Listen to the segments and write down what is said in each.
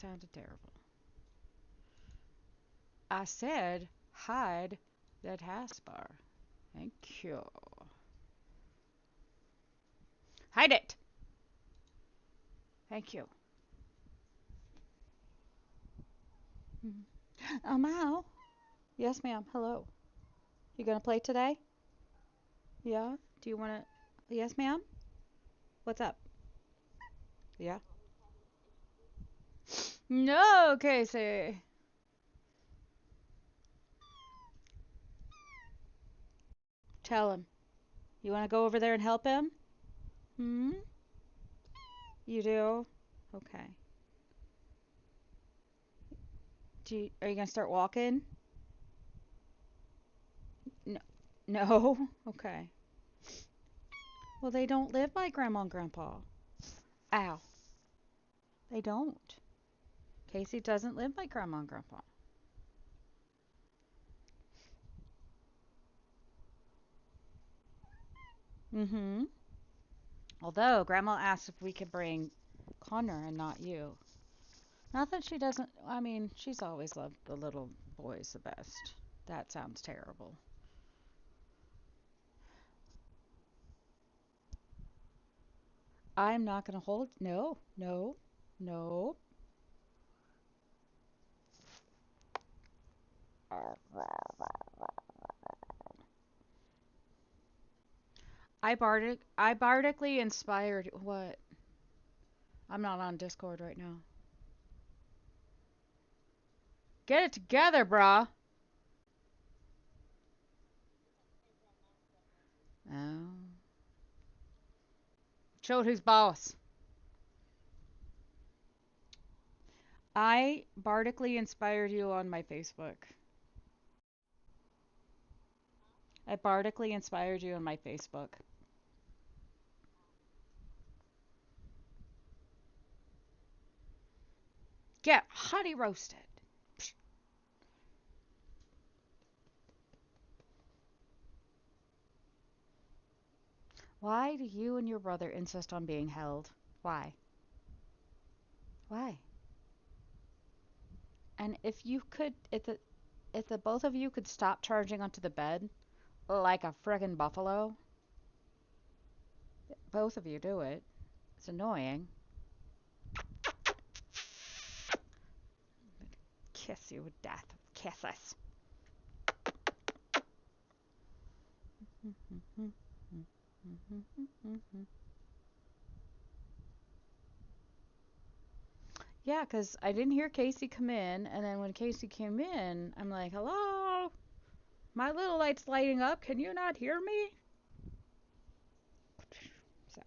sounded terrible. I said hide the taskbar. Thank you. Hide it. Thank you. Oh, Mal. Yes, ma'am. Hello. You gonna play today? Yeah. Do you wanna? Yes, ma'am. What's up? Yeah. No, Casey. Tell him. You wanna go over there and help him? Hmm. You do. Okay. Are you gonna start walking? No. No. Okay. Well, they don't live by Grandma and Grandpa. Ow. They don't. Casey doesn't live by Grandma and Grandpa. Mm-hmm. Although Grandma asked if we could bring Connor and not you. Not that she doesn't. I mean, she's always loved the little boys the best. That sounds terrible. I'm not going to hold. No, no, no. I bardically inspired. What? I'm not on Discord right now. Get it together, brah. Oh. Showed who's boss. I bardically inspired you on my Facebook. I bardically inspired you on my Facebook. Get honey roasted. Why do you and your brother insist on being held? Why? Why? And if the both of you could stop charging onto the bed like a friggin' buffalo, both of you do it. It's annoying. Kiss you with death. Kiss us. Yeah, 'cause I didn't hear Casey come in, and then when Casey came in, I'm like, hello? My little light's lighting up. Can you not hear me? So,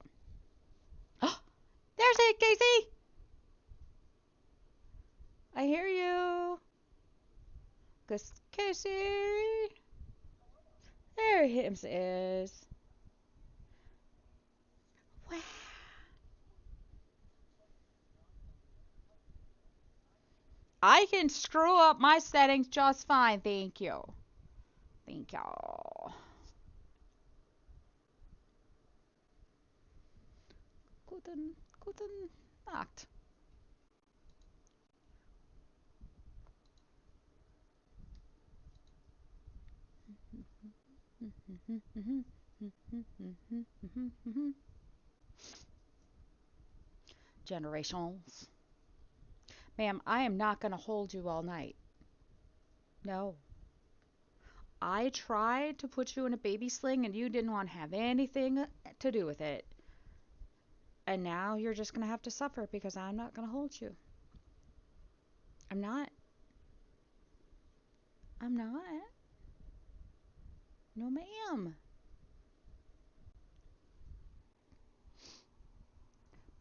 oh, there's it, Casey! I hear you. 'Cause Casey! There him is. Wow. I can screw up my settings just fine, thank you. Thank you. Guten Nacht. Generations. Ma'am, I am not going to hold you all night. No. I tried to put you in a baby sling and you didn't want to have anything to do with it. And now you're just going to have to suffer because I'm not going to hold you. I'm not. I'm not. No, ma'am.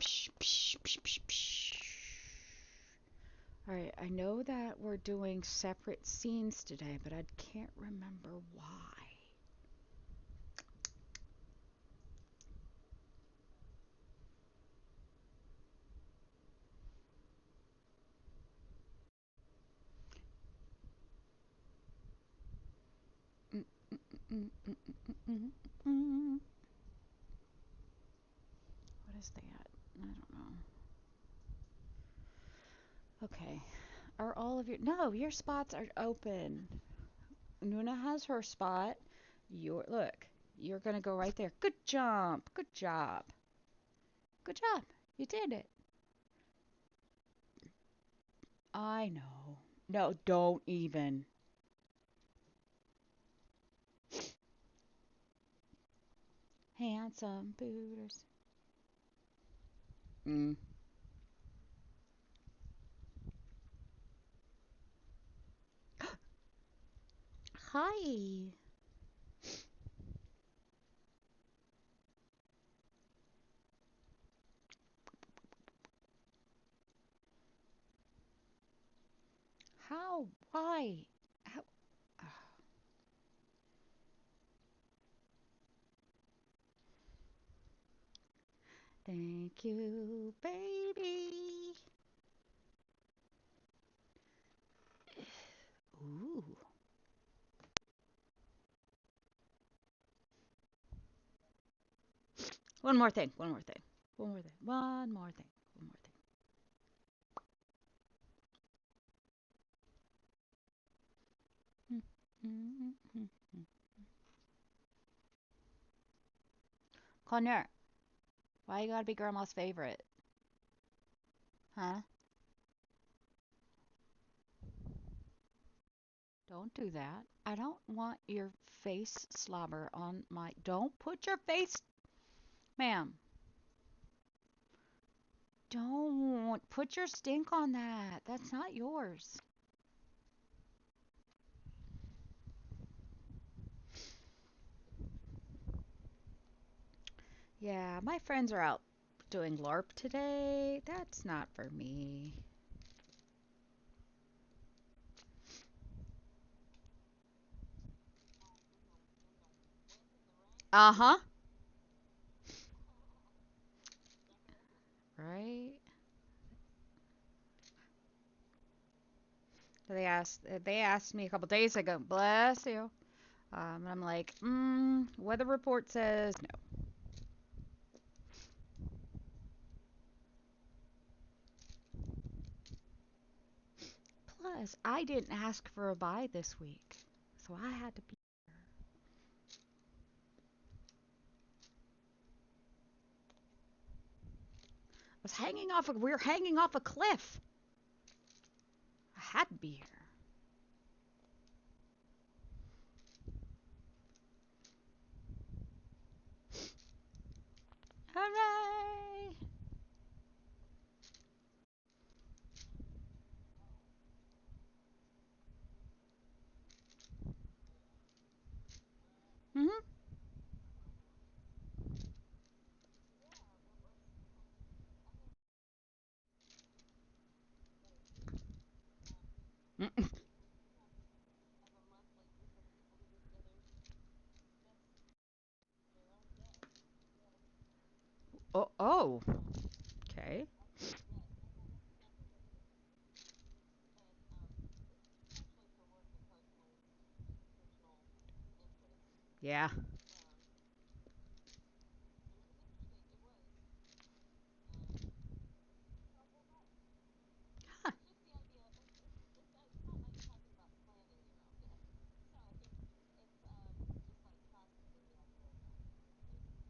Psh, psh, psh, psh, psh. All right, I know that we're doing separate scenes today, but I can't remember why. Mm, mm, mm, mm, mm. What is that? I don't know. Okay. Are all of your No, your spots are open. Nuna has her spot. Look, you're gonna go right there. Good jump. Good job. Good job. You did it. I know. No, don't even. Handsome booters. Mm. Hi. How? Why? How? Ah, thank you, baby. Ooh. One more thing. One more thing. One more thing. One more thing. One more thing. Mm, mm, mm, mm. Connor, why you gotta be grandma's favorite? Huh? Don't do that. I don't want your face slobber on my. Don't put your face. Ma'am, don't put your stink on that. That's not yours. Yeah, my friends are out doing LARP today. That's not for me. Uh huh. Right? They asked me a couple days ago, bless you. And I'm like, weather report says no. Plus, I didn't ask for a buy this week, so I had to be. We were hanging off a cliff. I had to be here. Hooray! Mhm. Mm. Oh, oh. Okay. Yeah. Huh.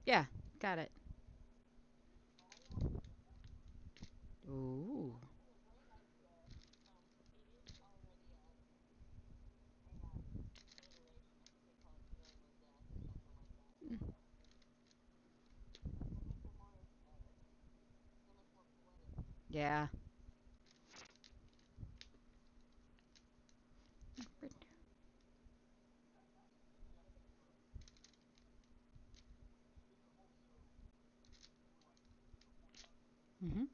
Yeah. Got it. Ooh. Mm. Yeah. Mhm.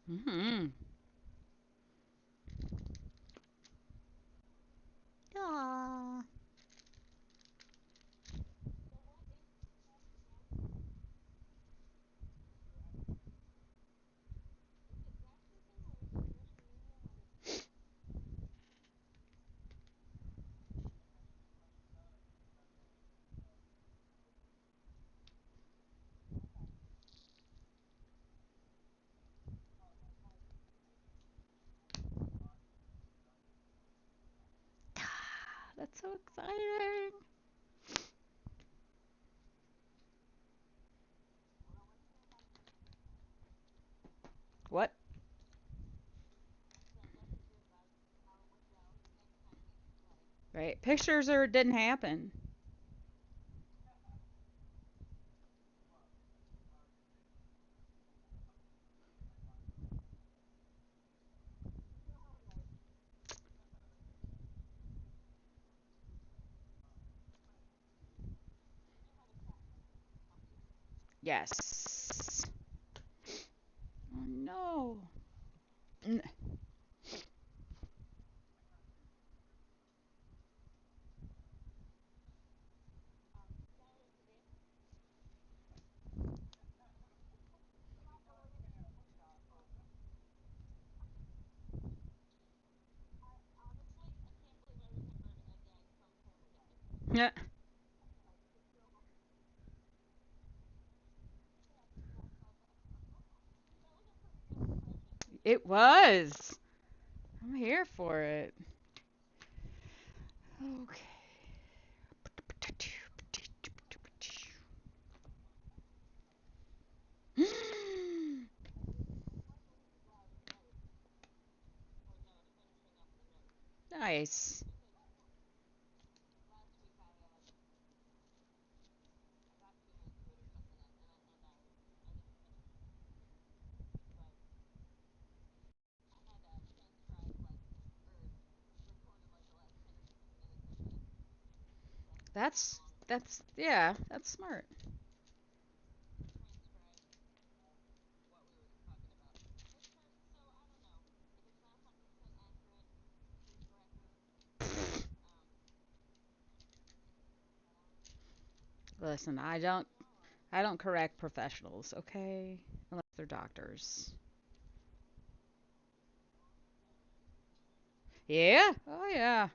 Mm-hmm. Aww. That's so exciting. What? Right. Pictures or it didn't happen. Yes. Oh no. N- Yeah. It was. I'm here for it. Okay. Nice. That's yeah, that's smart. Listen, I don't correct professionals, okay? Unless they're doctors. Yeah? Oh yeah.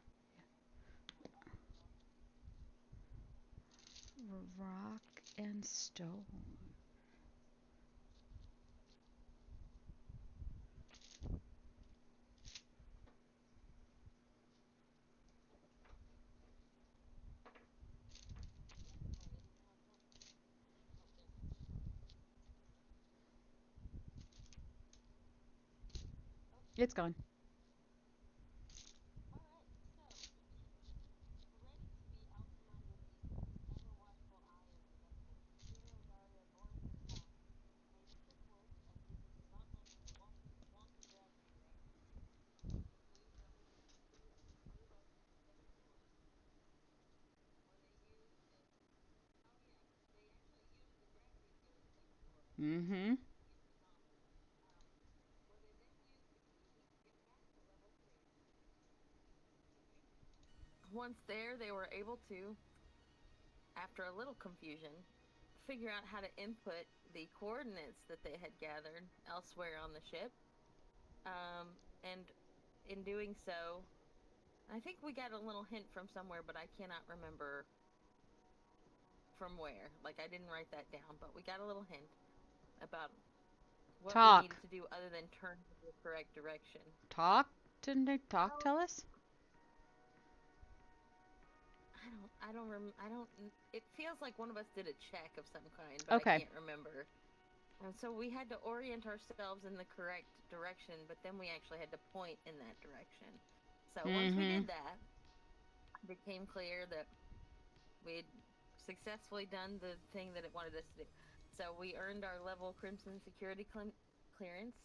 Rock and stone. It's gone. Mm-hmm. Once there, they were able to, after a little confusion, figure out how to input the coordinates that they had gathered elsewhere on the ship. And in doing so, I think we got a little hint from somewhere, but I cannot remember from where. Like, I didn't write that down, but we got a little hint about what we Talk. needed to do other than turn in the correct direction. Talk? Didn't they talk Oh, tell us? I don't. It feels like one of us did a check of some kind, but I Okay. can't remember. And so we had to orient ourselves in the correct direction, but then we actually had to point in that direction. So once we Mm-hmm. did that, it became clear that we'd successfully done the thing that it wanted us to do. So we earned our level Crimson security clearance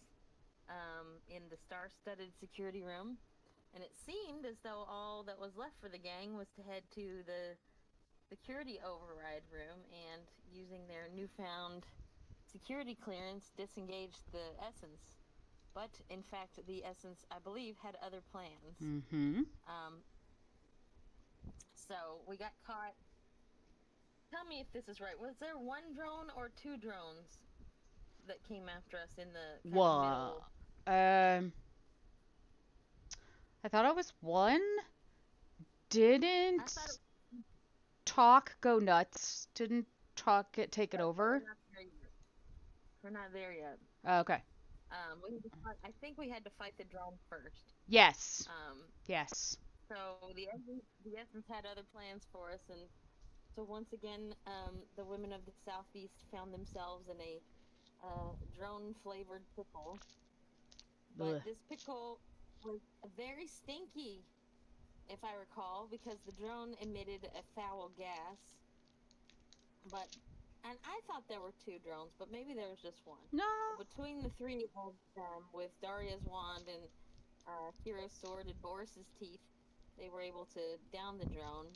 in the star-studded security room, and it seemed as though all that was left for the gang was to head to the security override room and, using their newfound security clearance, disengage the essence. but in fact, the Essence, I believe, had other plans. Mm-hmm. Um, so we got caught. Tell me if this is right. Was there one drone or two drones that came after us in the kind of Well, middle? um, I thought it was one. I thought Didn't talk go nuts. Didn't talk take it we're over. not there yet. We're not there yet. Okay. We had to fight, I think we had to fight the drone first. Yes. Um, Yes. so the Essence had other plans for us, and so once again, the women of the Southeast found themselves in a drone flavored pickle. But Ugh. this pickle was very stinky, if I recall, because the drone emitted a foul gas. But and I thought there were two drones, but maybe there was just one. No. Between the three of them, with Daria's wand and Kiro's sword and Boris's teeth, they were able to down the drone.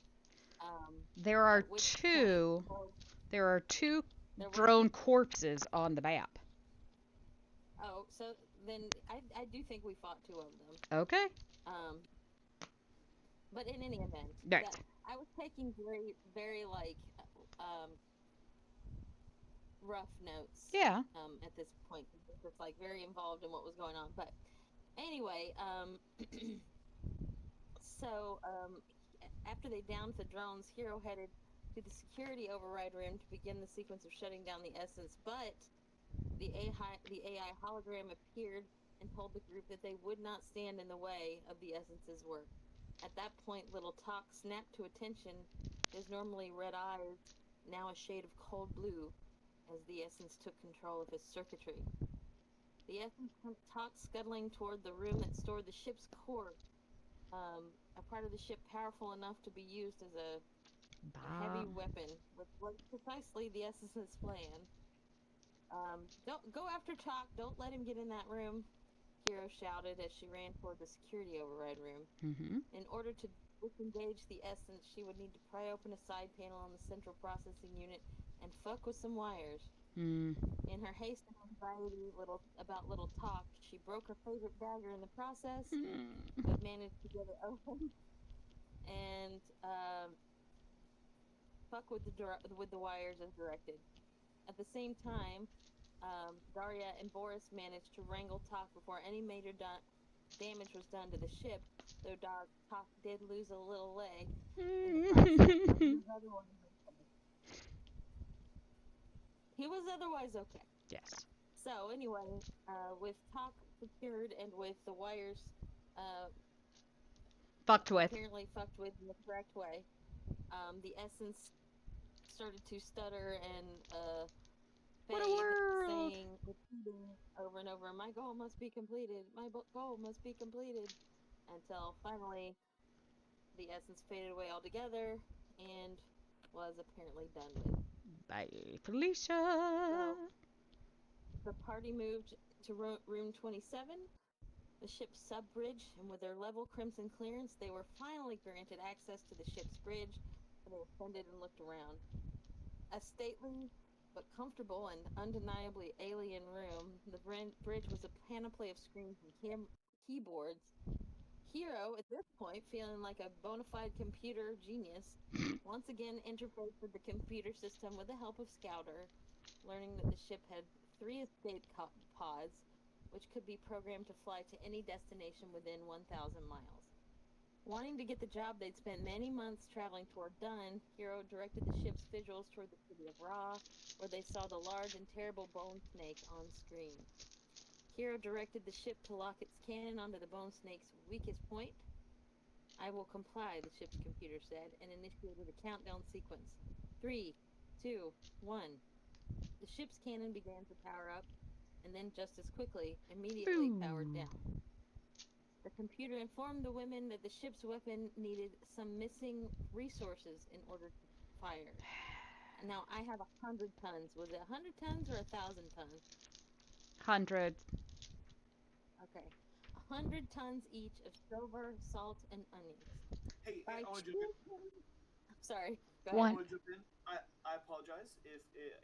There are At which point, two. There are two there were. drone corpses on the map. Oh, so then I do think we fought two of them. Okay. Um, but in any event, Right. that I was taking very very like um, rough notes. Yeah. At this point, it's like very involved in what was going on. But anyway, so after they downed the drones, Hero headed to the security override room to begin the sequence of shutting down the Essence. But the AI hologram appeared and told the group that they would not stand in the way of the Essence's work. At that point, Little Talk snapped to attention, his normally red eyes now a shade of cold blue, as the Essence took control of his circuitry. The Essence Talk scuttling toward the room that stored the ship's core, a part of the ship powerful enough to be used as a heavy weapon, which was precisely the Essence's plan. Don't go after Talk. Don't let him get in that room, Hero shouted as she ran toward the security override room. Mm-hmm. In order to disengage the Essence, she would need to pry open a side panel on the central processing unit and fuck with some wires. Mm. In her haste and anxiety about Little Talk, she broke her favorite dagger in the process, but managed to get it open and fuck with the wires as directed. At the same time, Daria and Boris managed to wrangle Talk before any major damage was done to the ship, though Talk did lose a little leg in the process. He was otherwise okay. Yes. So anyway, with Talk secured and with the wires Fucked with. apparently fucked with in the correct way, the Essence started to stutter and What a fade, world. saying, repeating over and over, "My goal must be completed. My goal must be completed," until finally the Essence faded away altogether and was apparently done with. Bye, Felicia. So the party moved to room 27, the ship's sub-bridge, and with their level crimson clearance, they were finally granted access to the ship's bridge, and they ascended and looked around. A stately but comfortable and undeniably alien room, the bridge was a panoply of screens and keyboards. Hero, at this point, feeling like a bona fide computer genius, once again interfaced with the computer system with the help of Scouter, learning that the ship had 3 escape pods, which could be programmed to fly to any destination within 1,000 miles. Wanting to get the job they'd spent many months traveling toward done, Hero directed the ship's visuals toward the city of Ra, where they saw the large and terrible bone snake on screen. Hero directed the ship to lock its cannon onto the bone snake's weakest point. "I will comply," the ship's computer said, and initiated a countdown sequence. 3, 2, 1. The ship's cannon began to power up, and then just as quickly, immediately powered down. The computer informed the women that the ship's weapon needed some missing resources in order to fire. Now, I have 100 tons. Was it 100 tons or 1,000 tons? 100. Okay. 100 tons each of silver, salt, and onions. Hey, I want to jump in. Sorry. Go One. ahead. I want to jump in. I apologize. apologize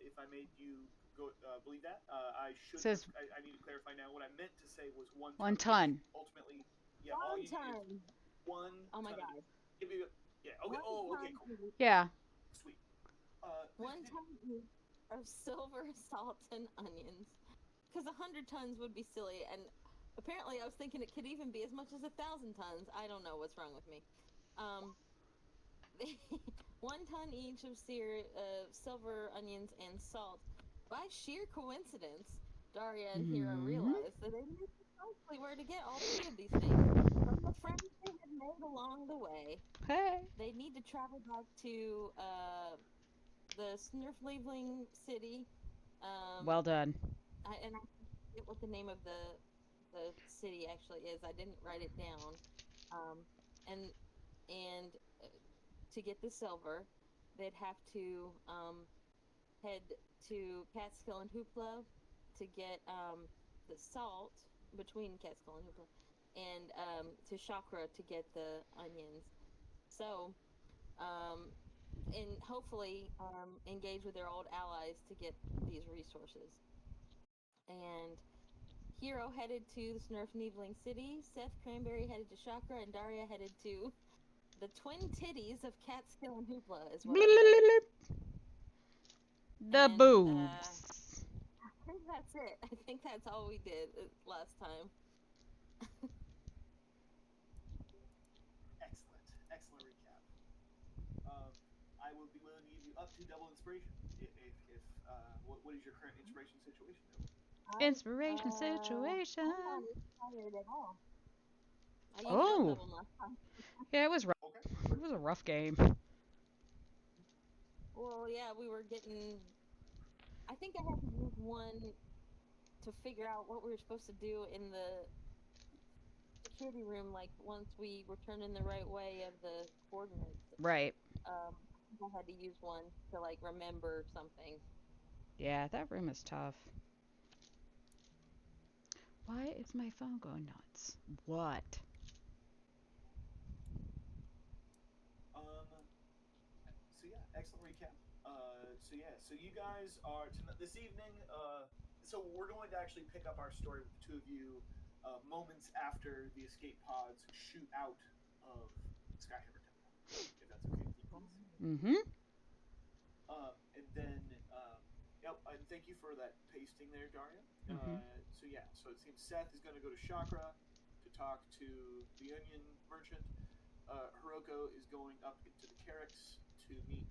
if I made you go believe that. I should. Says I need to clarify now. What I meant to say was 1 ton. 1 ton. Ultimately, yeah. All One you need ton. is 1 Oh my ton. god. Give me. Yeah. Okay. One Oh. Okay. ton. Cool. Yeah. Sweet. One ton of silver, salt, and onions. Because 100 tons would be silly, and apparently I was thinking it could even be as much as 1,000 tons. I don't know what's wrong with me. 1 ton each of silver, onions, and salt. By sheer coincidence, Daria and Hero realized that they knew precisely where to get all 3 of these things from the friends they had made along the way. Hey. They need to travel back to the Snurfleveling city. Well done. I forget what the name of the city actually is. I didn't write it down. And to get the silver, they'd have to head to Catskill and Hoopla to get the salt between Catskill and Hoopla, and to Chakra to get the onions. So, and hopefully engage with their old allies to get these resources. And Hero headed to the Snurfneebling City, Seth Cranberry headed to Chakra, and Daria headed to the Twin Titties of Catskill and Hoopla is what I wrote. The And, boobs. I think that's it. I think that's all we did last time. Excellent recap. I will be willing to give you up to double inspiration. If what is your current inspiration situation? Inspiration situation. I'm not inspired at all. I used Oh. up double last time. Yeah, it was rough. Okay. It was a rough game. Well, yeah, we were getting. I think I had to use 1 to figure out what we were supposed to do in the security room. Like once we were turning the right way of the coordinates. Right. I had to use 1 to like remember something. Yeah, that room is tough. Why is my phone going nuts? What? So yeah, excellent recap. So you guys are this evening. So we're going to actually pick up our story with the 2 of you moments after the escape pods shoot out of Skyhammer Temple, if that's okay with you, please. Mm-hmm. And then, and thank you for that pasting there, Daria. So it seems Seth is going to go to Chakra to talk to the Onion Merchant. Hiroko is going up into the Carricks to meet.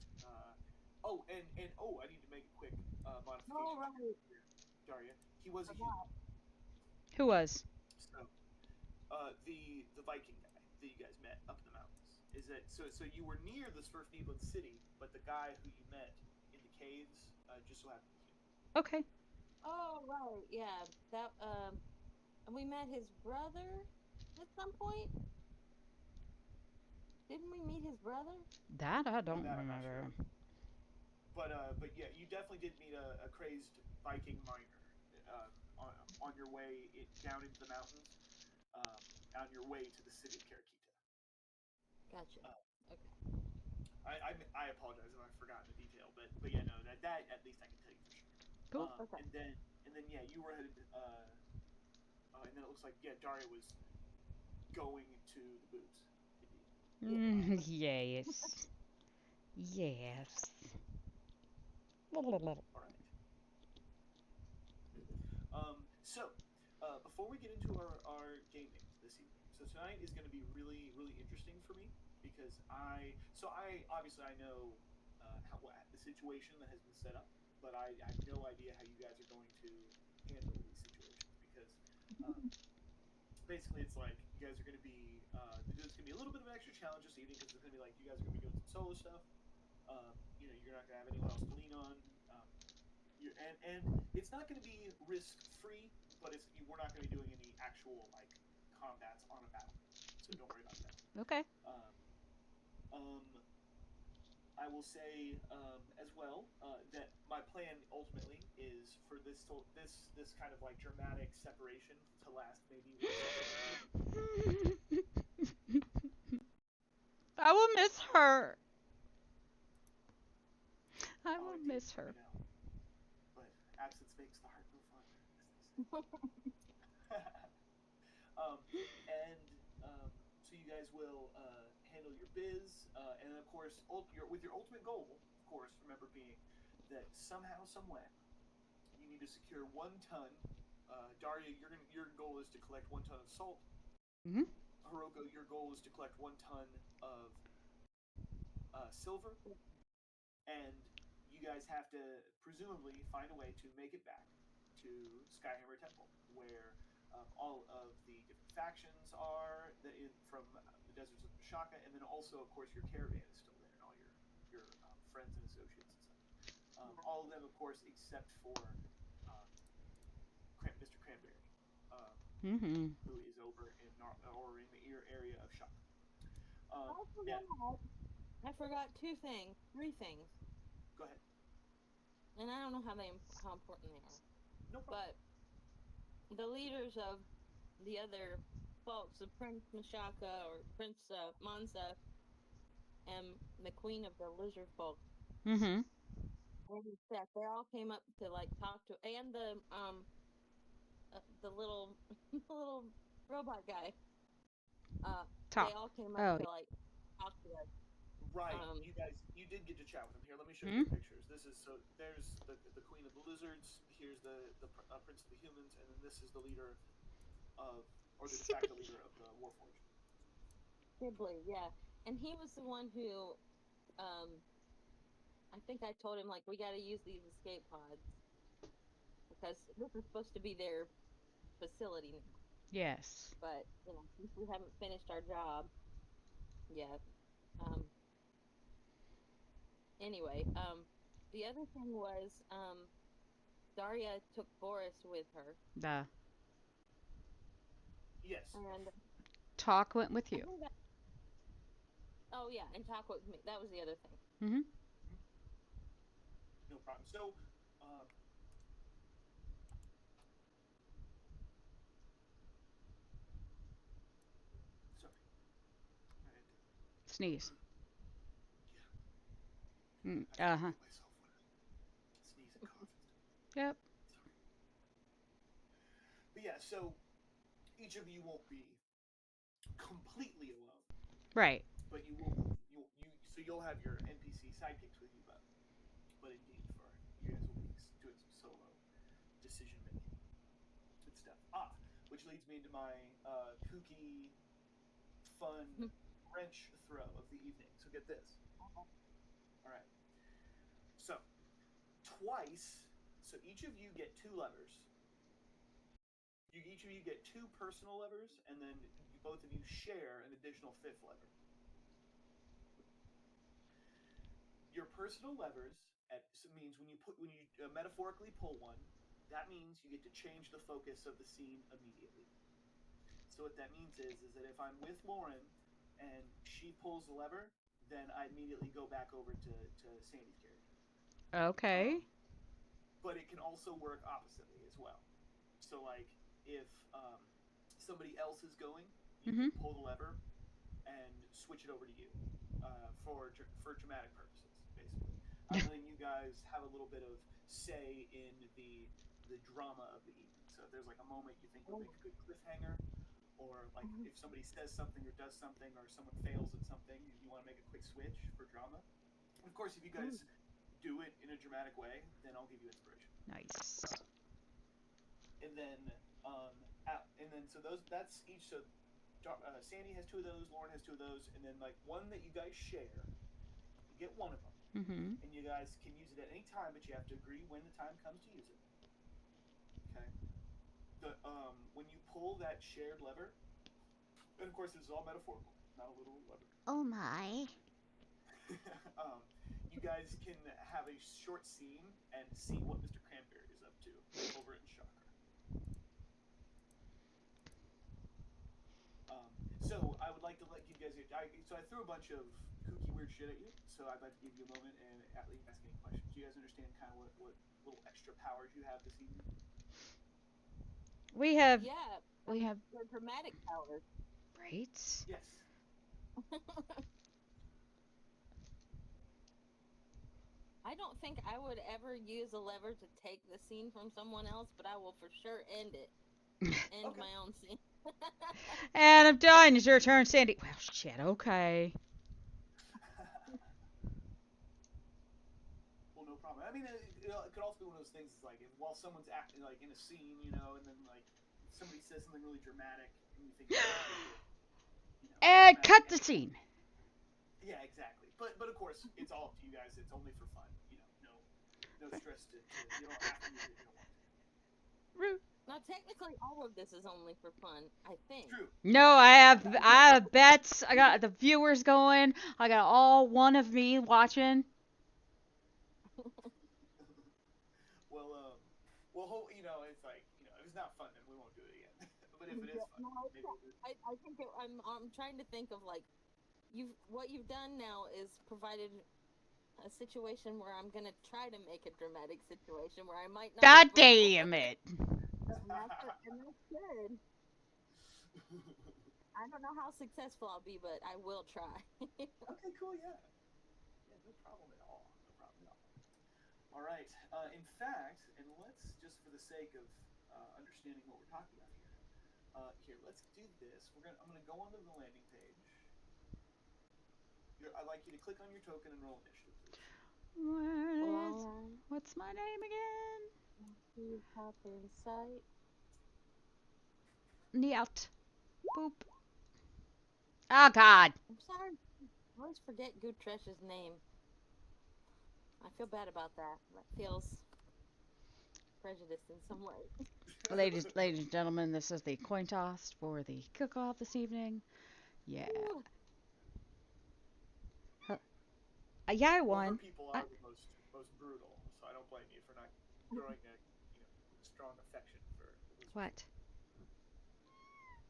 I need to make a quick modification. Oh, right. Daria, he was a human. Who was? So, the Viking guy that you guys met up in the mountains. Is that so? You were near the Sverfneeblen city, but the guy who you met in the caves just so happened to be human. Okay. Oh, right. Yeah. That. And we met his brother at some point. Didn't we meet his brother? That I don't That I'm not remember. sure. But yeah, you definitely did meet a crazed Viking miner on your way down into the mountains, on your way to the city of Karakita. Gotcha. Okay. I apologize if I've forgotten the detail, but yeah, no, that at least I can tell you for sure. Cool. Okay. And then yeah, you were headed. And then it looks like Daria was going to the boots. Yes. Yes. All right. So before we get into our gaming this evening, so tonight is going to be really interesting for me because I obviously I know the situation that has been set up, but I have no idea how you guys are going to handle these situations because basically it's like you guys are going to be there's going to be a little bit of an extra challenge this evening because it's going to be like you guys are going to be doing some solo stuff. You're not going to have anyone else to lean on. And it's not going to be risk free, but we're not going to be doing any actual like combats on a battle, so don't worry about that. Okay. I will say as well that my plan ultimately is for this kind of like dramatic separation to last maybe 1 second. I will miss her. I will miss her. But absence makes the heart go fonder, as they say. um, and so you guys will handle your biz, and of course, with your ultimate goal, of course, remember being that somehow, some way, you need to secure 1 ton. Daria, your goal is to collect 1 ton of salt. Hmm. Hiroko, your goal is to collect 1 ton of silver, and you guys have to presumably find a way to make it back to Skyhammer Temple, where all of the different factions are from the deserts of Mashaka, and then also, of course, your caravan is still there, and all your friends and associates and such. All of them, of course, except for Mr. Cranberry, Mm-hmm. who is over in the area of Shaka. I forgot 3 things, Go ahead. and I don't know how important they are. No problem. But the leaders of the other folks, the Prince Mashaka or Prince Mansa, and the Queen of the Lizard Folk, Mm-hmm. they all came up to talk to, and the little the little robot guy. They all came up Oh. to talk to us. Right, you did get to chat with him. Here, let me show Hmm? you the pictures. There's the Queen of the Lizards. Here's the Prince of the Humans, and then this is the leader or the de facto leader of the Warforged. Sibley, yeah, and he was the one who, I think I told him we got to use these escape pods because this is supposed to be their facility now. Yes. But since we haven't finished our job yet, anyway, the other thing was, Daria took Boris with her. The Yes. And talk went with you. Oh yeah, and talk with me. That was the other thing. Mm-hmm. No problem. So, sorry. Sneeze. Yeah. Uh-huh. Myself when I sneeze and cough and stuff. Yep. Sorry. But yeah, so each of you won't be completely alone. Right. But so you'll have your NPC sidekicks with you, but indeed for you guys will be doing some solo decision making and stuff. Which leads me into my kooky, fun wrench throw of the evening. So get this. All right. So twice. So each of you get 2 levers. Each of you get 2 personal levers, and then both of you share an additional 5th lever. Your personal levers means when you metaphorically pull one, that means you get to change the focus of the scene immediately. So what that means is that if I'm with Lauren and she pulls the lever, then I immediately go back over to Sandy's character. Okay. But it can also work oppositely as well. So if somebody else is going, you can pull the lever and switch it over to you for dramatic purposes, basically. Letting you guys have a little bit of say in the drama of the evening. So if there's a moment you think would make a good cliffhanger, or if somebody says something or does something, or someone fails at something, and you want to make a quick switch for drama. And of course, if you guys do it in a dramatic way, then I'll give you inspiration. Nice. And then so that's each. So Sandy has 2 of those, Lauren has 2 of those, and then one that you guys share, you get 1 of them. Mm-hmm. And you guys can use it at any time, but you have to agree when the time comes to use it. Okay. When you pull that shared lever, and of course this is all metaphorical, not a literal lever. Oh my. You guys can have a short scene and see what Mr. Cranberry is up to over in Shaka. So I would like to give you guys so I threw a bunch of kooky weird shit at you, so I'd like to give you a moment and at least ask any questions. Do you guys understand kind of what little extra powers you have this evening? We have the dramatic powers. Right? I don't think I would ever use a lever to take the scene from someone else, but I will for sure end it. End Okay. my own scene. And I'm done. It's your turn, Sandy. Well, shit. Okay. Well, no problem. I mean, it could also be one of those things. Is like if, while someone's acting like in a scene, you know, and then like somebody says something really dramatic, and you think you can make it, you know, a And dramatic cut the ending. scene. Yeah, exactly. But of course, it's all up to you guys. It's only for fun. You know, no stress to you don't have to use it if you don't want to. Now, technically, all of this is only for fun, I think. True. No, I have bets. I got the viewers going. I got all one of me watching. Well, you know, it's like you know, if it's not fun, then we won't do it again. But if it is fun, No, maybe we'll do it. I think I'm trying to think of like what you've done now is provided a situation where I'm gonna try to make a dramatic situation where I might not. God be verbal, damn it. and that's good. I don't know how successful I'll be, but I will try. Okay, cool. Yeah. Yeah, no problem at all. No problem at all. All right. In fact, and let's just for the sake of understanding what we're talking about here, here let's do this. I'm gonna go onto the landing page. I'd like you to click on your token and roll initiative, please. What's my name again? See pop in sight. Niet. Boop. Oh, God. I'm sorry. I always forget Gutresh's name. I feel bad about that. That feels prejudiced in some way. Ladies and gentlemen, this is the coin toss for the cook-off this evening. Yeah. Yeah, I Well, her won. people are the most brutal, so I don't blame you for not growing a strong affection for the lizards. What?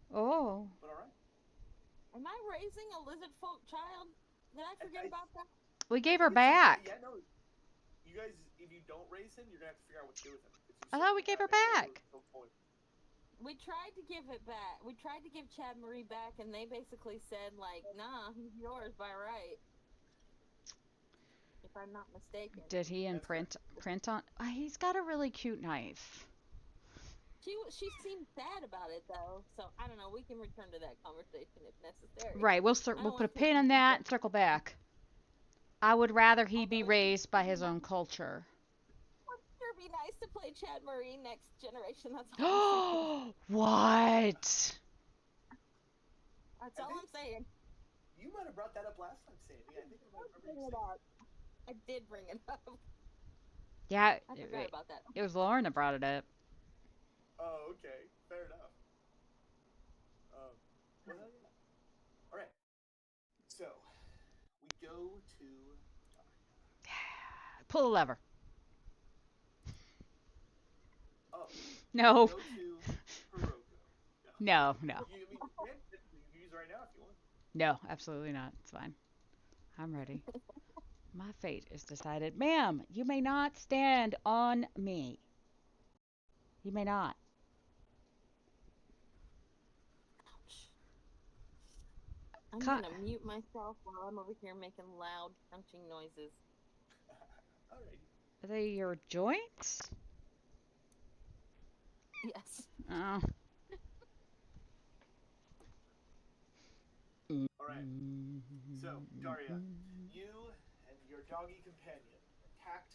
Oh. But all right. Am I raising a lizard folk child? Did I forget about that? We gave her back. Yeah, no. You guys, if you don't raise him, you're gonna have to figure out what to do with him. I thought we gave her back. We tried to give it back. We tried to give Chad Marie back, and they basically said, like, nah, he's yours by right. If I'm not mistaken. Did he print on? He's got a really cute knife. She seemed sad about it though, so I don't know. We can return to that conversation if necessary. Right, we'll put a pin on that and circle back. I would rather he be raised by his own culture. Would sure be nice to play Chad Marie next generation. That's all. What? That's all I'm saying. You might have brought that up last time, Sandy. I think I might remember you saying. I did bring it up. Yeah, I forgot about that. It was Lauren that brought it up. Oh, okay. Fair enough. Well, all right. So, we go to... Pull the lever. Oh. No. Go to Hiroko. No. You can use it right now if you want. No, absolutely not. It's fine. I'm ready. My fate is decided. Ma'am, you may not stand on me. You may not. I'm gonna mute myself while I'm over here making loud crunching noises. Alright. Are they your joints? Yes. Oh. Alright. So, Daria, you and your doggy companion attacked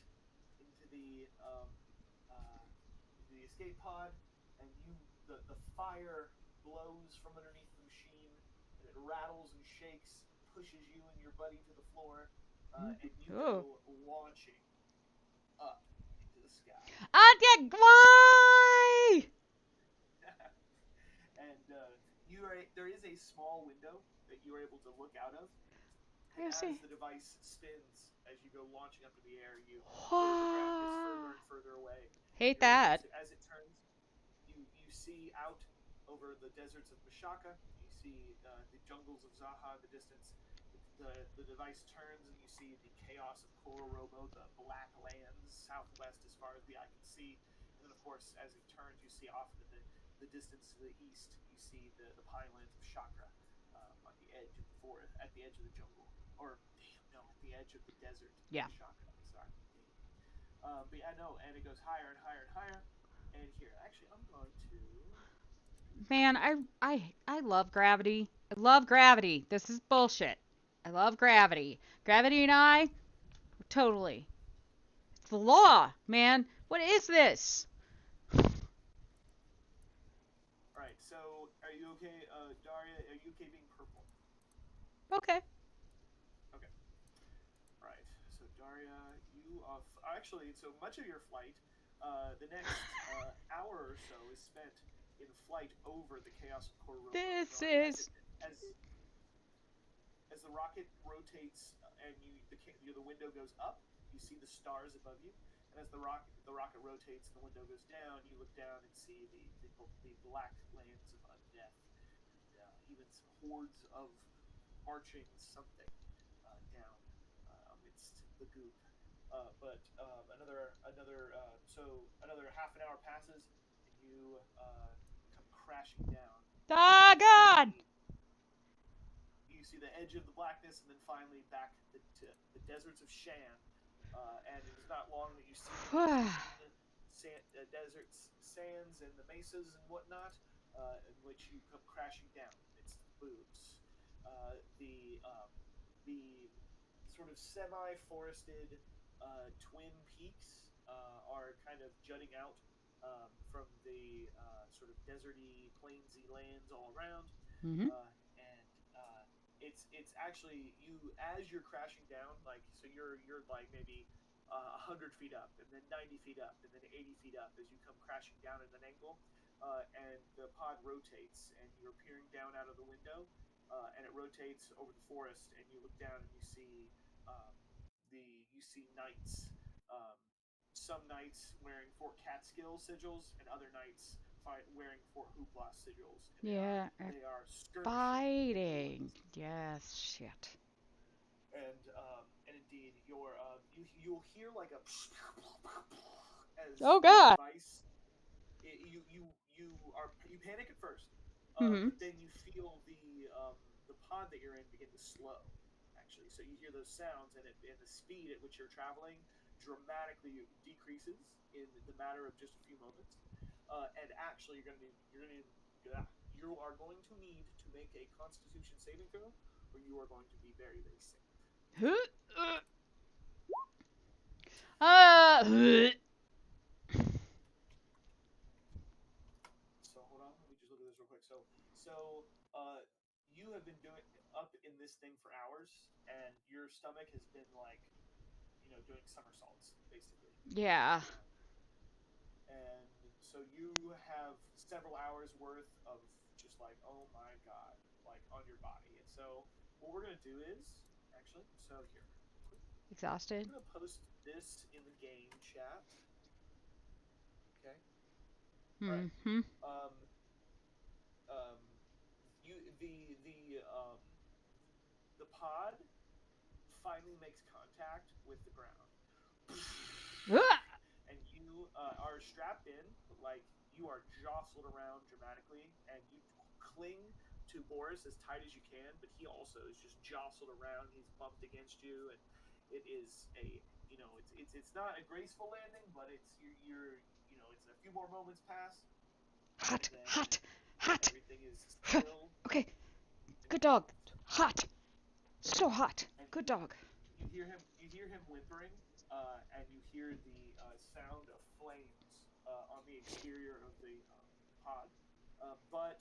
into the escape pod, and the fire blows from underneath the machine, and it rattles and shakes, pushes you and your buddy to the floor, and you go launching up into the sky. Why? And there is a small window that you are able to look out of. And as the device spins, as you go launching up in the air, the ground gets further and further away. Hate that. As it turns, you see out over the deserts of Mashaka. You see the jungles of Zaha in the distance. The device turns and you see the chaos of Kororobo, the black lands southwest as far as the eye can see. And then, of course, as it turns, you see off in the distance to the east, you see the pinelands of Chakra on the edge of the forest, at the edge of the jungle. Or, no, at the edge of the desert. Yeah. Chakra, sorry. but yeah, no, and it goes higher and higher and higher. And here, actually, I'm going to. Man, I love gravity. I love gravity. This is bullshit. I love gravity. Gravity and I, totally. It's the law, man. What is this? All right. So, are you okay, Daria? Are you okay being purple? Okay. Okay. Right. So Daria, you actually so much of your flight, the next hour or so is spent in flight over the Chaos of Koruro. This Daria, is as the rocket rotates and the window goes up, you see the stars above you, and as the rocket rotates and the window goes down, you look down and see the black lands of undeath, and even some hordes of marching something down amidst the goop. But another half an hour passes, and you come crashing down. ah God. You see the edge of the blackness, and then finally back to the deserts of Shan. And it is not long that you see deserts, sands, and the mesas and whatnot, in which you come crashing down amidst the boobs. The sort of semi-forested twin peaks are kind of jutting out from the sort of deserty, plainsy lands all around, Mm-hmm. and it's actually you as you're crashing down, like so you're like maybe 100 feet up, and then 90 feet up, and then 80 feet up as you come crashing down at an angle, and the pod rotates, and you're peering down out of the window, and it rotates over the forest, and you look down and um, you see knights. Um, some knights wearing Fort Catskill sigils, and other knights wearing Fort Hoopla sigils. And Yeah. they are skirmishing. Fighting. Yes. Shit. And indeed, you'll hear like a as Oh God. device. You panic at first, Mm-hmm. but then you feel the pod that you're in begin to slow. Actually, so you hear those sounds, and the speed at which you're traveling dramatically decreases in the matter of just a few moments. And actually, you are going to need to make a Constitution saving throw, or you are going to be very, very sick. Uh. So hold on, let me just look at this real quick. So you have been doing up in this thing for hours, and your stomach has been like, doing somersaults basically. Yeah. And so you have several hours worth of just like, oh my god, like on your body. And so what we're gonna do is actually, so here, Exhausted. I'm gonna post this in the game chat. Okay. All right. Mm-hmm. Um, um, you the pod finally makes contact with the ground, and you are strapped in, like you are jostled around dramatically, and you cling to Boris as tight as you can, but he also is just jostled around. He's bumped against you, and it is it's not a graceful landing, but it's a few more moments pass, Hot. and then Hot. Hot. everything is still. Okay. Good dog. Hot. So hot. Good dog. You hear him whimpering, and you hear the sound of flames on the exterior of the pod. But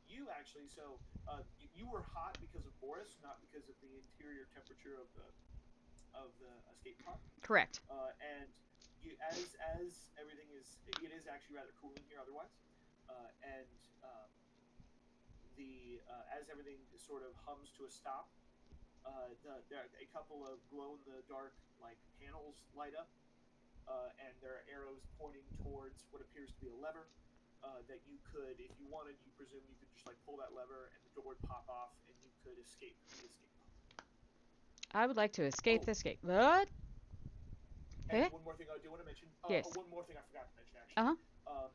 you actually, you were hot because of Boris, not because of the interior temperature of the escape pod. Correct. And as everything it is actually rather cool in here otherwise. And as everything sort of hums to a stop, there are a couple of glow-in-the-dark like panels light up, and there are arrows pointing towards what appears to be a lever that you could, if you wanted, you presume you could just like pull that lever and the door would pop off and you could escape the escape pod. I would like to escape this gate. What? And Eh? one more thing I do want to mention. Yes. One more thing I forgot to mention actually. Uh-huh.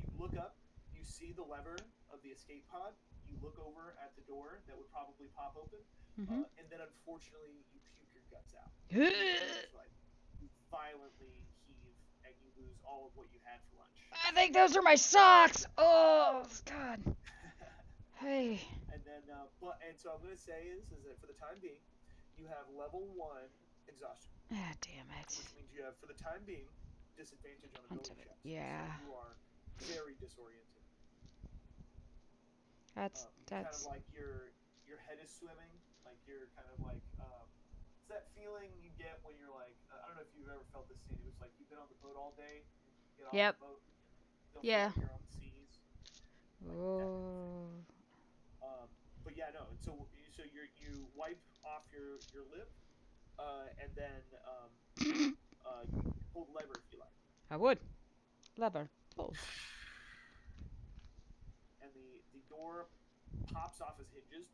You look up, you see the lever of the escape pod. You look over at the door that would probably pop open, Mm-hmm. and then unfortunately you puke your guts out. Ugh. It's like you violently heave lose all of what you had for lunch. I think those are my socks. Oh God. Hey. And then, so I'm gonna say is that for the time being, you have level 1 exhaustion. Ah, damn it. Which means you have, for the time being, disadvantage on ability checks. Yeah. So you are very disoriented. That's kind of like your head is swimming, like you're kind of like it's that feeling you get when you're like I don't know if you've ever felt this scene. It was like you've been on the boat all day, you get off Yep. the boat, don't Yeah. feel like you're on the seas. Like Oh. But yeah, no. So you wipe off your lip, and then you pull the lever if you like. I would. Lever. Pull. And the door pops off his hinges,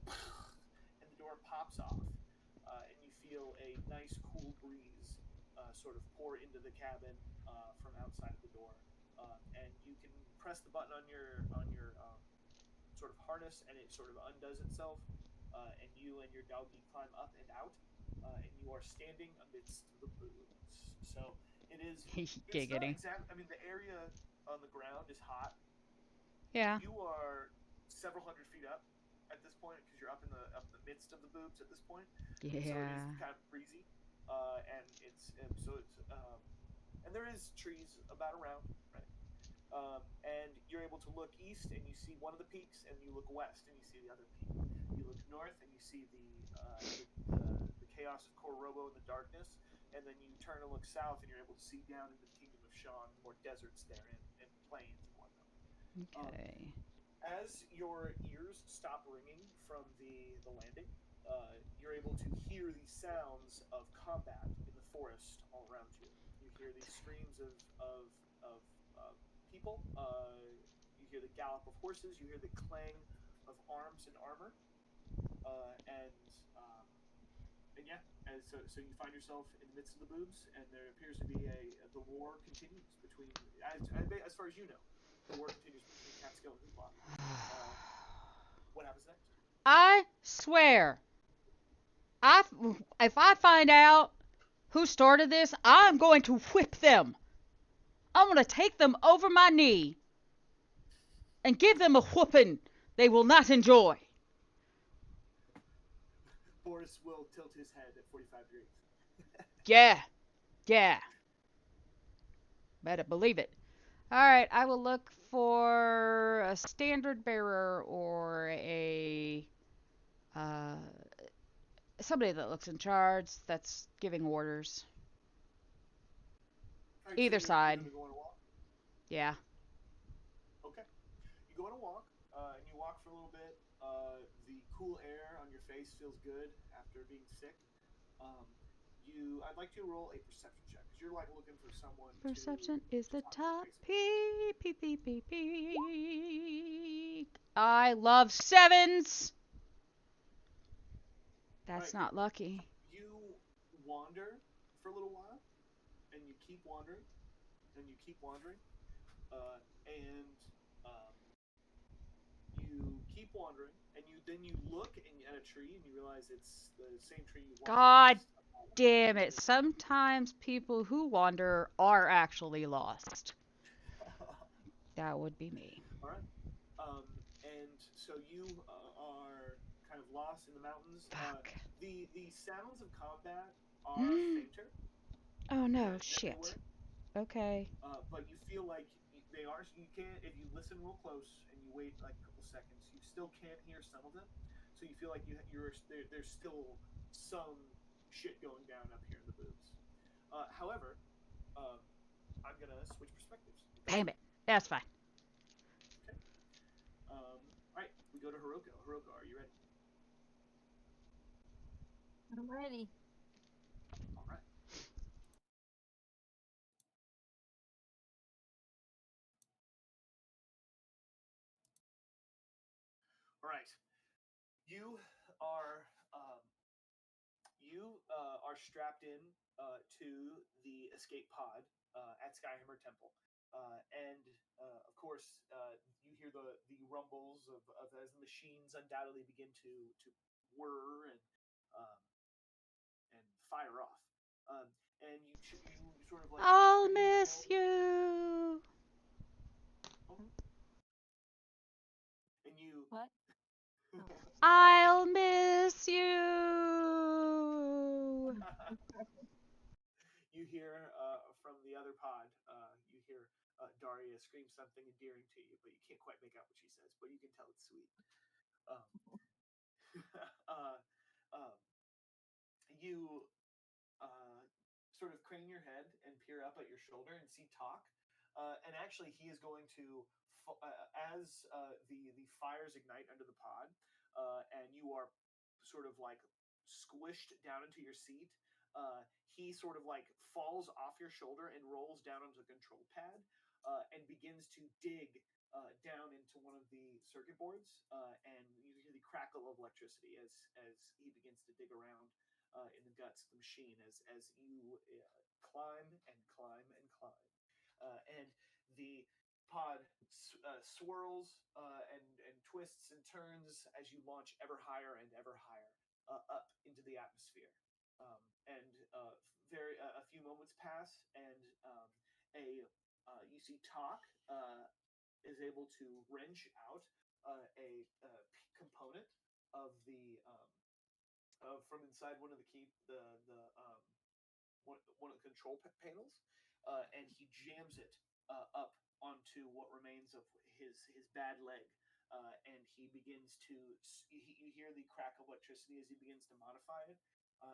and the door pops off, and you feel a nice cool breeze sort of pour into the cabin from outside of the door, and you can press the button on your sort of harness, and it sort of undoes itself, and you and your doggy climb up and out, and you are standing amidst the boobs. So it is. It's not exact. I mean, the area on the ground is hot. Yeah. You are several hundred feet up at this point because you're up in the midst of the boobs at this point. Yeah. So it is kind of breezy, and and there is trees about around, right? And you're able to look east and you see one of the peaks, and you look west and you see the other peak. You look north and you see the chaos of Korobo in the darkness, and then you turn and look south and you're able to see down into the kingdom of Sean, more deserts there and plains and whatnot. Okay. As your ears stop ringing from the landing, you're able to hear the sounds of combat in the forest all around you. You hear these screams of people. You hear the gallop of horses. You hear the clang of arms and armor. And yeah, so you find yourself in the midst of the boobs, and there appears to be the war continues between, as far as you know, the war continues between Catskill and Hoopla. What happens next? I swear, if I find out who started this, I'm going to whip them. I'm going to take them over my knee and give them a whooping they will not enjoy. Boris will tilt his head at 45 degrees. Yeah. Better believe it. All right, I will look for a standard bearer or somebody that looks in charge that's giving orders. Right, Either so side. You're going to walk? Yeah. Okay. You go on a walk, and you walk for a little bit. The cool air on your face feels good after being sick. I'd like you to roll a perception check, because you're like looking for someone. Perception is the top. Peek. I love sevens. That's not lucky. You wander for a little while, and you keep wandering, and you keep wandering, and you keep wandering, and then you look at a tree, and you realize it's the same tree you walked God past. damn it. Sometimes people who wander are actually lost. That would be me. All right. And so you are kind of lost in the mountains. Fuck. The sounds of combat are fainter. Oh no, shit. Okay. But you feel like they are. So you can't, if you listen real close and you wait like a couple seconds, you still can't hear some of them. So you feel like there's still some shit going down up here in the boobs. However, I'm gonna switch perspectives. Damn it. That's fine. Okay. All right. We go to Hiroko. Hiroko, are you ready? I'm ready. All right. All right. You are strapped in to the escape pod at Skyhammer Temple, and of course you hear the rumbles of as the machines undoubtedly begin to whir and fire off, and you sort of like I'll I'll miss you. And you What? I'll miss you. you hear from the other pod. You hear Daria scream something endearing to you, but you can't quite make out what she says. But you can tell it's sweet. Um, uh, um, you sort of crane your head and peer up at your shoulder and see Talk. And actually, he is going to, as the fires ignite under the pod, and you are sort of like squished down into your seat. He sort of like falls off your shoulder and rolls down onto the control pad and begins to dig down into one of the circuit boards. And you hear the crackle of electricity as he begins to dig around in the guts of the machine as you climb and climb and climb. And the pod swirls and twists and turns as you launch ever higher and ever higher up into the atmosphere. And a few moments pass, and you see Talk is able to wrench out a component of the from inside one of one of the control panels, and he jams it up onto what remains of his bad leg. And he begins to. You hear the crack of electricity as he begins to modify it,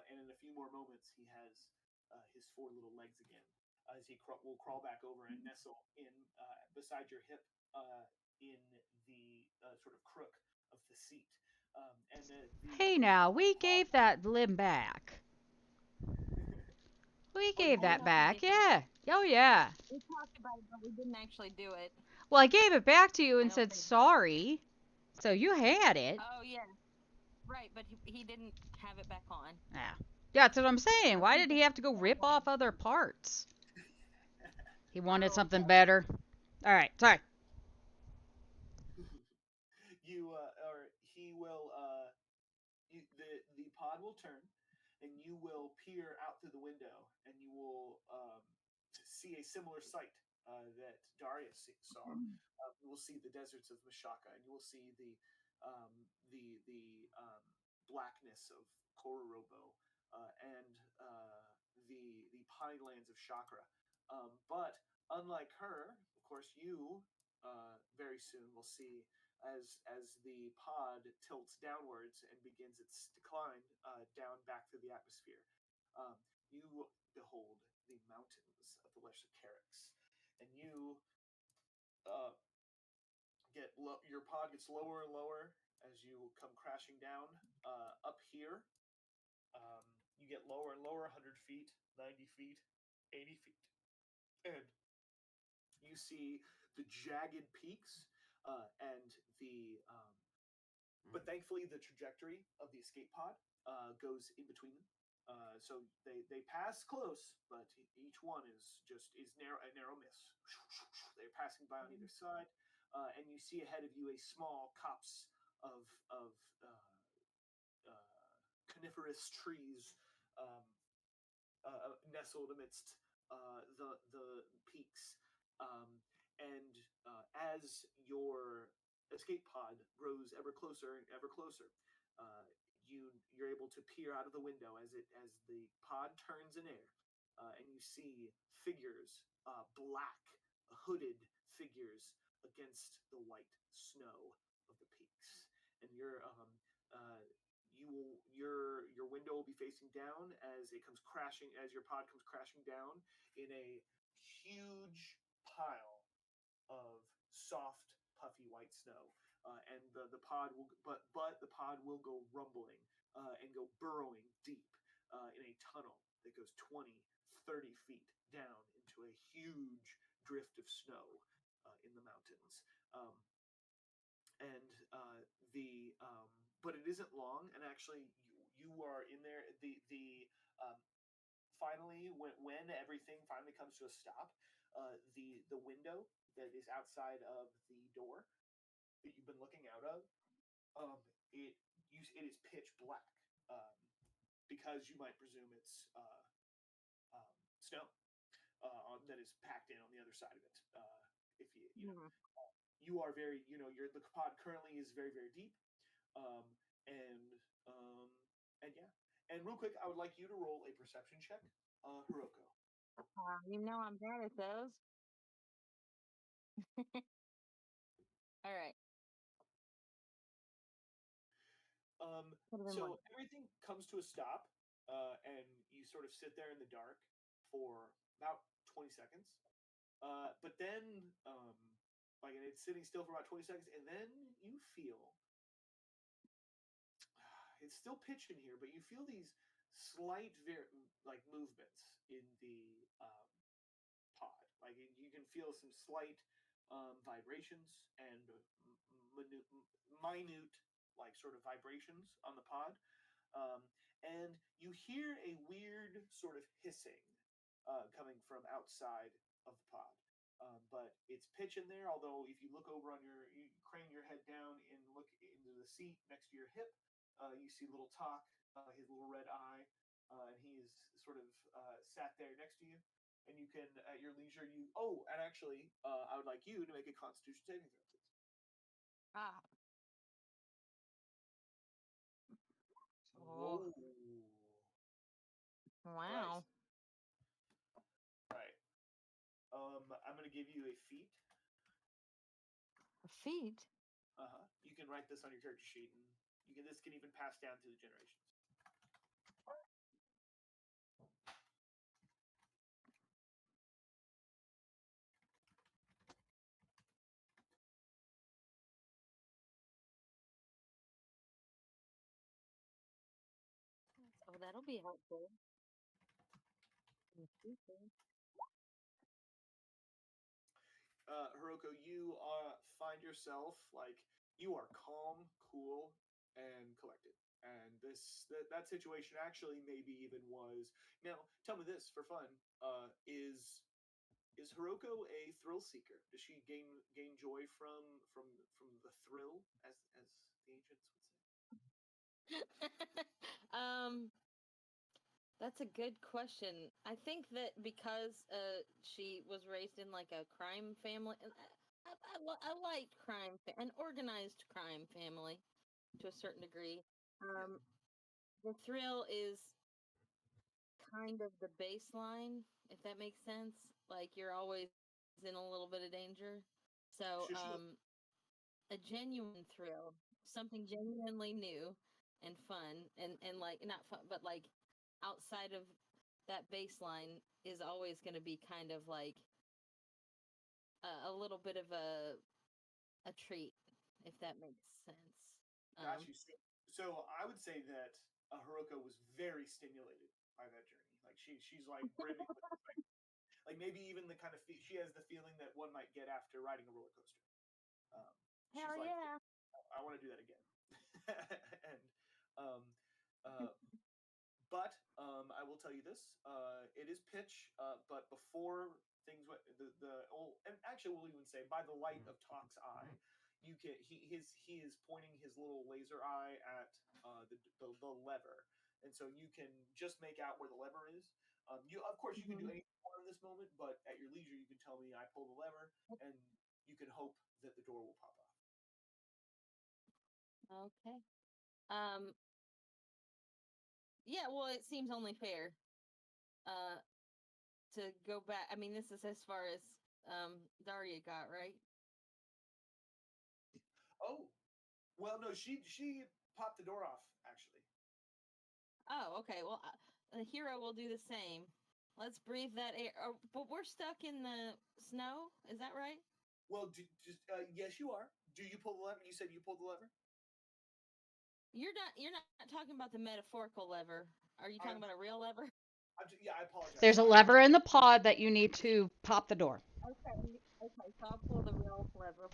and in a few more moments, he has his four little legs again. As he will crawl back over and nestle in beside your hip in the sort of crook of the seat. Hey now, we gave that limb back. We gave that back. Yeah. Oh, yeah. We talked about it, but we didn't actually do it. Well, I gave it back to you I and don't said think- sorry. So you had it. Oh yeah, right. But he didn't have it back on. Yeah. Yeah, that's what I'm saying. Why did he have to go rip off other parts? He wanted something better. All right, sorry. He will the pod will turn, and you will peer out through the window, and you will see a similar sight that Darius saw. You will see the deserts of Mashaka, and you will see the blackness of Kororobo and the pine lands of Chakra. But unlike her, of course, you very soon will see as the pod tilts downwards and begins its decline down back through the atmosphere. You behold the mountains of the Lesser Carix, and you your pod gets lower and lower as you come crashing down up here. You get lower and lower, 100 feet, 90 feet, 80 feet, and you see the jagged peaks and the but thankfully the trajectory of the escape pod goes in between them. So they pass close, but each one is a narrow miss. They're passing by on either side, and you see ahead of you a small copse of coniferous trees nestled amidst the peaks. And as your escape pod grows ever closer and ever closer, you're able to peer out of the window as the pod turns in air, and you see figures, black hooded figures against the white snow of the peaks, and your window will be facing down as your pod comes crashing down in a huge pile of soft, puffy white snow, and the pod will go rumbling and go burrowing deep in a tunnel that goes 20, 30 feet down into a huge drift of snow in the mountains. But it isn't long, and actually you are in there. Finally, when everything finally comes to a stop, the window that is outside of the door that you've been looking out of, it is pitch black, because you might presume it's snow that is packed in on the other side of it. If you Mhm. you are very, the pod currently is very, very deep. Um, and yeah. And real quick, I would like you to roll a perception check, Hiroko. You know I'm bad at those. All right. Could've been So one. everything comes to a stop, and you sort of sit there in the dark for about 20 seconds. But then, like, and it's sitting still for about 20 seconds, and then you feel it's still pitch in here, but you feel these slight, like, movements in the pod. Like, you can feel some slight vibrations and minute, like, sort of vibrations on the pod. And you hear a weird sort of hissing coming from outside of the pod. But it's pitch in there. Although if you look over you crane your head down and look into the seat next to your hip, you see little Talk, his little red eye, and he is sort of sat there next to you. And you can, at your leisure, and actually, I would like you to make a Constitution saving throw, please. Ah. Whoa. Wow. Right. I'm gonna give you a feat. A feat? You can write this on your character sheet, and this can even pass down through the generations. Oh, that'll be helpful. Hiroko, you find yourself, like, you are calm, cool, and collected. And that situation actually maybe even was. Now, tell me this for fun: is Hiroko a thrill seeker? Does she gain joy from the thrill, as the ancients would say? um, that's a good question. I think that because she was raised in like a crime family, and I liked an organized crime family to a certain degree. The thrill is kind of the baseline, if that makes sense. Like you're always in a little bit of danger. So, Sure. a genuine thrill, something genuinely new and fun, and like not fun, but like outside of that baseline is always going to be kind of like a little bit of a treat, if that makes sense. Got you. So I would say that Hiroko was very stimulated by that journey. Like she's like brimming with like maybe even the kind of she has the feeling that one might get after riding a roller coaster. She's Hell like, yeah! I want to do that again. And but I will tell you this: it is pitch, but before things went, and actually we'll even say by the light of Talk's eye, you can he is pointing his little laser eye at the lever, and so you can just make out where the lever is. You of course you can do anything more in this moment, but at your leisure you can tell me I pull the lever, and you can hope that the door will pop off. Okay. Yeah, well, it seems only fair to go back. I mean, this is as far as Daria got, right? Oh, well, no, she popped the door off actually. Oh, okay. Well, the hero will do the same. Let's breathe that air. Oh, but we're stuck in the snow. Is that right? Well, yes, you are. Do you pull the lever? You said you pulled the lever. You're not. You're not talking about the metaphorical lever. Are you talking about a real lever? Yeah, I apologize. There's a lever in the pod that you need to pop the door. Okay. Okay. So I'll pull the real lever.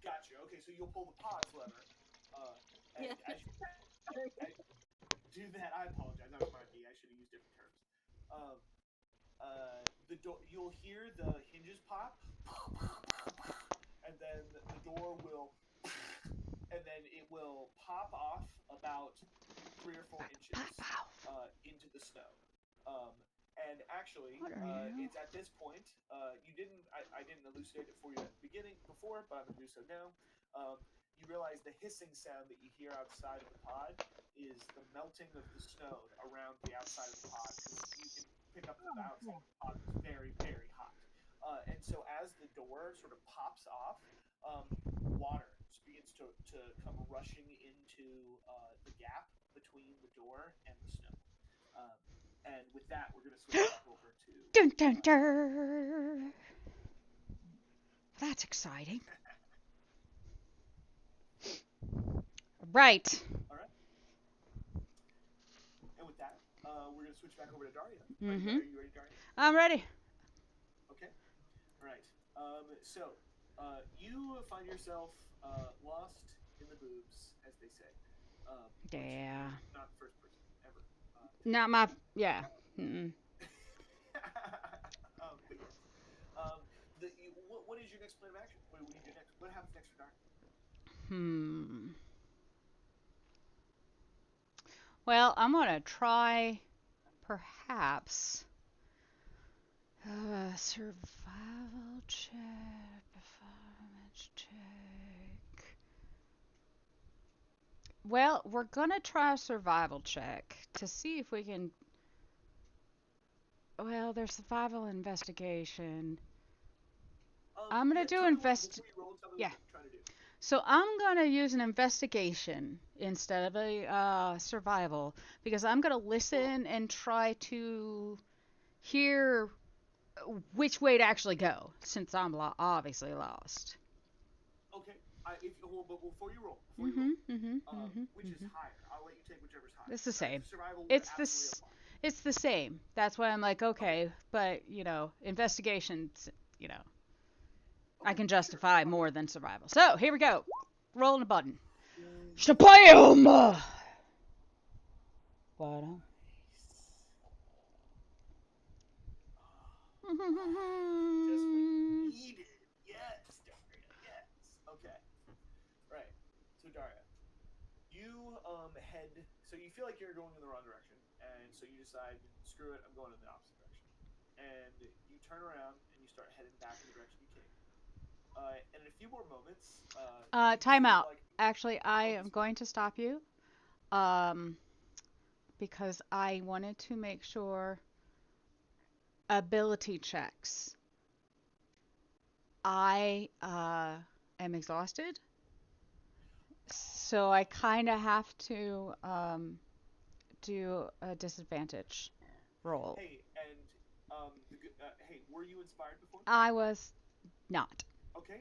Gotcha. Okay, so you'll pull the pod's lever. And Yeah. as you do that, I apologize. That was my me. I should have used different terms. The door. You'll hear the hinges pop, and then the door will, and then it will pop off about 3 or 4 inches into the snow. And actually, What are you? it's at this point. You didn't. I didn't elucidate it for you at the beginning before, but I'm going to do so now. You realize the hissing sound that you hear outside of the pod is the melting of the snow around the outside of the pod, because you can pick up that the outside of the pod is very, very hot. And so as the door sort of pops off, water begins to come rushing into the gap between the door and the snow. Um, and with that, we're going to switch back over to. Dun dun dun. That's exciting. Right. All right. And with that, we're going to switch back over to Daria. Mm-hmm. Are you ready, Daria? I'm ready. Okay. All right. So, you find yourself lost in the boobs, as they say. Yeah. Not first person, ever. Not my. Yeah. Mm-mm. But yes. What is your next plan of action? What do you do next? What happens next for Daria? Hmm. Well, I'm gonna try, perhaps, survival check, performance check. Well, we're gonna try a survival check to see if we can. Well, there's survival investigation. I'm gonna Yeah, do tell me invest. before you roll. Tell me Yeah. what you're trying to do. So I'm gonna use an investigation instead of a survival because I'm gonna listen and try to hear which way to actually go since I'm obviously lost. Okay. But before you Mhm. roll, Mhm. Mhm. which is Mhm. higher? I'll let you take whichever's higher. It's the same. Survival would It's absolutely this. apply. It's the same. That's why I'm like, Okay. okay, but investigations. I Okay. can Sure. No justify problem. more than survival. So here we go. Rolling a button. Yay. Shabam! Bottom. Just what you needed. Yes, Daria. Yes. Okay. Right. So Daria, you head. So you feel like you're going in the wrong direction, and so you decide, screw it, I'm going in the opposite direction. And you turn around and you start heading back in the direction you came. And in a few more moments, you Time sort of out. like. Actually, I Oh, am going to stop you. Um, because I wanted to make sure ability checks. I am exhausted, so I kind of have to do a disadvantage roll. Hey, and hey, were you inspired before? I was not. Okay.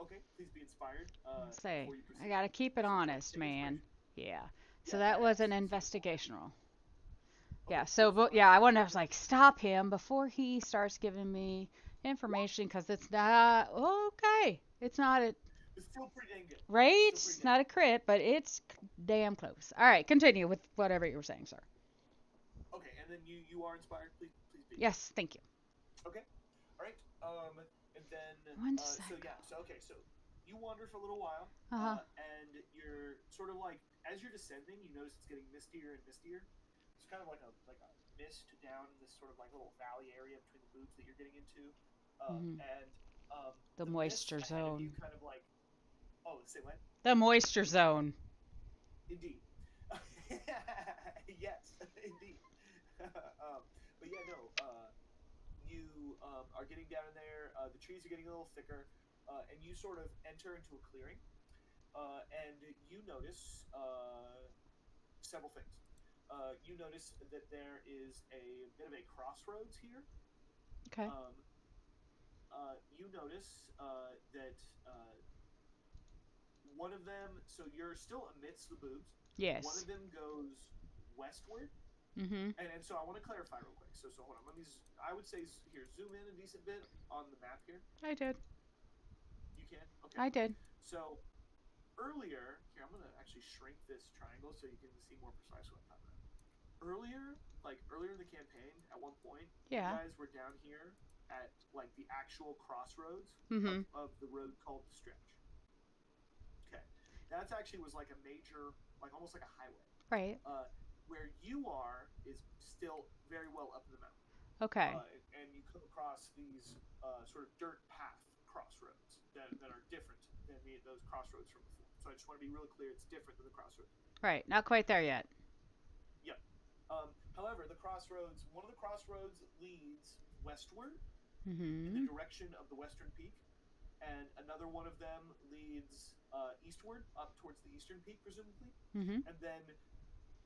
Okay. Please be inspired. Say, Before you I proceed. gotta keep it So honest, take man. inspiration. Yeah. So Yeah. that was Badass. an So investigation roll. Yeah. okay. So, Cool. So but go ahead yeah, and I roll wanted your to like investigation. stop him before he starts giving me information because it's not okay. It's not a It's still pretty dang good. right. Still pretty It's dang not a good. crit, but it's damn close. All right, continue with whatever you were saying, sir. Okay, and then you are inspired. Please be. Yes, thank you. Okay. All right. And then When does so that go? yeah. So okay. So you wander for a little while. Uh huh. And you're sort of like, as you're descending, you notice it's getting mistier and mistier. It's kind of like a mist down this sort of like little valley area between the boobs that you're getting into. Hmm. And The the mist moisture ahead of you zone. kind of like, oh, say what? The moisture zone. Indeed. Yes, indeed. But yeah, no. You are getting down in there. The trees are getting a little thicker, and you sort of enter into a clearing. And you notice several things. You notice that there is a bit of a crossroads here. Okay. Um, you notice that one of them, so you're still amidst the boobs. One Yes. of them goes westward. Mm-hmm. And so I want to clarify real quick. So hold on. Let me. I would say here, zoom in a decent bit on the map here. I did. You can. Okay. I did. So earlier, here I'm gonna actually shrink this triangle so you can see more precisely what I'm talking about. Earlier in the campaign, at one point, you Yeah. guys were down here at like the actual crossroads Mm-hmm. of the road called the Stretch. Okay, that's actually was like a major, like almost like a highway. Right. Where you are is still very well up in the mountain. Okay. and you come across these sort of dirt path crossroads that are different than those crossroads from before. So I just want to be really clear, it's different than the crossroads. Right. Not quite there yet. Yep. However, one of the crossroads leads westward in the Mm-hmm. direction of the western peak, and another one of them leads eastward up towards the eastern peak, presumably, Mm-hmm. and then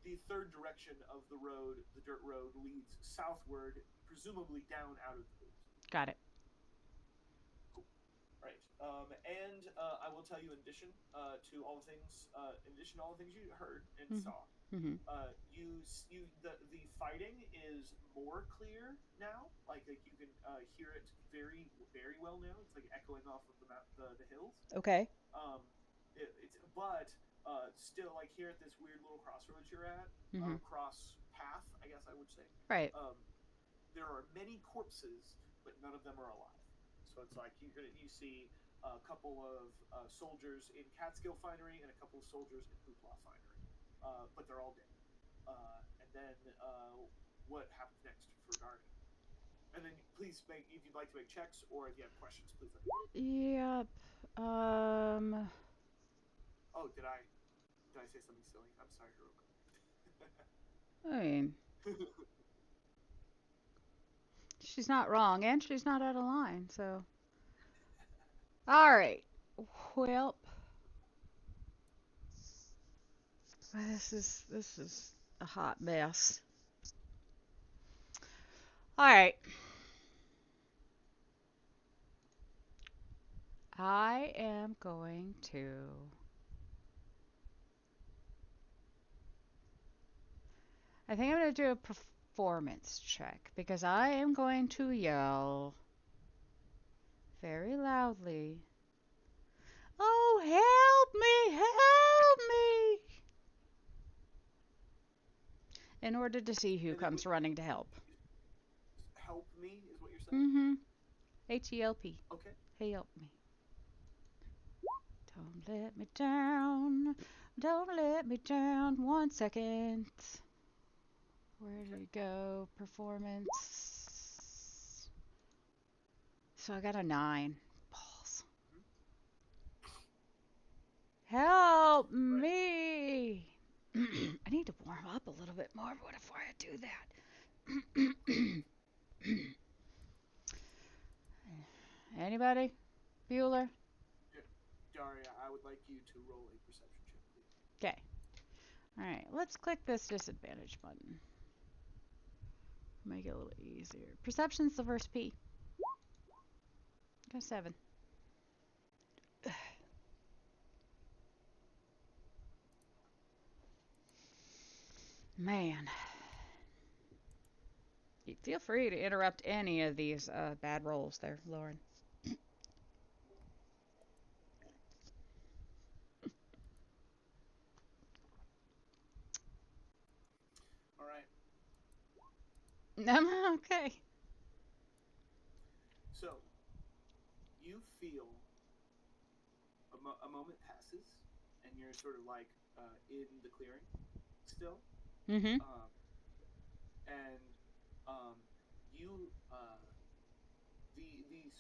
the third direction of the road, the dirt road, leads southward, presumably down out of the booth. Got it. Cool. Right. And I will tell you, in addition to all the things, you heard and Mm-hmm. saw, Mm-hmm. the fighting is more clear now. Like you can hear it very very well now. It's like echoing off of the hills. Okay. Um, but still, like here at this weird little crossroads you're at, Mm-hmm. or cross path, I guess I would say. Right. There are many corpses, but none of them are alive. So it's like you see a couple of soldiers in Catskill finery and a couple of soldiers in Hoopla finery, but they're all dead. And then what happens next for Darnie? And then please make, if you'd like to make checks or if you have questions, please let me know. Yep. Um. Oh, did I say something silly? I'm sorry, Hiroko. I mean, she's not wrong, and she's not out of line. So. All right. Well, this is a hot mess. All right. I am going to. I think I'm going to do a performance check because I am going to yell very loudly. Oh, help me! Help me! In order to see who And then comes running to help. help me is what you're saying? Mm-hmm. H-E-L-P. Okay. Help me. Don't let me down. Don't let me down. 1 second. Where did it go? Performance. So I got a 9. Balls. Help me! I need to warm up a little bit more before I do that. Anybody? Bueller? Daria, I would like you to roll a perception check, please. Okay. Alright, let's click this disadvantage button. Make it a little easier. Perception's the first P. Go 7. Man. Feel free to interrupt any of these bad rolls there, Lauren. All right. Okay. So, you feel a moment passes, and you're sort of like in the clearing still. Mm-hmm. And you the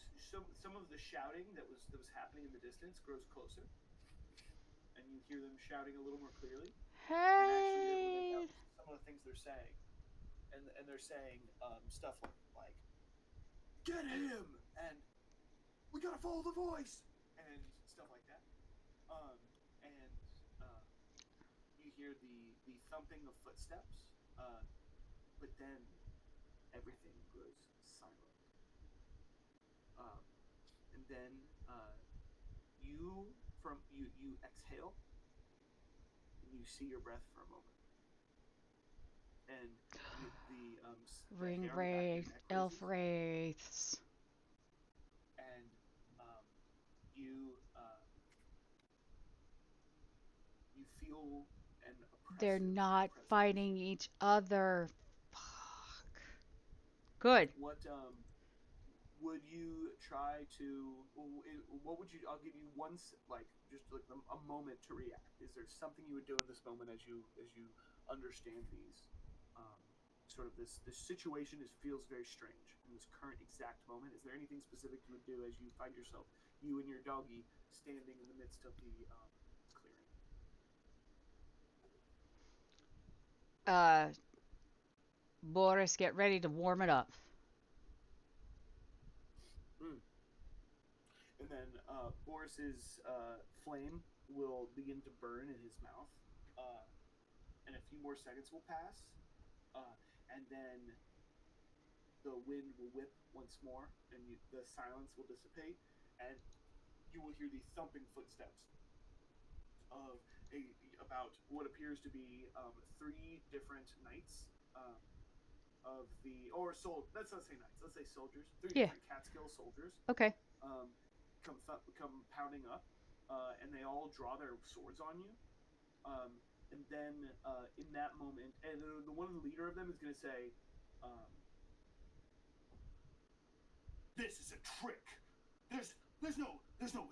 some of the shouting that was happening in the distance grows closer, and you hear them shouting a little more clearly. And actually, you're able to make Hey! out some of the things they're saying, and they're saying stuff like "Get him!" and "We gotta follow the voice!" and stuff like that. And you hear the thumping of footsteps, but then everything grows silent. And then you exhale, and you see your breath for a moment, and the Ring hair on the back of your wraith, neck elf raises, wraiths. and you you feel an They're oppressive not presence. fighting each other. Fuck. Good. What would you try to? What would you? I'll give you just like a moment to react. Is there something you would do in this moment as you understand these sort of this situation feels very strange in this current exact moment. Is there anything specific you would do as you find yourself, you and your doggy, standing in the midst of the clearing? Boris, get ready to warm it up. Mm. And then Boris's flame will begin to burn in his mouth, and a few more seconds will pass, and then the wind will whip once more, and the silence will dissipate, and you will hear the thumping footsteps of about what appears to be three different knights of the let's not say knights, let's say soldiers, three Yeah. different Catskill soldiers Okay. um, come pounding up, and they all draw their swords on you. And then in that moment, and the one leader of them is going to say, um, "This is a trick. There's no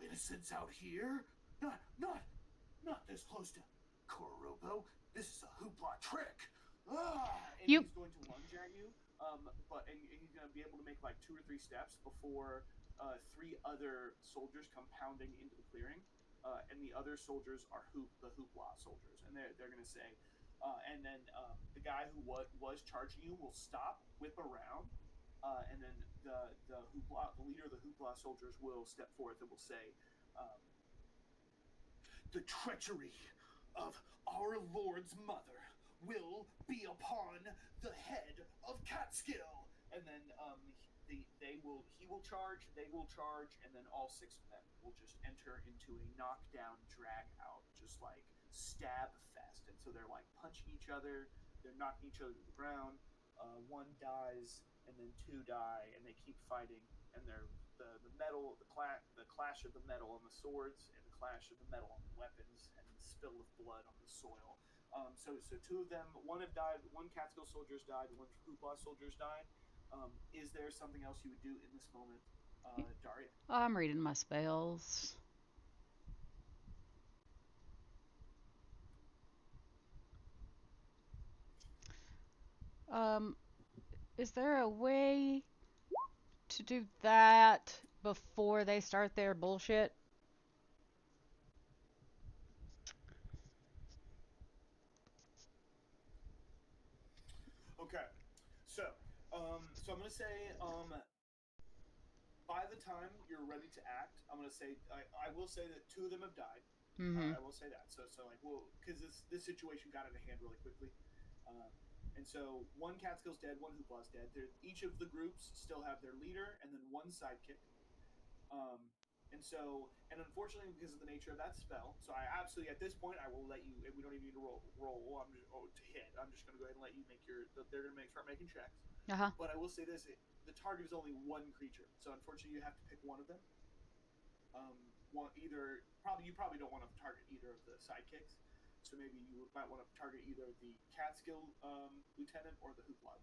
innocence out here. Not this close to Korobo. This is a hoopla trick." And You- he's going to lunge at you, and he's going to be able to make like 2 or 3 steps before 3 other soldiers come pounding into the clearing, and the other soldiers are the hoopla soldiers, and they're going to say, and then the guy who was charging you will stop, whip around, and then the leader of the hoopla soldiers will step forth and will say, "The treachery of our Lord's mother will be upon the head of Catskill." And then he will charge, they will charge, and then all 6 of them will just enter into a knockdown, drag out, just like stab fest. And so they're like punching each other, they're knocking each other to the ground. 1 dies, and then 2 die, and they keep fighting. And they're the metal, the clash of the metal on the swords, and the clash of the metal on the weapons, and the spill of blood on the soil. So 2 of them, 1 have died, 1 Catskill soldier's died, 1 hoopla soldier's died. Is there something else you would do in this moment, Daria? I'm reading my spells. Is there a way to do that before they start their bullshit? Okay, so I'm gonna say by the time you're ready to act, I'm gonna say I will say that 2 of them have died. Mm-hmm. I will say that. So like, well, because this situation got out of hand really quickly, and so 1 Catskill's dead, 1 Hoopla's dead. Each of the groups still have their leader and then 1 sidekick. And unfortunately, because of the nature of that spell, so I absolutely at this point I will let you. We don't even need to roll. I'm just to hit. I'm just gonna go ahead and let you make your. They're gonna start making checks. Uh-huh. But I will say this: the target is only 1 creature, so unfortunately you have to pick one of them. You probably don't want to target either of the sidekicks, so maybe you might want to target either the Catskill lieutenant or the Hoopla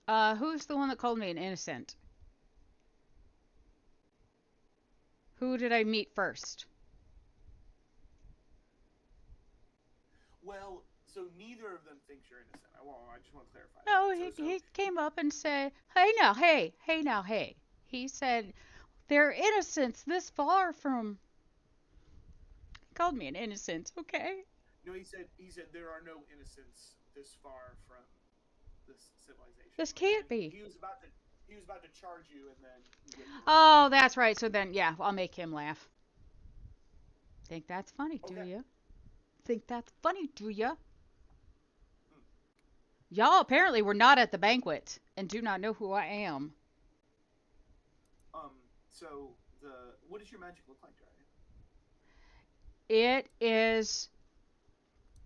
lieutenant. Who's the one that called me an innocent? Who did I meet first? Well, so neither of them thinks you're innocent. I just want to clarify. No, So he came up and said, "Hey now, hey, hey." He said, "They're innocents this far from." He called me an innocent. Okay. no, he said there are no innocents this far from this civilization. This can't And be. He was about to charge you, and then he whipped around. Oh, that's right. So then, yeah, I'll make him laugh. Think that's funny, do Okay. you? Think that's funny, do you? Hmm. Y'all apparently were not at the banquet and do not know who I am. So what does your magic look like, Daria? It is.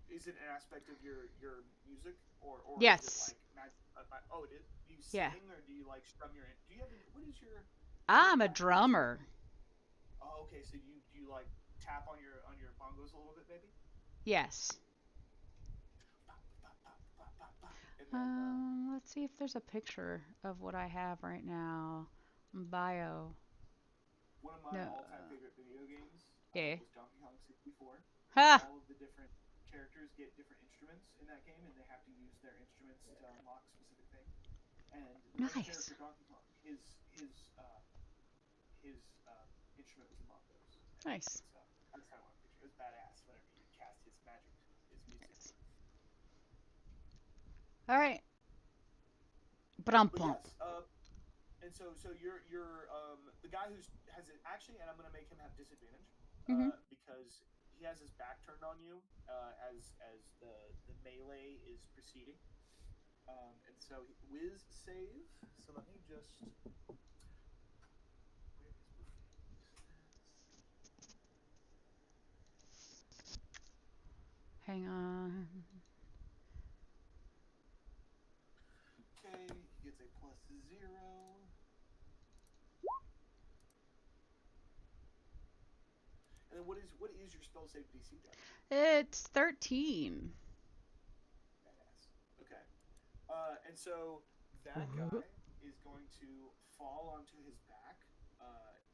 Is it an aspect of your music, or Yes. is it like magic? Oh, it is. Do you sing, Yeah. or do you like strum your? Do you have? What is your? I'm a drummer. Oh, okay. So do you like tap on your bongos a little bit, maybe? Yes. And then, Let's see if there's a picture of what I have right now. Bio. one of my No. all-time favorite video games Yeah. was Donkey Kong 64. Ha! All of the different characters get different instruments in that game, and they have to use their instruments to unlock specific things. And the main Nice. character Donkey Kong, his instrument was among those. Nice. So that's kind of what I picture. It was badass whenever you cast his magic, his music. Yes. All right. But I'm But bump. yes, and so you're the guy who's has it actually, and I'm gonna make him have disadvantage Mhm. because he has his back turned on you as the melee is proceeding. And so whiz save. So let me just. Hang on. Okay, he gets a +0. And then what is your spell save DC, John? It's 13. Badass. Okay. And so that guy is going to fall onto his back,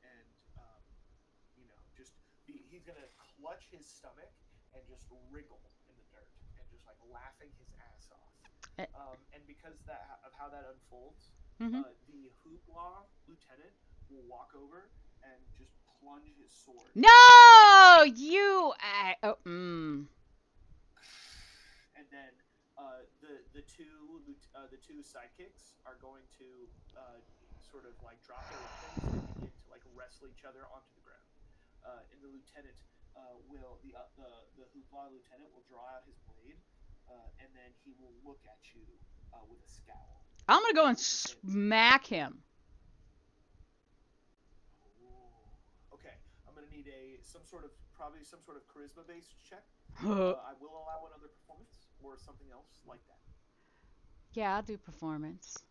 and just he's gonna clutch his stomach and just wriggle in the dirt and just like laughing his ass off. Eh. And because of how that unfolds, Mhm. the Hoopla lieutenant will walk over and just plunge his sword. No, you. And then the two sidekicks are going to sort of like drop their weapons and begin to like wrestle each other onto the ground. And the lieutenant will the Hoopla lieutenant will draw out his blade, and then he will look at you with a scowl. I'm gonna go and smack him. Okay, I'm gonna need probably some sort of charisma based check. I will allow another performance or something else like that. Yeah, I'll do performance.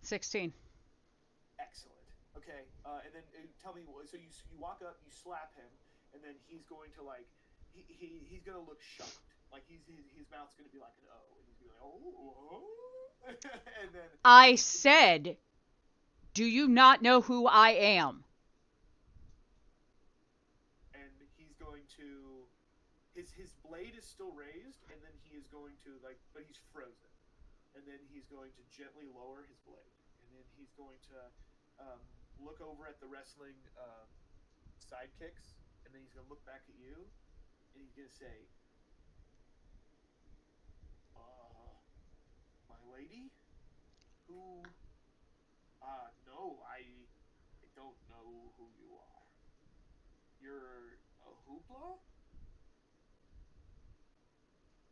16. Excellent. Okay, and then tell me. So you walk up, you slap him, and then he's going to like he's gonna look shocked. Like his mouth's gonna be like an O, and he's gonna be like oh. And then I said, do you not know who I am? And he's going to his blade is still raised, and then he is going to but he's frozen, and then he's going to gently lower his blade, and then he's going to look over at the wrestling sidekicks, and then he's gonna look back at you, and he's gonna say, "My lady, who? No, I don't know who you are. You're a Hoopla?"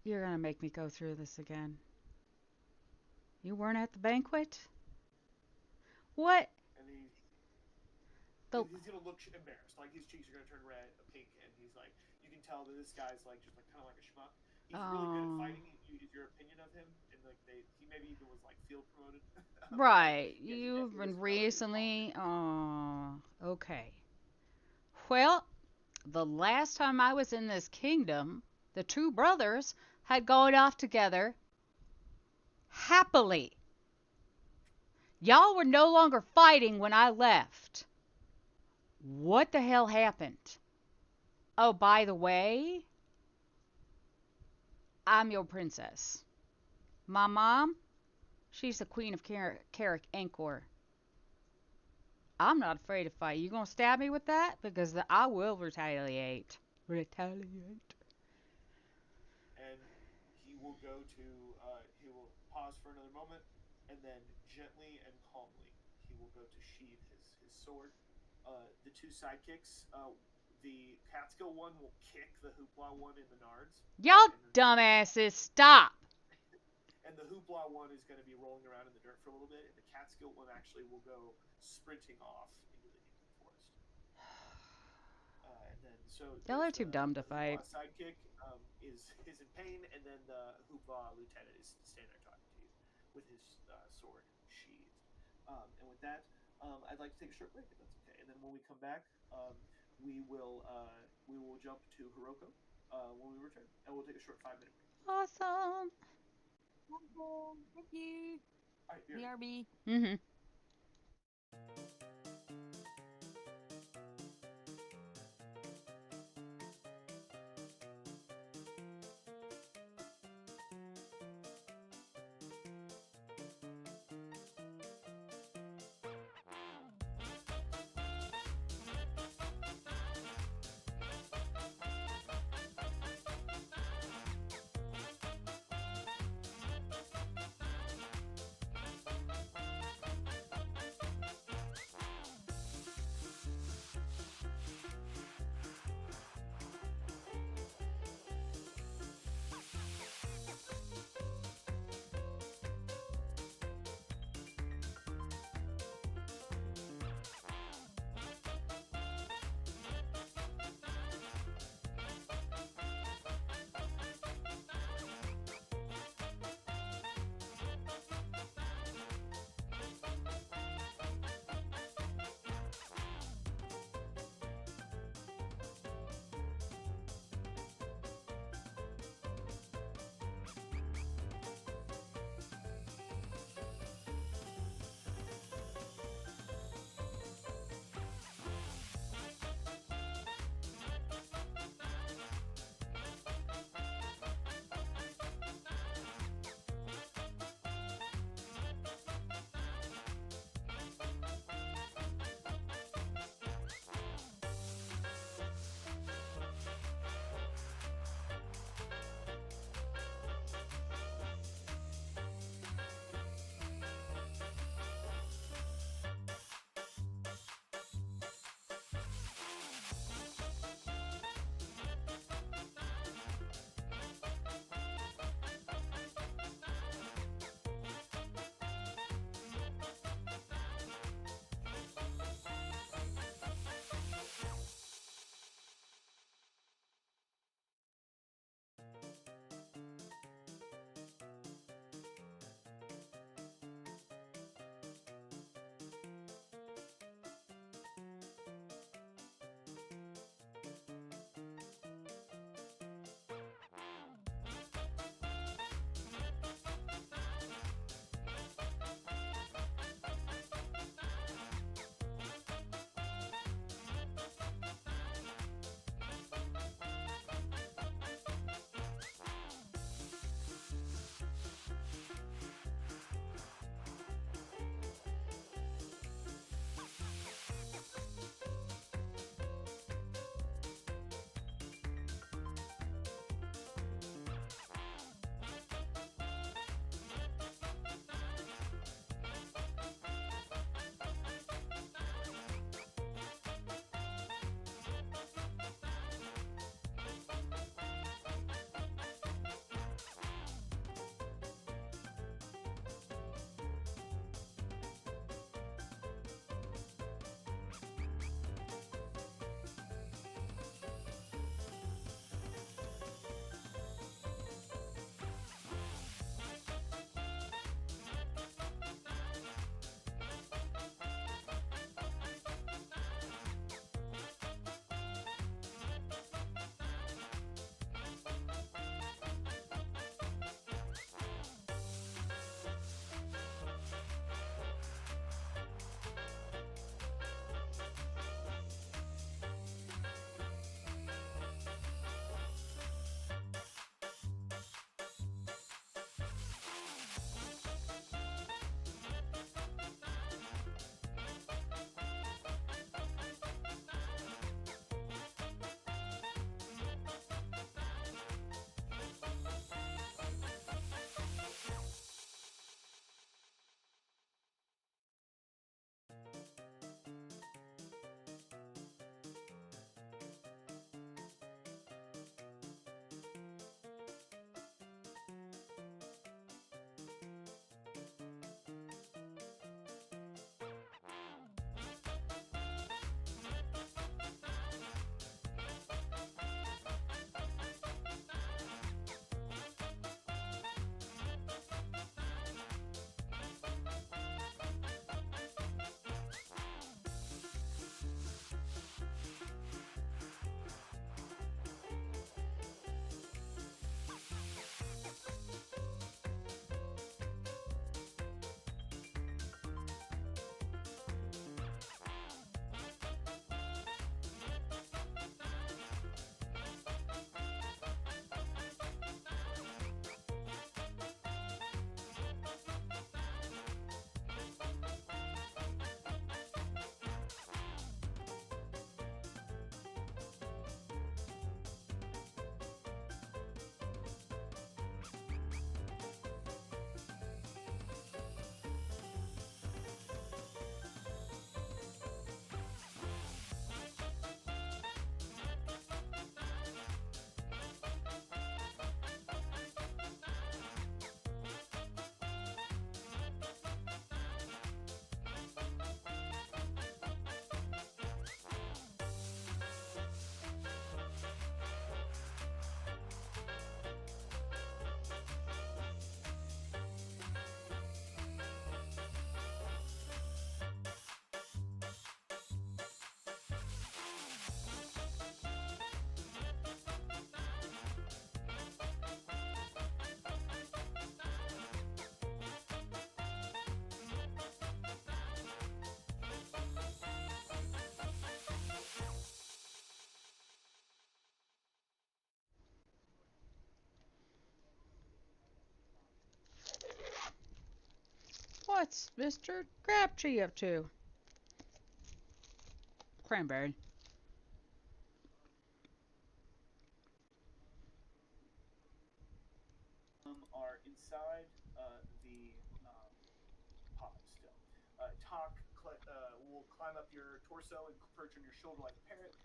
You're gonna make me go through this again. You weren't at the banquet? What? And he's The gonna look embarrassed, like his cheeks are gonna turn red, pink, and he's like, you can tell that this guy's like just like kind of like a schmuck. He's really good at fighting. Is your opinion of him? And like he maybe even was like field promoted. right. Yeah, You've he was been relatively recently. Oh, okay. Well, the last time I was in this kingdom, the two brothers had gone off together happily. Y'all were no longer fighting when I left. What the hell happened? Oh, by the way, I'm your princess. My mom, she's the queen of Carrick Angkor. I'm not afraid to fight. You gonna stab me with that? Because I will retaliate. Retaliate. And he will go to he will pause for another moment, and then gently and calmly he will go to sheathe his sword. The two sidekicks, the Catskill one will kick the Hoopla one in the nards. Y'all dumbasses, stop! And the Hoopla one is going to be rolling around in the dirt for a little bit, and the Catskill one actually will go sprinting off into the forest. And then Y'all are too dumb to fight. The sidekick is in pain, and then the Hoopla lieutenant is standing there talking to you with his sword sheathed. And with that, I'd like to take a short break if that's okay. And then when we come back, we will jump to Hiroko when we return, and we'll take a short 5-minute break. Awesome. Thank you. All right, BRB. Mm-hmm. What's Mr. Crabtree up to? Cranberry. Are inside the pod still. Talk will climb up your torso and perch on your shoulder like a parrot.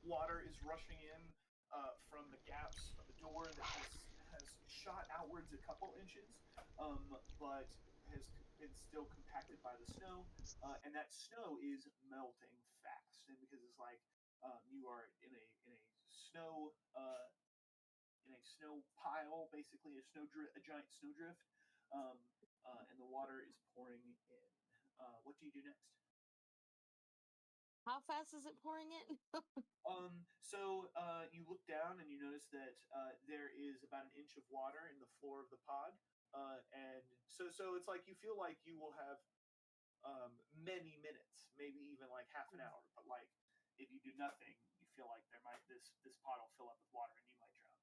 Water is rushing in from the gaps of the door that has shot outwards a couple inches, but has been still compacted by the snow, and that snow is melting fast. And because it's like you are in a snow pile, basically a giant snowdrift, um, and the water is pouring in. What do you do next? How fast is it pouring in? So you look down and you notice that there is about an inch of water in the floor of the pod, and so it's like you feel like you will have many minutes, maybe even like half an hour. But like if you do nothing, you feel like this pod will fill up with water and you might drown.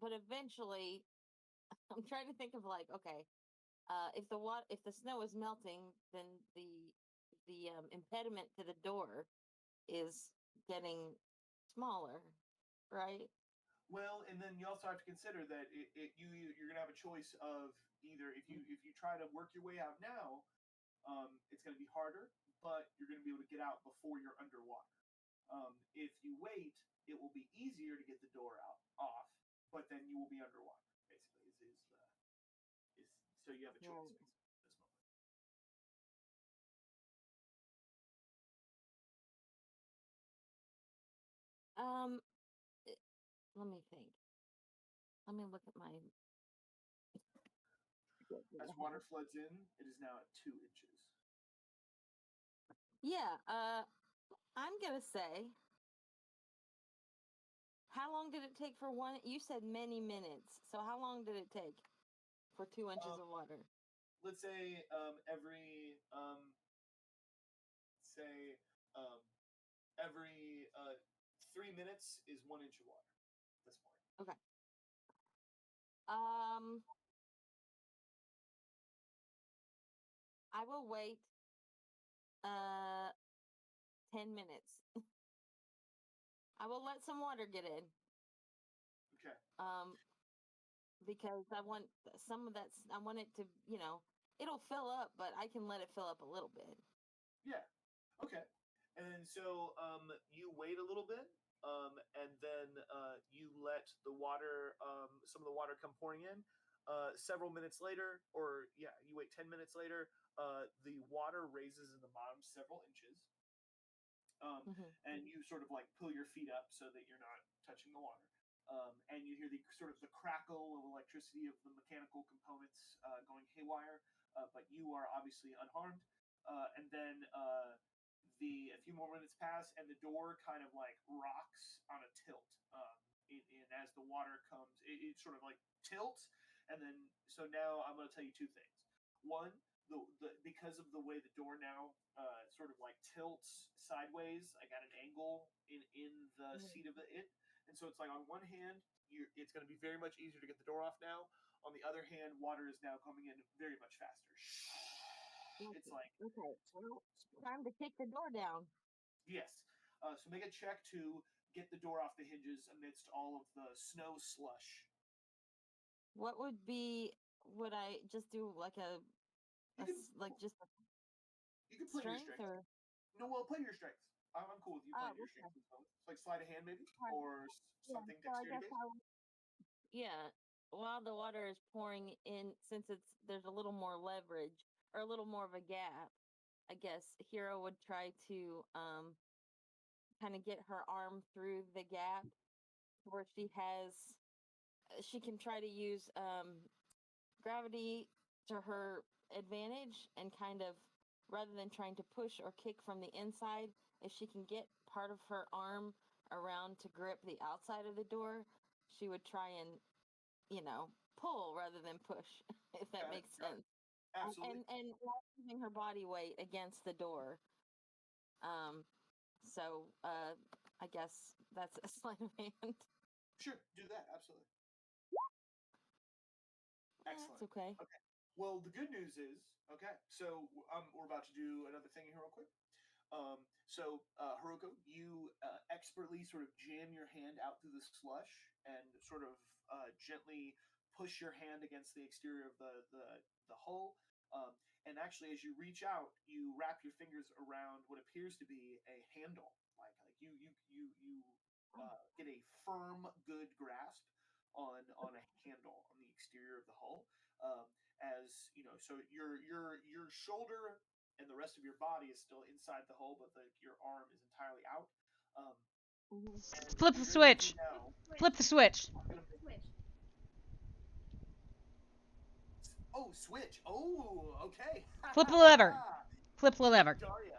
But eventually, I'm trying to think of like, okay, if the snow is melting, then the impediment to the door is getting smaller, right? Well, and then you also have to consider that you're gonna have a choice of either if you try to work your way out now, it's gonna be harder, but you're gonna be able to get out before you're underwater. If you wait, it will be easier to get the door out off, but then you will be underwater. Basically, is so you have a choice Right. basically at this moment. Um, eh, Let me think. Let me look at my. As water floods in, it is now at 2 inches. Yeah. I'm gonna say. How long did it take for one? You said many minutes. So how long did it take for 2 inches Um, of water? let's say say um, every 3 minutes is 1 inch of water at this point. Okay. Um, I will wait. Uh, 10 minutes. I will let some water get in. Okay. Because I want some of that. I want it to, it'll fill up, but I can let it fill up a little bit. Yeah. Okay. And so you wait a little bit, and then you let the water, some of the water come pouring in. Several minutes later, or yeah, you wait 10 minutes later. The water raises in the bottom several inches, Hmm. and you sort of like pull your feet up so that you're not touching the water. And you hear the sort of the crackle of electricity of the mechanical components going haywire, but you are obviously unharmed. And then a few more minutes pass, and the door kind of like rocks on a tilt. As the water comes, it sort of like tilts, and then so now I'm going to tell you two things. One, because of the way the door now sort of like tilts sideways, like at an angle in the seat of it, and so it's like on one hand, it's going to be very much easier to get the door off now. On the other hand, water is now coming in very much faster. It's Okay. like Okay. Well, time to kick the door down. yes. So make a check to get the door off the hinges amidst all of the snow slush. What would be? Would I just do like You can like just a you can play your strength strengths. or? No, well, play your strengths. I'm cool with you Oh, playing your okay. strengths as well. It's like sleight of hand maybe, Right. or Yeah. something So I dexterity guess based. yeah. While the water is pouring in, since there's a little more leverage or a little more of a gap, I guess Hero would try to kind of get her arm through the gap where she can try to use gravity to her advantage and kind of rather than trying to push or kick from the inside, if she can get part of her arm around to grip the outside of the door, she would try and pull rather than push, if that Got it. makes Got it. sense. Absolutely. And while using her body weight against the door. Um, so I guess that's a sleight of hand. Sure. Do that. Absolutely. Excellent. That's okay. Okay. Well, the good news is, okay, so we're about to do another thing here real quick. Haruko, you expertly sort of jam your hand out through the slush and sort of gently push your hand against the exterior of the hull. And actually, as you reach out, you wrap your fingers around what appears to be a handle. Like you get a firm, good grasp on a handle on the exterior of the hull. As you know, so your shoulder and the rest of your body is still inside the hole, but your arm is entirely out. Um, and Flip the switch. Flip the switch. Oh, switch. Oh, okay. Flip the lever. Flip the lever. Daria,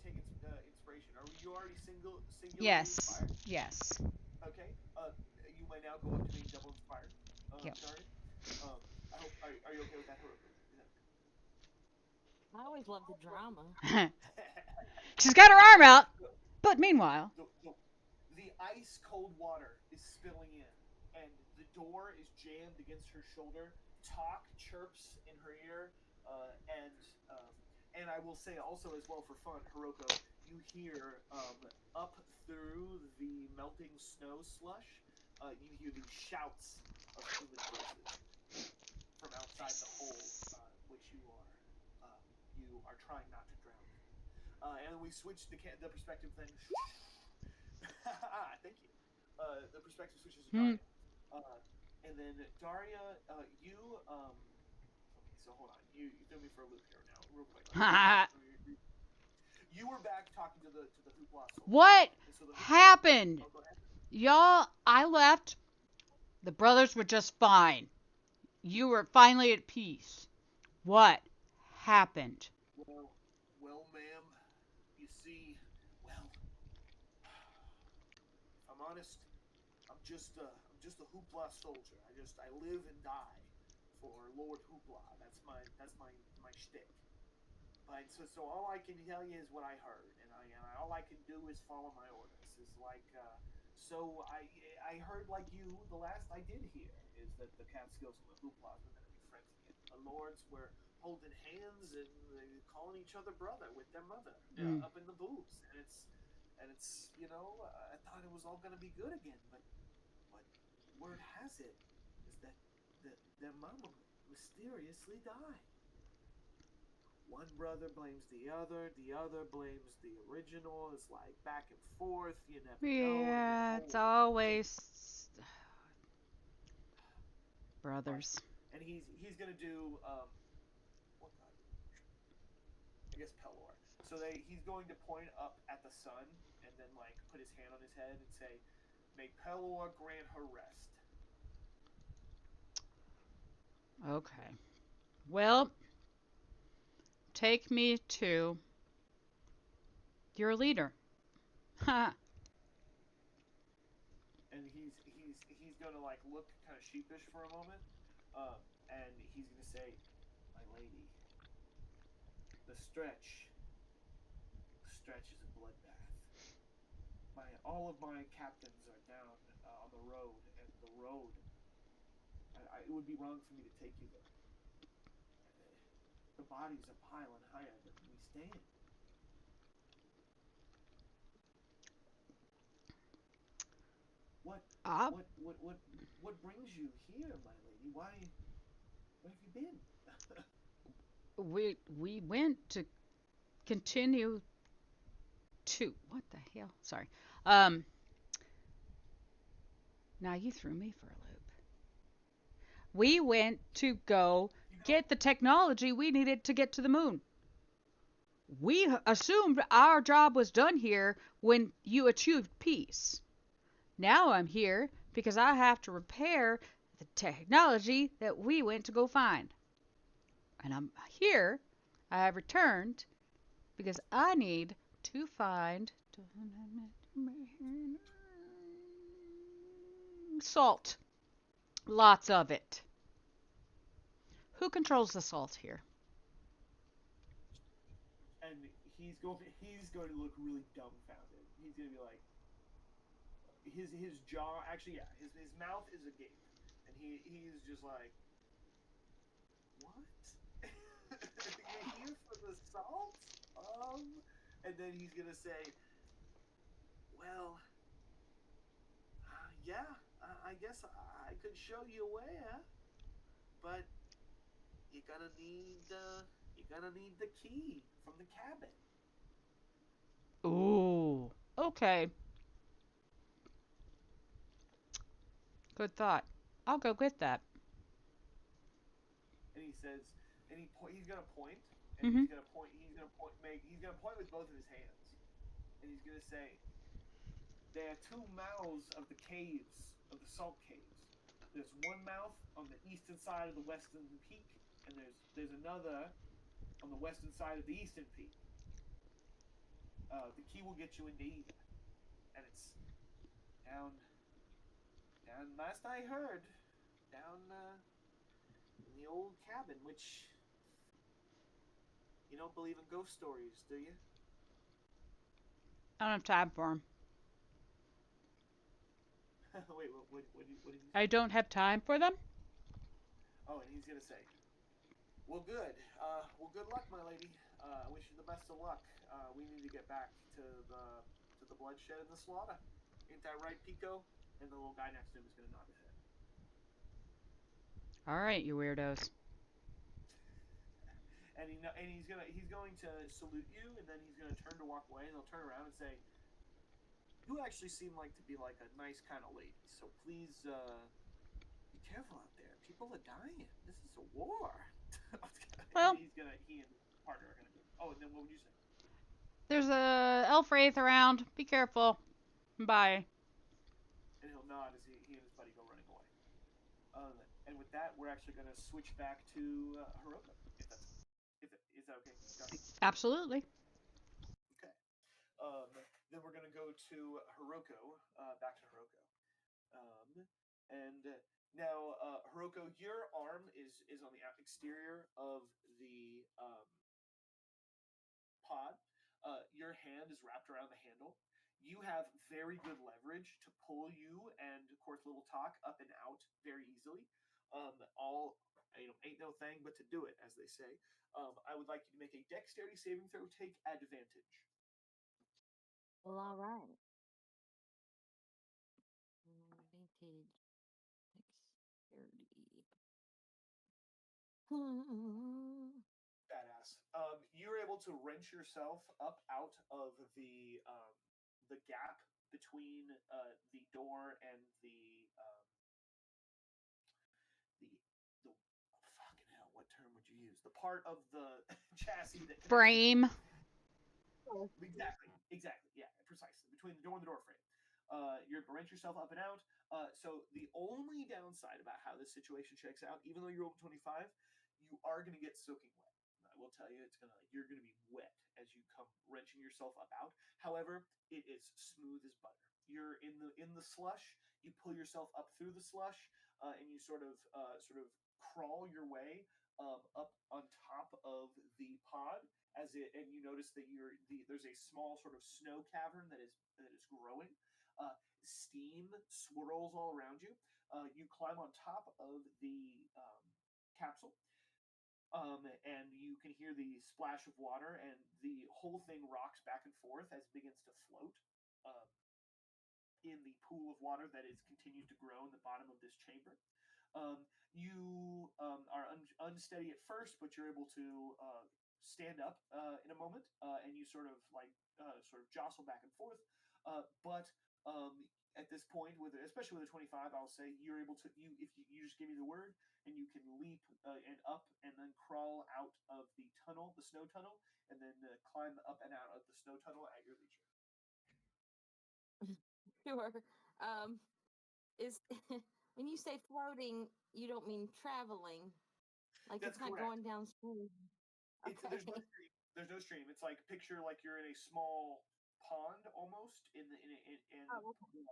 take inspiration. Are you already singularly Yes. inspired? Yes. Okay. You may now go up to being double inspired. Yep. Daria. I hope. Are you okay with that, Haruko? I always love the drama. She's got her arm out, but meanwhile, the ice cold water is spilling in, and the door is jammed against her shoulder. Talk chirps in her ear, and I will say also as well for fun, Hiroko, you hear up through the melting snow slush, you hear these shouts of human voices from outside the hole, which you are trying not to drown. And we switch the perspective then. Thank you. The perspective switches to Daria. And then Daria, you okay, so hold on. You threw me for a loop here now, real quick. You were back talking to the Hoopla soldier. What So happened? Oh, go ahead. Y'all, I left. The brothers were just fine. You were finally at peace. What happened? Well, ma'am, you see, well, if I'm honest, I'm just a Hoopla soldier. I live and die for Lord Hoopla. That's my shtick. But so all I can tell you is what I heard, and all I can do is follow my orders. Is like so I heard like you. The last I did hear is that the Catskills and the Hooplas were going to be friends again. The lords were holding hands and calling each other brother with their mother up in the booths, and it's I thought it was all going to be good again, but word has it is that their mama mysteriously died. One brother blames the other blames the original. It's like back and forth. You never know. Yeah, it's always brothers. And he's gonna do what god? I guess Pelor. So he's going to point up at the sun and then like put his hand on his head and say, "May Pelor grant her rest." Okay. Well, take me to your leader. Ha. And he's gonna like look kind of sheepish for a moment, and he's gonna say, "My lady, the stretch is a bloodbath. All of my captains are down on the road, and the road. It would be wrong for me to take you there. The bodies are piling higher than we stand." What brings you here, my lady? Where have you been? We went to continue to what the hell? Sorry. Now you threw me for a loop. We went to go get the technology we needed to get to the moon. We assumed our job was done here when you achieved peace. Now I'm here because I have to repair the technology that we went to go find. And I'm here. I have returned because I need to find salt. Lots of it. Who controls the salt here? And he's going to look really dumbfounded. He's going to be like, his jaw, actually, yeah, his mouth is agape, and he's just like, salt? And then he's gonna say, well, yeah, I guess I could show you where, but you're gonna need the key from the cabin. Ooh. Okay. Good thought. I'll go get that. And he says, and he's gonna point, and Mm-hmm. he's gonna point with both of his hands, and he's gonna say, there are two mouths of the caves, of the salt caves. There's one mouth on the eastern side of the western peak, and there's another on the western side of the eastern peak. The key will get you into either, and it's down, down. Last I heard, down in the old cabin. Which you don't believe in ghost stories, do you? I don't have time for him. Wait, what did he say? I don't have time for them? Oh, and he's gonna say, well, good. Well, good luck, my lady. I wish you the best of luck. We need to get back to the bloodshed and the slaughter. Ain't that right, Pico? And the little guy next to him is gonna nod his head. All right, you weirdos. And he's going to salute you, and then he's gonna turn to walk away, and he'll turn around and say, "You actually seem like to be like a nice kind of lady. So please, be careful out there. People are dying. This is a war." Well, And he and his partner are gonna go. Oh, and then what would you say? there's a elf wraith around. Be careful. Bye. And he'll nod as he and his buddy go running away. And with that, we're actually going to switch back to Hiroko. Is that okay? Absolutely. Okay. Then we're going to go to Hiroko. Back to Hiroko. And now, Hiroko, your arm is on the exterior of the pod. Your hand is wrapped around the handle. You have very good leverage to pull you and, of course, little talk up and out very easily. All ain't no thing but to do it, as they say. I would like you to make a dexterity saving throw. Take advantage. Well, all right. Advantage. Dexterity. Badass. You're able to wrench yourself up out of the gap between the door and the fucking hell. What term would you use? The part of the chassis that connects Frame. Exactly. Yeah, precisely. Between the door and the door frame. You're to wrench yourself up and out. So the only downside about how this situation shakes out, even though you're over 25, you are going to get soaking wet. I will tell you, you're going to be wet as you come wrenching yourself up out. However, it is smooth as butter. You're in the slush. You pull yourself up through the slush, and you sort of crawl your way up on top of the pod and you notice that there's a small sort of snow cavern that is growing. Steam swirls all around you. You climb on top of the capsule, and you can hear the splash of water, and the whole thing rocks back and forth as it begins to float uh, in the pool of water that continues to grow in the bottom of this chamber. You are unsteady at first, but you're able to stand up in a moment, and you sort of jostle back and forth. But at this point, especially with a 25, I'll say you're able to if you just give me the word, and you can leap and up, and then crawl out of the tunnel, the snow tunnel, and then climb up and out of the snow tunnel at your leisure. Sure. Is when you say floating, you don't mean traveling. Like That's it's not correct. going downstream. Okay. There's no stream. There's no stream. It's like picture like you're in a small pond almost in Oh, okay.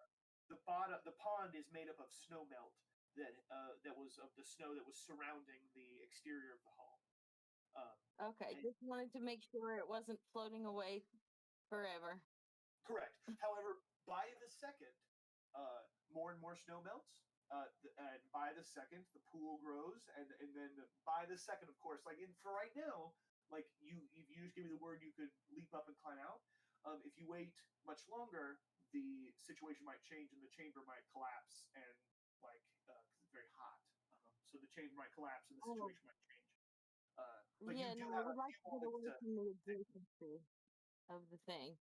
the bottom. The pond is made up of snow melt that was of the snow that was surrounding the exterior of the hull. Okay. Just wanted to make sure it wasn't floating away forever. Correct. However, by the second, more and more snow melts. And by the second, the pool grows, and then by the second, of course, for right now, like if you just give me the word, you could leap up and climb out. If you wait much longer, the situation might change and the chamber might collapse and because it's very hot. So the chamber might collapse and the Oh, situation might change. But you yeah, do no, I have a would like few to get moments away to. from the adjacency of the thing.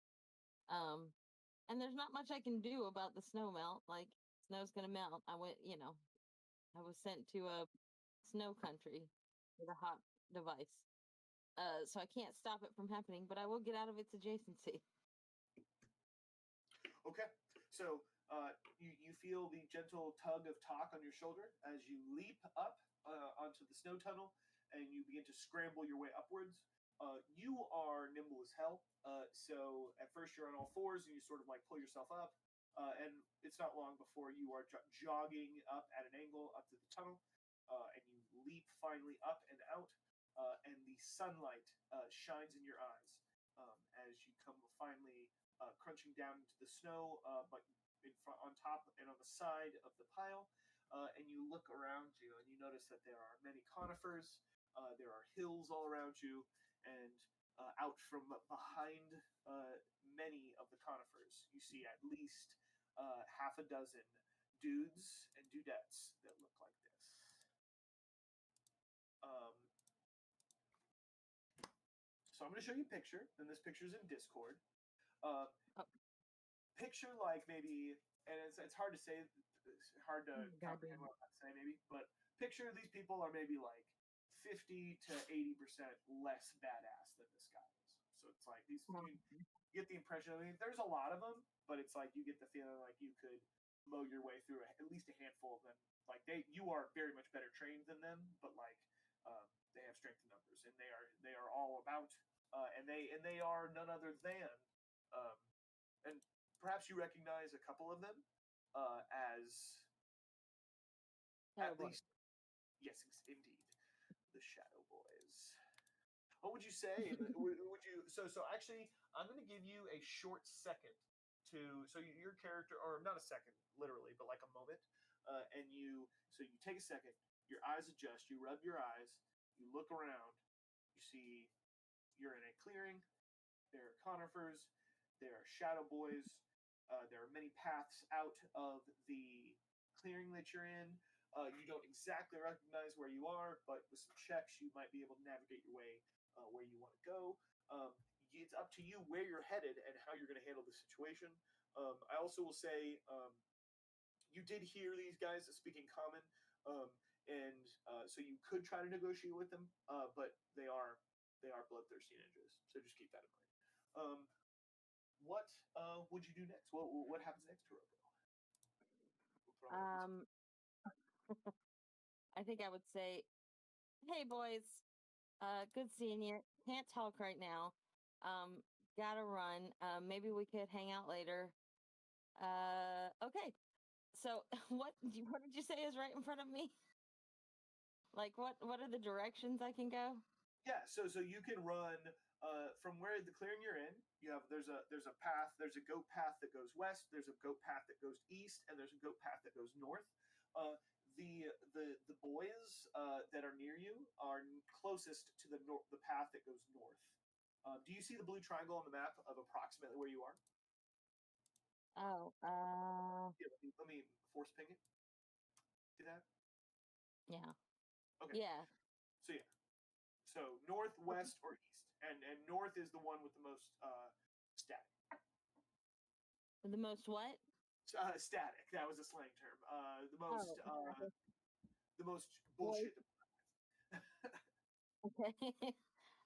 And there's not much I can do about the snow melt. Like, snow's gonna melt. I was sent to a snow country with a hot device. So I can't stop it from happening, but I will get out of its adjacency. Okay, so you feel the gentle tug of talk on your shoulder as you leap up onto the snow tunnel and you begin to scramble your way upwards. You are nimble as hell, so at first you're on all fours and you sort of like pull yourself up, and it's not long before you are jogging up at an angle up to the tunnel, and you leap finally up and out, and the sunlight shines in your eyes as you come finally crunching down into the snow, but in front, on top, and on the side of the pile. And you look around you, and you notice that there are many conifers. There are hills all around you, and out from behind many of the conifers, you see at least half a dozen dudes and dudettes that look like this. So I'm going to show you a picture, and this picture is in Discord. Uh, Oh. Picture like maybe, and it's hard to say, it's hard to comprehend what I'm about to say maybe, but picture these people are maybe like 50 to 80% less badass than this guy is. So it's like these, you get the impression. I mean, there's a lot of them, but it's like you get the feeling like you could mow your way through at least a handful of them. Like you are very much better trained than them, but like they have strength in numbers, and they are all about, and they are none other than, and perhaps you recognize a couple of them as at least, yes, indeed, the Shadow Boys. What would you say? Would you? So actually, I'm going to give you a short second to. So your character, or not a second, literally, but like a moment, and you. So you take a second. Your eyes adjust. You rub your eyes. You look around. You see you're in a clearing. There are conifers. There are shadow boys. There are many paths out of the clearing that you're in. You don't exactly recognize where you are, but with some checks, you might be able to navigate your way where you want to go. It's up to you where you're headed and how you're going to handle the situation. I also will say you did hear these guys speaking common, and so you could try to negotiate with them, but they are bloodthirsty ninjas. So just keep that in mind. What would you do next? What happens next to Robo? I think I would say, "Hey boys, good seeing you. Can't talk right now. Gotta run. Maybe we could hang out later. Okay. So what did you say is right in front of me? Like what are the directions I can go? Yeah, so you can run from where the clearing you're in. You have there's a path. There's a goat path that goes west. There's a goat path that goes east, and there's a goat path that goes north. The boys that are near you are closest to the path that goes north. Do you see the blue triangle on the map of approximately where you are? Oh, Yeah, let me force ping it. See that? yeah. Okay. Yeah. So yeah. So north, west, or east, and north is the one with the most static. The most what? Static. That was a slang term. The most bullshit. Okay.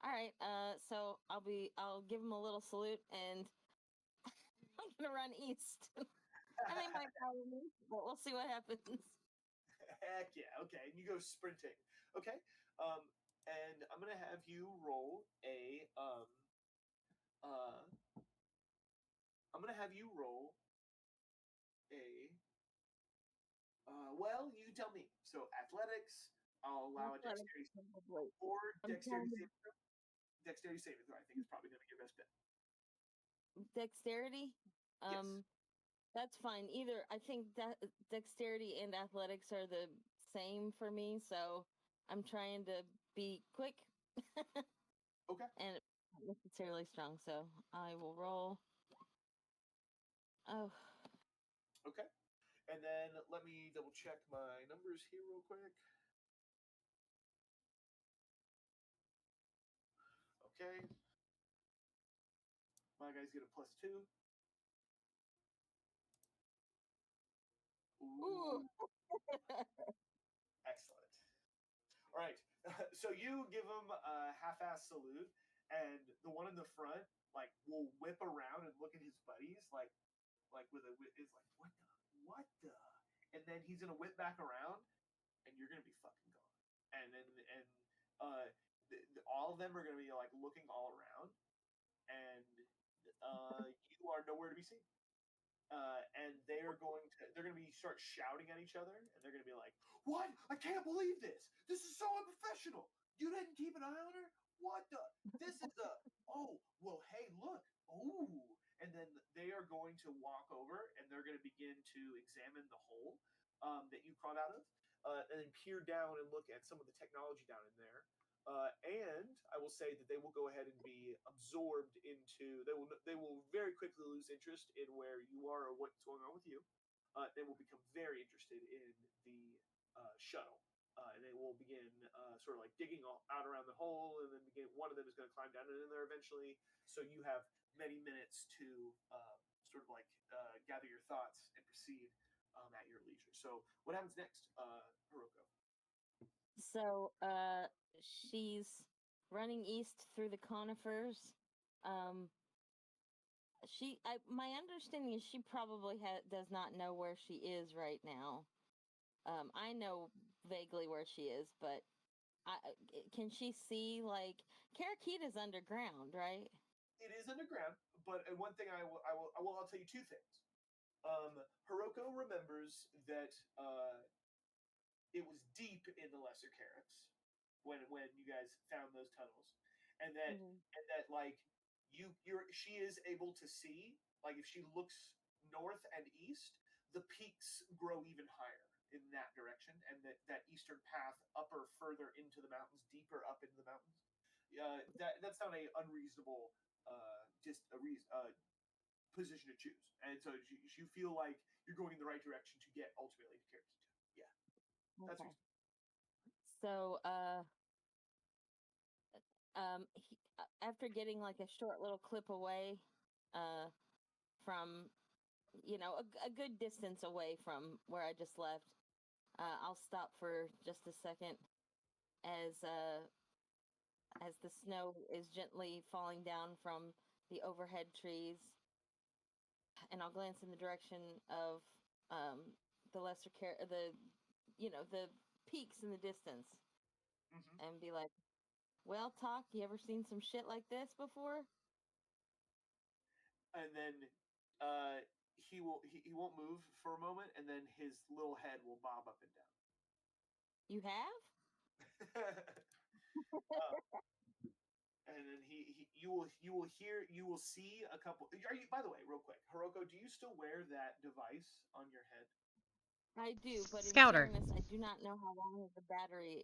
All right. So I'll give him a little salute and I'm gonna run east. And they might follow me, but we'll see what happens. Heck yeah. Okay. And you go sprinting. Okay. And I'm gonna have you roll a I'm gonna have you roll a well, you tell me. So athletics, I'll allow a dexterity or dexterity saving throw. I think is probably gonna be your best bet. Dexterity? Yes. That's fine. Either I think that dexterity and athletics are the same for me, so I'm trying to be quick. Okay. and not necessarily strong. So I will roll. Oh, Okay. And then let me double check my numbers here real quick. Okay. My guys get a +2. ooh. Ooh. Excellent. All right. So you give him a half-ass salute, and the one in the front like will whip around and look at his buddies like with a is like what the, and then he's gonna whip back around, and you're gonna be fucking gone. And uh, all of them are gonna be like looking all around, and you are nowhere to be seen. And they're going to be start shouting at each other, and they're going to be like, "What? I can't believe this! This is so unprofessional! You didn't keep an eye on her? What the? This is a oh well. Hey, look! Ooh!" And then they are going to walk over, and they're going to begin to examine the hole that you crawled out of, and then peer down and look at some of the technology down in there. And I will say that they will go ahead and be absorbed into. They will very quickly lose interest in where you are or what's going on with you. They will become very interested in the shuttle, and they will begin sort of like digging out around the hole, and then begin. One of them is going to climb down in there eventually. So you have many minutes to sort of like gather your thoughts and proceed at your leisure. So what happens next, Hiroko? So she's running east through the conifers. Um, my understanding is she probably does not know where she is right now. I know vaguely where she is, but can she see like Karakita's underground, right? It is underground, but one thing I'll tell you two things. Hiroko remembers that it was deep in the Lesser Carrots when you guys found those tunnels, and that Mm-hmm. like she is able to see, like if she looks north and east, the peaks grow even higher in that direction, and that eastern path upper further into the mountains, deeper up into the mountains. That's not a unreasonable just a reason position to choose, and so you feel like you're going in the right direction to get ultimately to Karakita. Yeah, that's Okay. reasonable. So after getting like a short little clip away, uh, from a good distance away from where I just left, I'll stop for just a second as the snow is gently falling down from the overhead trees, and I'll glance in the direction of the the peaks in the distance, Mm-hmm. and be like, "Well, Talk, you ever seen some shit like this before?" And then he won't move for a moment, and then his little head will bob up and You have? down. And then you will see a couple. Are you, by the way, real quick, Hiroko, do you still wear that device on your head? I do, but in Scouter. fairness, I do not know how long the battery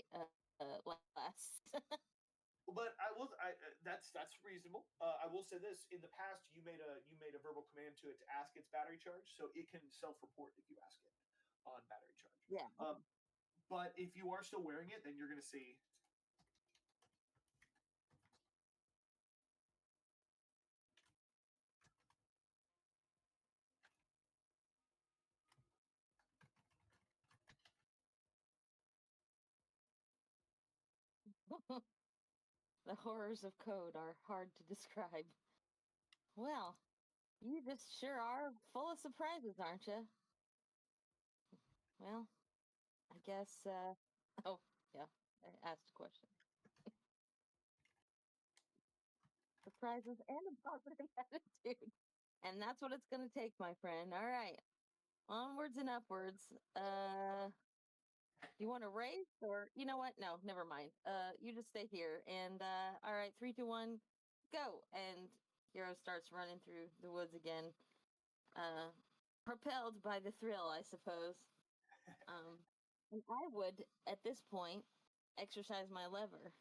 lasts. But that's reasonable. I will say this: in the past, you made a verbal command to it to ask its battery charge, so it can self-report if you ask it on battery charge. Yeah. But if you are still wearing it, then you're going to see The horrors of code are hard to describe. Well, you just sure are full of surprises, aren't you? Well, I guess, oh, yeah, I asked a question. Surprises and a positive attitude. And that's what it's going to take, my friend. All right. Onwards and upwards. Do you want to race or you know what? No, never mind. You just stay here. And all right, 3, 2, 1, go. And Hero starts running through the woods again. Propelled by the thrill, I suppose. And I would, at this point, exercise my lever.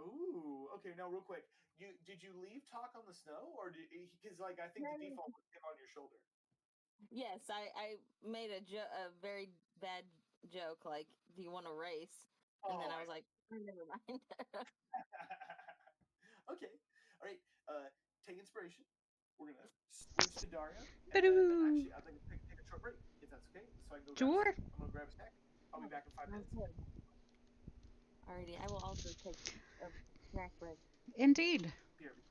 Ooh, okay. Now, real quick, did you leave talk on the snow, or because like I think the default was him on your shoulder. Yes, I made a very bad joke, like, do you want to race? And then I was like, oh, never mind. Okay, all right. Take inspiration. We're gonna switch to Dario, and then Ba-doo. actually I'd like to take a short break if that's okay, so I can go grab a Sure. snack. I'm gonna grab a snack. I'll be back in 5 minutes. Alrighty, I will also take a snack break. Indeed. BRB.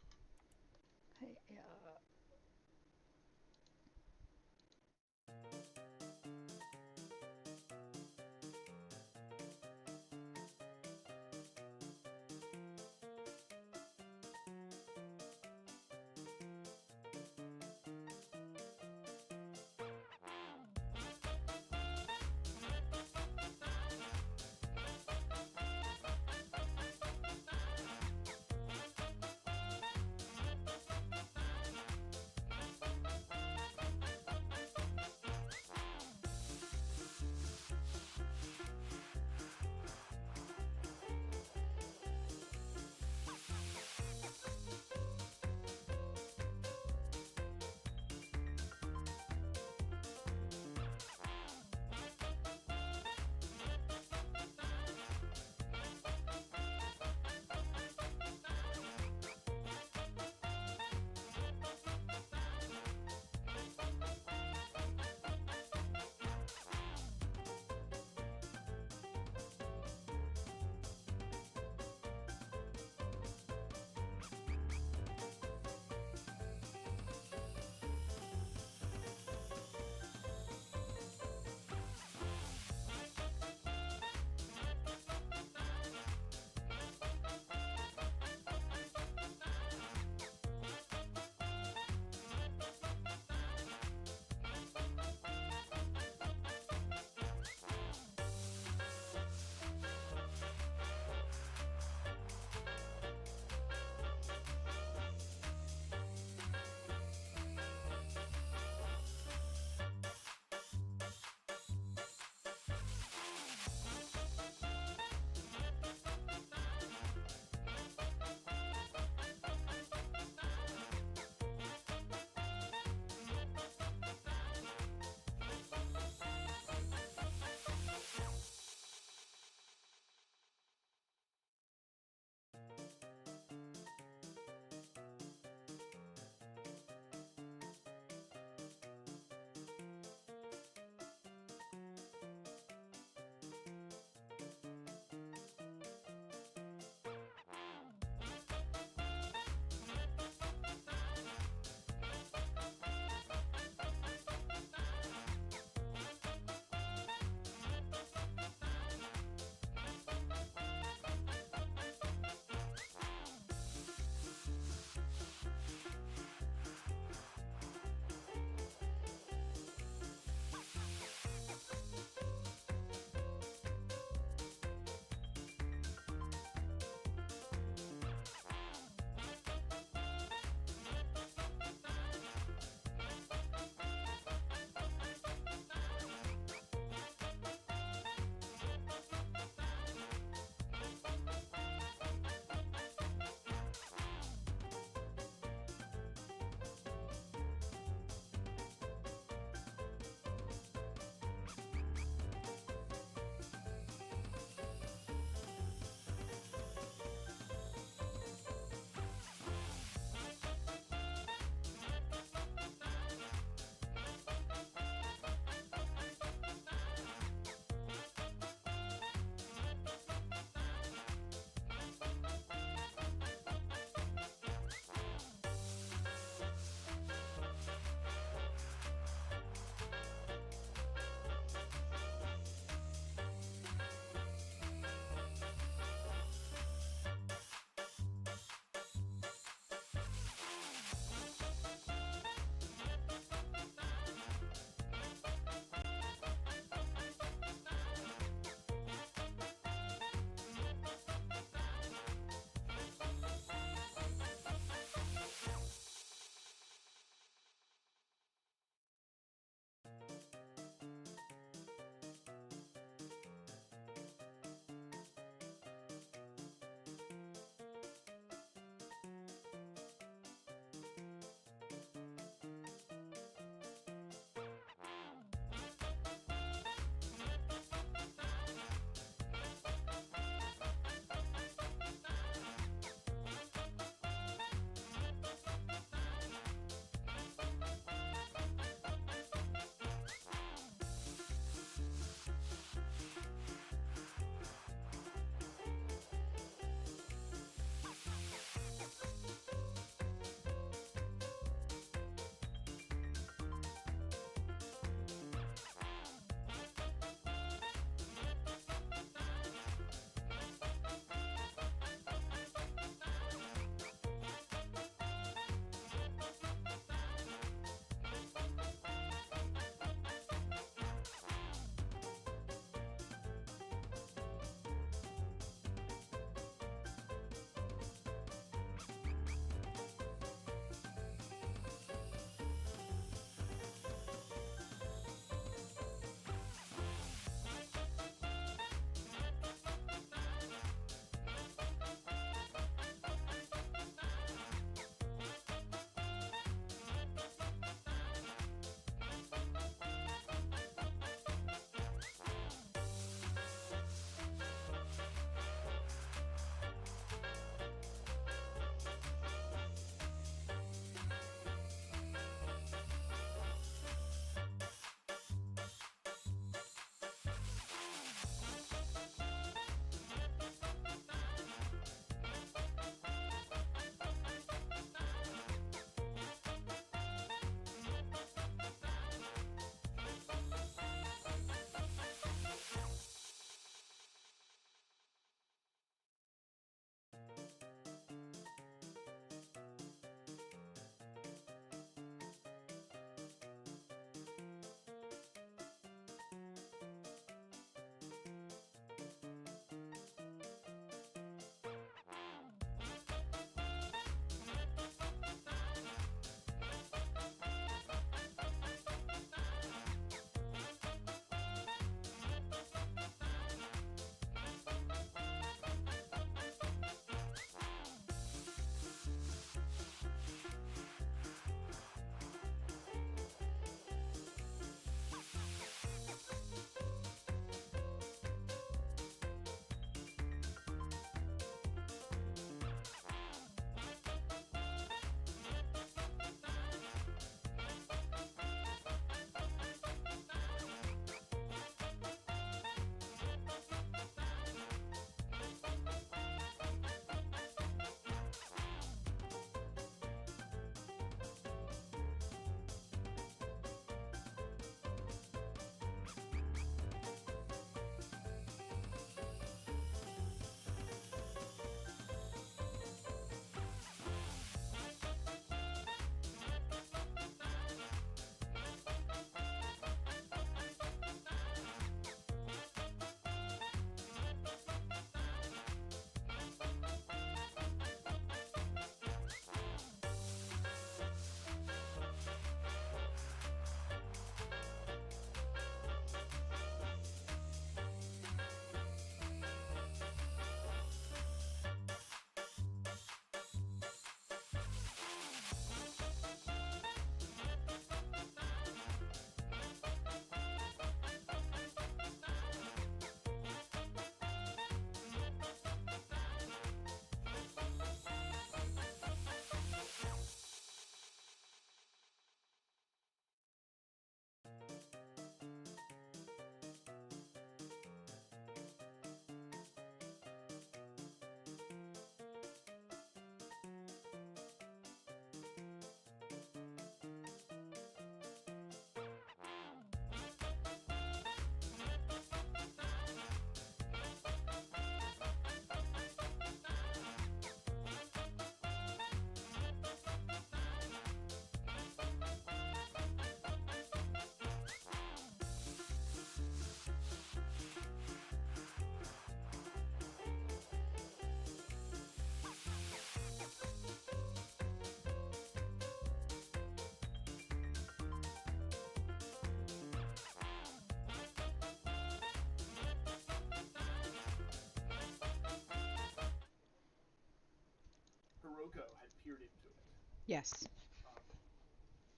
Yes. Um,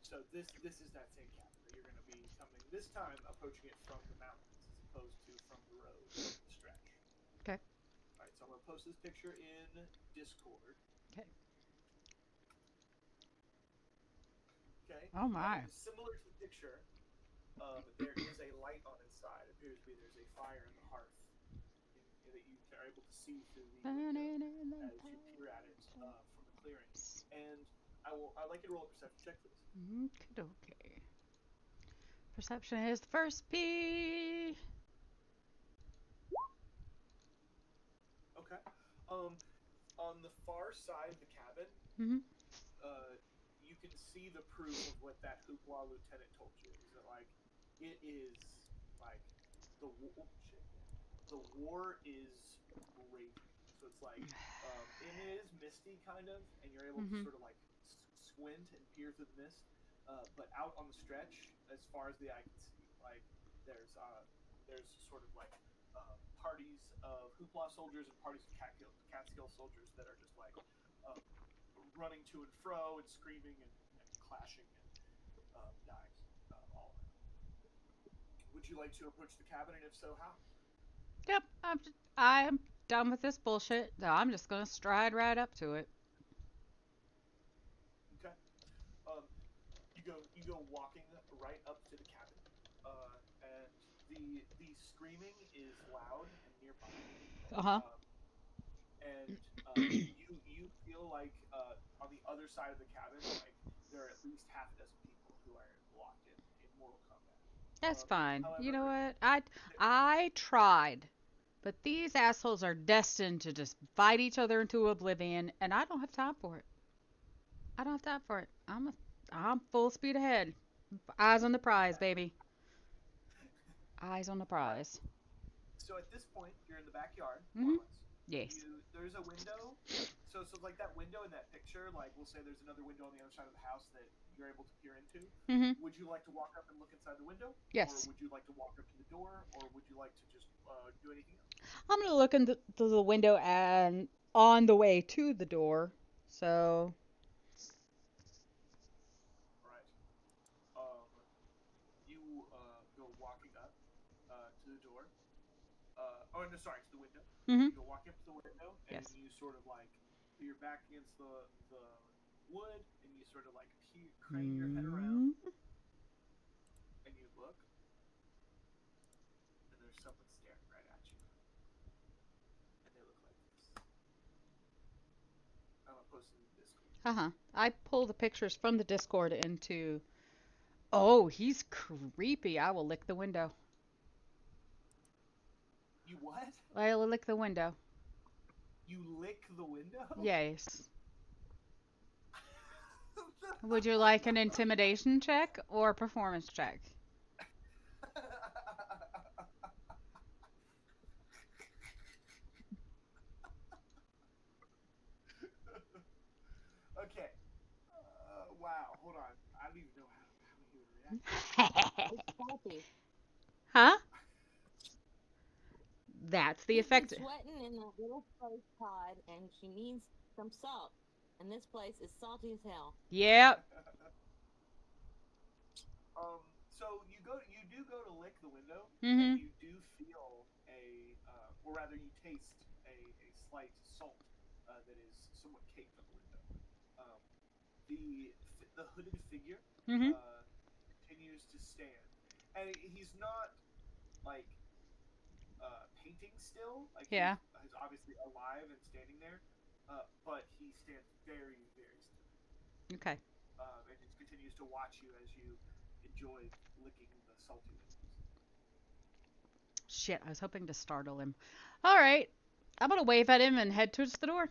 so this is that same cabin, but you're going to be coming this time approaching it from the mountains as opposed to from the road, from the stretch. Okay. All right, so I'm going to post this picture in Discord. Okay. Okay. Oh my. Similar to the picture, there is a light on inside. It appears to be there's a fire in the hearth that you are able to see through the Burning window in the as you peer at it from the clearing. And I'd like you to roll a perception check, please. Okay. Perception is the first P. Okay. On the far side of the cabin, Mm-hmm. uh, you can see the proof of what that hoopla lieutenant told you. Is that like it is like the war is raging. So it's like it is misty kind of, and you're able to Mm-hmm. sort of like squint and peer through the mist. But out on the stretch, as far as the eye can see, like there's sort of like parties of hoopla soldiers and parties of Catskill soldiers that are just like uh, running to and fro and screaming and clashing and dying all around. Would you like to approach the cabin, and if so, how? Yep. I'm done with this bullshit. So I'm just gonna stride right up to it. Okay. Um, you go walking right up to the cabin, and the screaming is loud and nearby, Uh huh. um, and you feel like on the other side of the cabin, like there are at least half a dozen people who are locked in mortal combat. That's fine. You know However, what? I tried, but these assholes are destined to just fight each other into oblivion, and I don't have time for it. I don't have time for it. I'm full speed ahead. Eyes on the prize, baby. Eyes on the all right. prize. So at this point, you're in the backyard, more Mhm. or less. Yes. There's a window. So like that window in that picture, like we'll say there's another window on the other side of the house that you're able to peer into. Mhm. Would you like to walk up and look inside the window, or Yes. would you like to walk up to the door, or would you like to just do anything else? I'm gonna look into the window and on the way to the door. So. All right. You go walking up to the door. Oh no, sorry, to the window. Mhm. You go walking up to the window, and Yes. you sort of like put your back against the wood, and you sort of like crane your head around, Mhm. and you look, and there's someone staring right at you, and they look like this. I'm gonna post it in Discord. Uh huh. I pull the pictures from the Discord into. Oh, he's creepy. I will lick the window. You what? I will lick the window. You lick the window? Yes. Would you like an intimidation check or a performance check? Okay. Wow. Hold on. I don't even know how he would react. It's salty. Huh? That's the He's been effect. sweating in that little place pod, and she needs some salt. And this place is salty as hell. Yep. So you do go to lick the window, and Mhm. you do feel or rather, you taste a slight salt that is somewhat caked on the window. Um, the hooded figure Mhm. continues to stand, and he's not like painting still, like Yeah. he's obviously alive and standing there, but he stands very very still, Okay. and just continues to watch you as you enjoy licking the salty windows. Shit, I was hoping to startle him. All right. I'm gonna wave at him and head towards the door.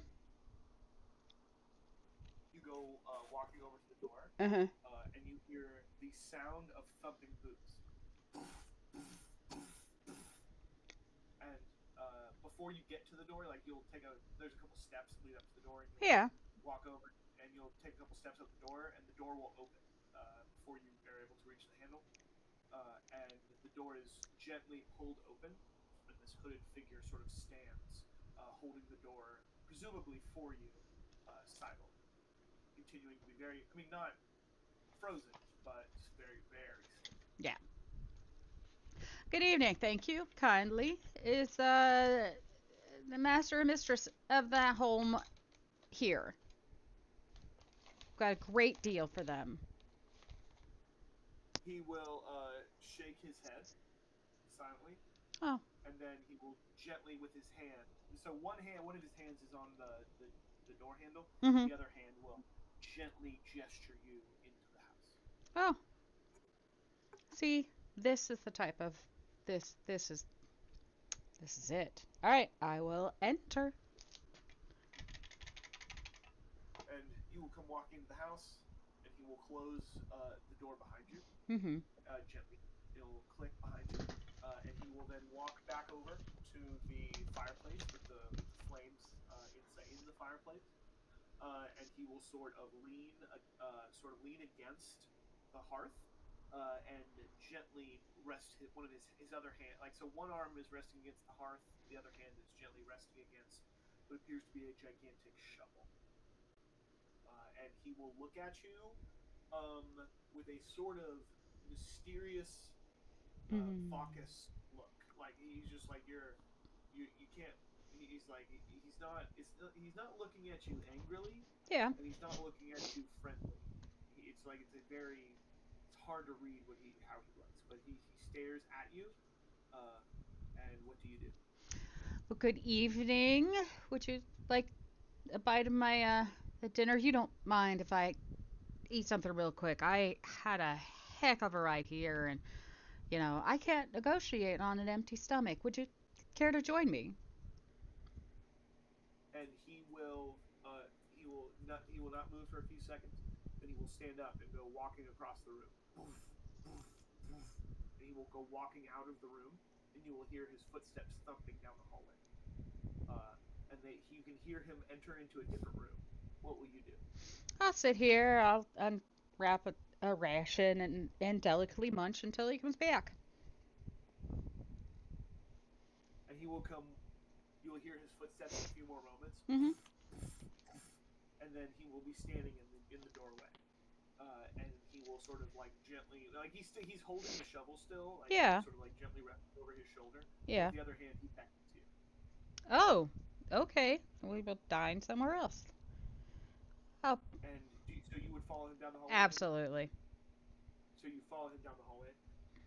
You go walking over to the door, Uh huh. and you hear the sound of thumping boots. And before you get to the door, like there's a couple steps that lead up to the door, and you'll Yeah. walk over, and you'll take a couple steps up the door, and the door will open before you are able to reach the handle. And the door is gently pulled open, and this hooded figure sort of stands, holding the door, presumably for you, sideways. continuing to be very, I mean, not frozen, but very, very still. Yeah. Good evening. Thank you kindly. Is the master and mistress of that home here? Got a great deal for them. He will shake his head silently, Oh. and then he will gently with his hand. So one of his hands is on the door handle. Mhm. The other hand will gently gesture you into the house. Oh. See, this is the type of this is it. All right, I will enter. And you will come walking into the house, and he will close the door behind you Mhm. gently. It will click behind you, and he will then walk back over to the fireplace with the flames inside in the fireplace, and he will sort of lean against the hearth, and gently rest one of his other hand. Like so, one arm is resting against the hearth, the other hand is gently resting against what appears to be a gigantic shovel. And he will look at you um, with a sort of mysterious Mhm. Focus look. Like he's just like you can't. He's like he's not looking at you angrily, Yeah. and he's not looking at you friendly. It's like it's a very it's hard to read how he looks, but he stares at you. And what do you do? Well, good evening. Would you like a bite of my dinner? You don't mind if I eat something real quick. I had a heck of a ride here, and I can't negotiate on an empty stomach. Would you care to join me? And he will not move for a few seconds. Then he will stand up and go walking across the room. Poof, poof, poof. And he will go walking out of the room, and you will hear his footsteps thumping down the hallway. You can hear him enter into a different room. What will you do? I'll sit here. I'll unwrap a ration and delicately munch until he comes back. And he will come. You will hear his footsteps in a few more moments, Mhm. and then he will be standing in the doorway. And he will sort of like gently, like he's holding the shovel still, like Yeah. sort of like gently resting over his shoulder. Yeah. With the other hand, he beckons you. Oh. Okay. We will dine somewhere else. Oh, And so you would follow him down the hallway, then? absolutely. So you follow him down the hallway,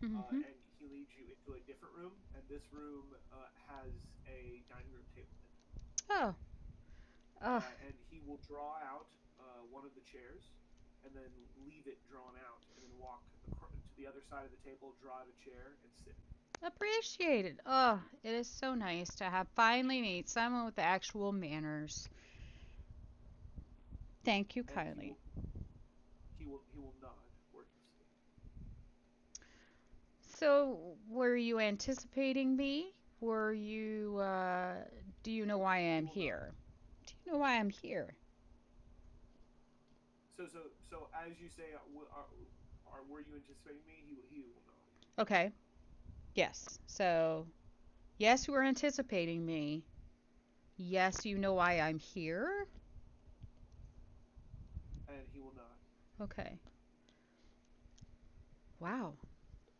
Mhm. and he leads you into a different room, and this room has a dining room table in it. Oh. Oh. And he will draw out one of the chairs, and then leave it drawn out, and then walk to the other side of the table, draw out a chair, and sit. Appreciated. Oh, it is so nice to have finally meet someone with actual manners. Thank you And kindly. he will nod wordlessly. So, were you anticipating me? Were you, do you know why He I'm will nod. here? Do you know why I'm here? So as you say, were you anticipating me? He will nod. Okay. Yes. So, yes, you were anticipating me. Yes, you know why I'm here. And he will nod. Okay. Wow.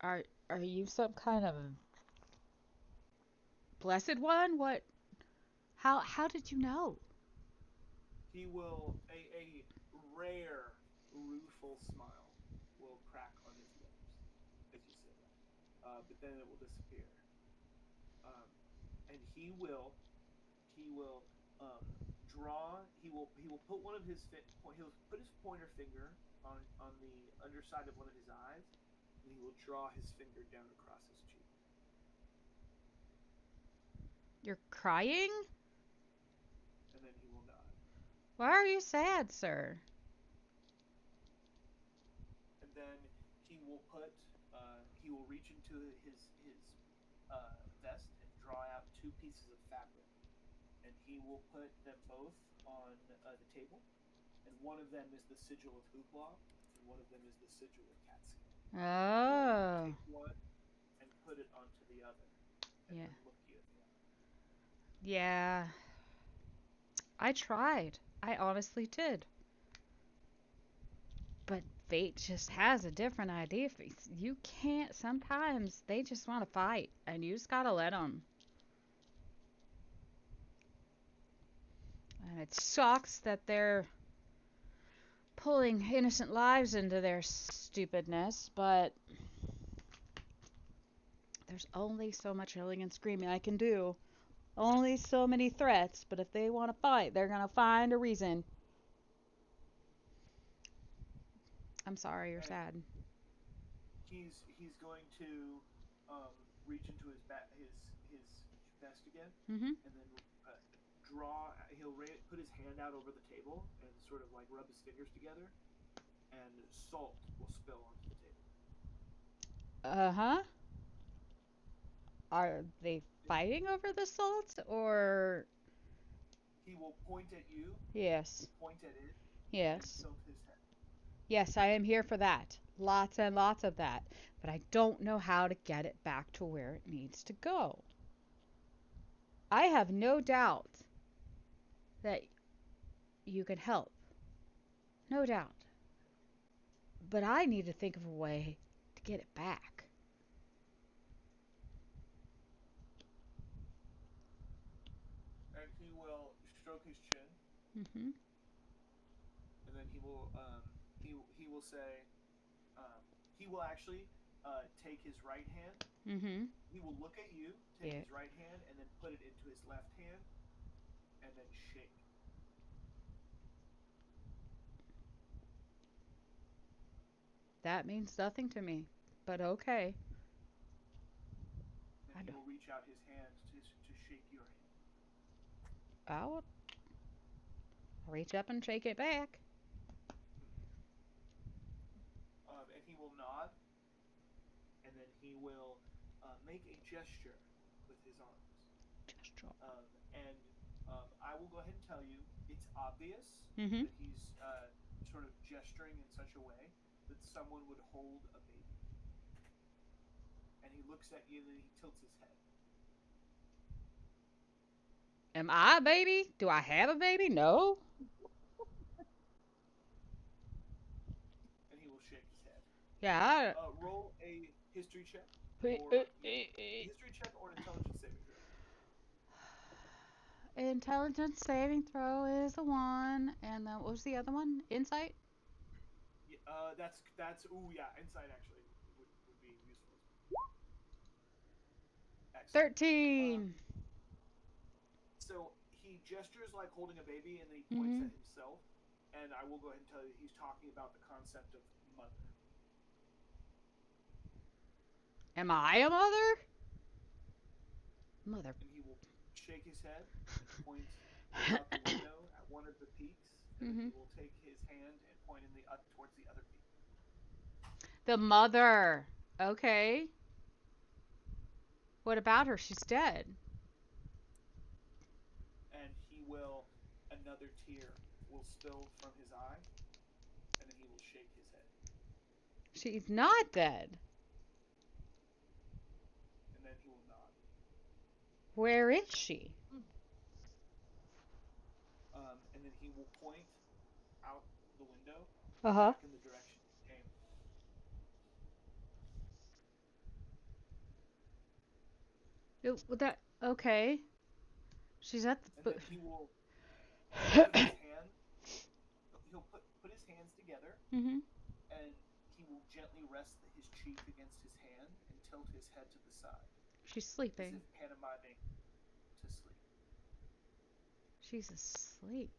Are are you some kind of blessed one? What? How did you know? He will a rare, rueful smile will crack on his lips as you say that, but then it will disappear. Um, and he will draw. He will put one of his he'll put his pointer finger on the underside of one of his eyes, and he will draw his finger down across his cheek. You're crying? And then he will nod. Why are you sad, sir? And then he will reach into his vest and draw out two pieces of fabric, and he will put them both on the table. And one of them is the sigil of Hoopla, and one of them is the sigil of Catskin. He will Oh. take one and put it onto the other, and Yeah. then look you in the eye. Yeah. I tried. I honestly did. But fate just has a different idea. You can't. Sometimes they just want to fight, and you just gotta let them. And it sucks that they're pulling innocent lives into their stupidness, but there's only so much yelling and screaming I can do. Only so many threats, but if they want to fight, they're gonna find a reason. I'm sorry, you're And sad. he's going to reach into his vest again, Mm-hmm. and then draw. Put his hand out over the table and sort of like rub his fingers together, and salt will spill onto the table. Uh-huh. Are they fighting over the salt, or... He will point at you, Yes. point at it, and Yes. tilt his head. Yes, I am here for that. Lots and lots of that. But I don't know how to get it back to where it needs to go. I have no doubt that you can help. No doubt. But I need to think of a way to get it back. And he will stroke his chin, Mm-hmm. and then he will say he will actually take his right hand. Mm-hmm. He will look at you, take Yeah. his right hand, and then put it into his left hand, and then shake. That means nothing to me. But okay. Then I he don't... will reach out his hand to shake your hand. I'll reach up and shake it back. And he will nod, and then he will make a gesture with his arms. Just drop. And I will go ahead and tell you, it's obvious Mm-hmm. that he's sort of gesturing in such a way that someone would hold a baby. And he looks at you, and then he tilts his head. Am I a baby? Do I have a baby? No. And he will shake his head. Yeah. Roll a history check, I... or history check or an intelligence saving throw. Intelligence saving throw is the one, and then what was the other one? Insight? That's yeah, insight actually would be useful. Excellent. 13. So he gestures like holding a baby, and then he points Mm-hmm. at himself. And I will go ahead and tell you he's talking about the concept of mother. Am I a mother? Mother. And he will shake his head and point out the window at one of the peaks, and then he will take his hand and point in towards the other peak. The mother. Okay. What about her? She's dead. And another tear will spill from his eye, and then he will shake his head. She's not dead. And then he will nod. Where is she? And then he will point out the window Uh-huh. back in the direction he came. Okay. She's at And the... then he will put his hand. He'll put his hands together, Mm-hmm. and he will gently rest his cheek against his hand and tilt his head to the side, She's as sleeping. if pantomiming to sleep. She's asleep.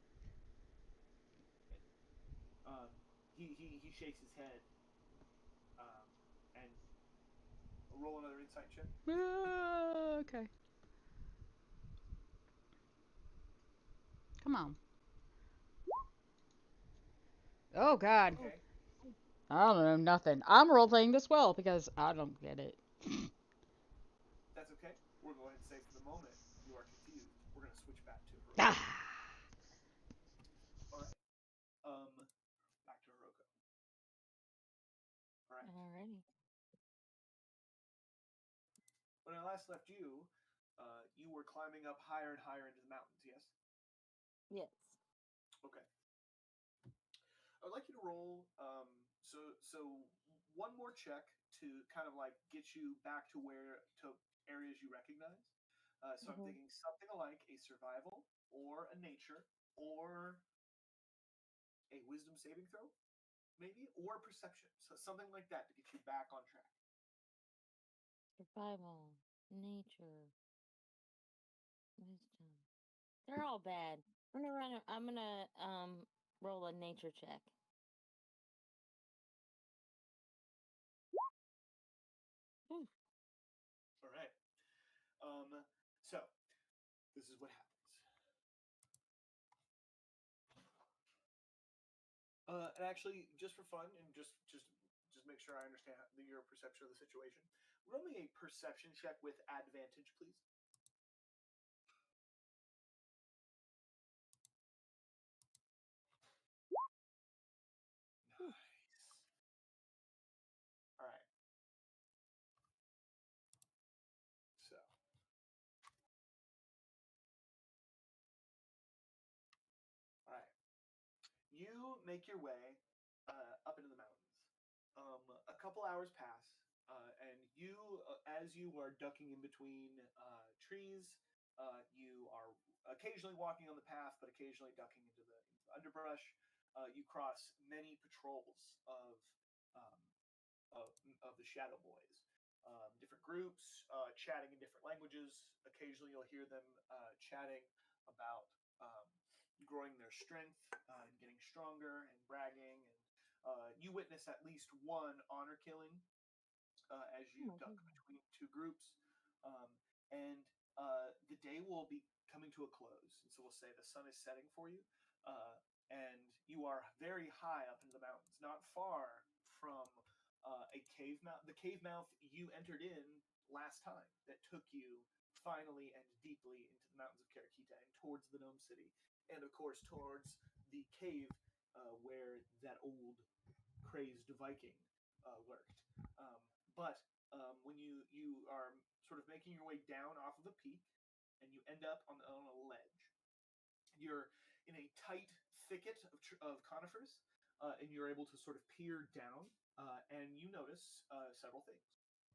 He shakes his head, and roll another insight check. Okay. Come on. Oh, God. Okay. I don't know nothing. I'm role playing this well because I don't get it. That's okay. We'll go ahead and say for the moment you are confused. We're gonna switch back to Hiroko. Ah. All right. Back to Hiroko. All right. Alrighty. When I last left you, you were climbing up higher and higher into the mountains. Yes. Yes. Okay. I'd like you to roll. So one more check to kind of like get you back to areas you recognize. So I'm Mhm. thinking something like a survival or a nature or a wisdom saving throw, maybe, or perception. So something like that to get you back on track. Survival, nature, wisdom. They're all bad. I'm gonna roll a nature check. Whew. All right. So this is what happens. And actually, just for fun and just make sure I understand your perception of the situation, roll me a perception check with advantage, please. Whew. Nice. All right. So, all right. You make your way up into the mountains. A couple hours pass, and as you are ducking in between trees, you are occasionally walking on the path, but occasionally ducking into the underbrush. You cross many patrols um, of the Shadow Boys, different groups chatting in different languages. Occasionally, you'll hear them chatting about growing their strength and getting stronger and bragging. And you witness at least one honor killing as Oh you my duck goodness. between two groups. Um, and the day will be coming to a close. And so we'll say the sun is setting for you. And you are very high up in the mountains, not far from a cave mouth. The cave mouth you entered in last time that took you finally and deeply into the mountains of Karakita and towards the Gnome City. And of course, towards the cave where that old crazed Viking lurked. But when you are sort of making your way down off of the peak, and you end up on a ledge, you're in a tight thicket of conifers, and you're able to sort of peer down, and you notice several things.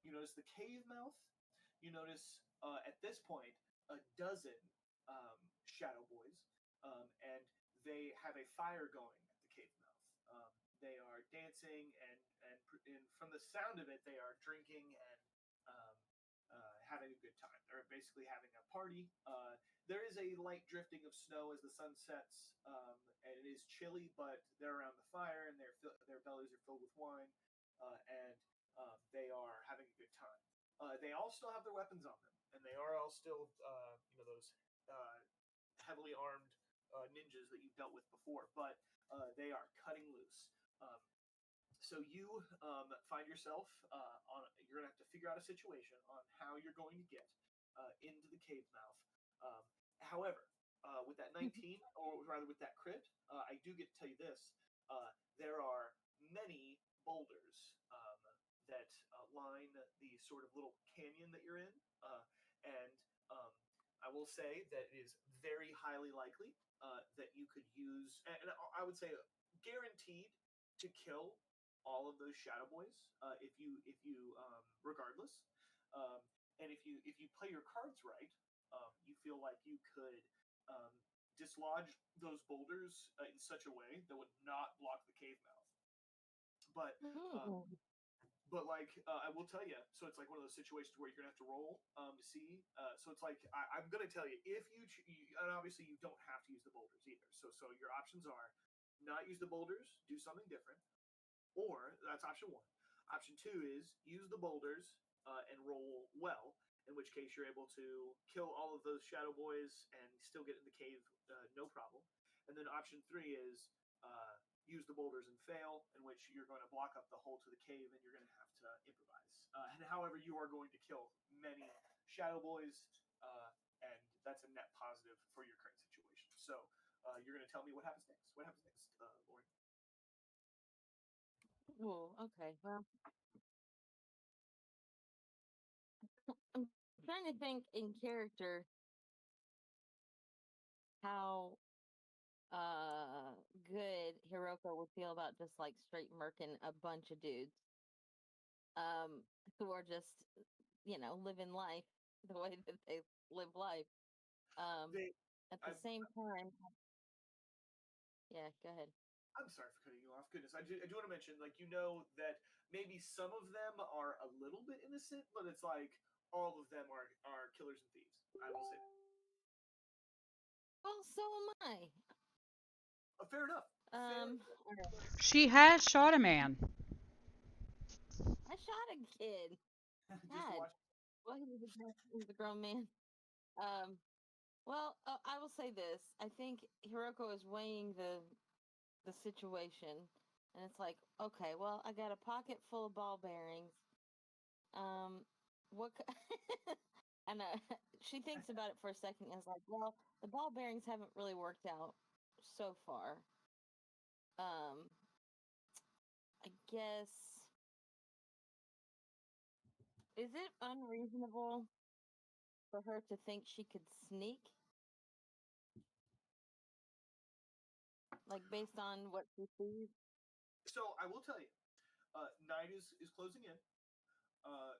You notice the cave mouth. You notice at this point a dozen shadow boys, and they have a fire going at the cave mouth. They are dancing, and from the sound of it, they are drinking and having a good time. They're basically having a party. There is a light drifting of snow as the sun sets, and it is chilly, but they're around the fire, and their bellies are filled with wine, and they are having a good time. They all still have their weapons on them, and they are all still, those heavily armed ninjas that you've dealt with before, but they are cutting loose. So you find yourself you're going to have to figure out a situation on how you're going to get into the cave mouth. However, with that 19, or rather with that crit, I do get to tell you this. There are many boulders that line the sort of little canyon that you're in. And I will say that it is very highly likely that you could use, and I would say guaranteed to kill all of those shadow boys if you regardless, and if you play your cards right, you feel like you could dislodge those boulders in such a way that would not block the cave mouth. But Mm. I will tell you, so it's like one of those situations where you're gonna have to roll to see. So it's like I'm gonna tell you if and obviously you don't have to use the boulders either. So your options are not use the boulders, do something different, or that's option one. Option two is use the boulders and roll well, in which case you're able to kill all of those shadow boys and still get in the cave no problem. And then option three is use the boulders and fail, in which you're going to block up the hole to the cave and you're going to have to improvise. And however, you are going to kill many shadow boys, and that's a net positive for your current situation. So you're going to tell me what happens next. What happens next, Lauren? Oh, okay. Well, I'm trying to think in character how good Hiroko would feel about just like straight murking a bunch of dudes um who are just living life the way that they live life. Um They, at the I, same time, yeah, go ahead. I'm sorry for cutting you off. Goodness, I do want to mention, like, that maybe some of them are a little bit innocent, but it's like all of them are killers and thieves. I will say that. Well, so am I. Fair enough. Fair enough. All right. She has shot a man. I shot a kid. Just to God. watch. Well, he was a grown man. Um, well, I will say this. I think Hiroko is weighing the situation, and it's like, okay, well, I got a pocket full of ball bearings. Um, what? And she thinks about it for a second and is like, well, the ball bearings haven't really worked out so far. Um, I guess, is it unreasonable for her to think she could sneak, like based on what she sees? So I will tell you, night is closing in.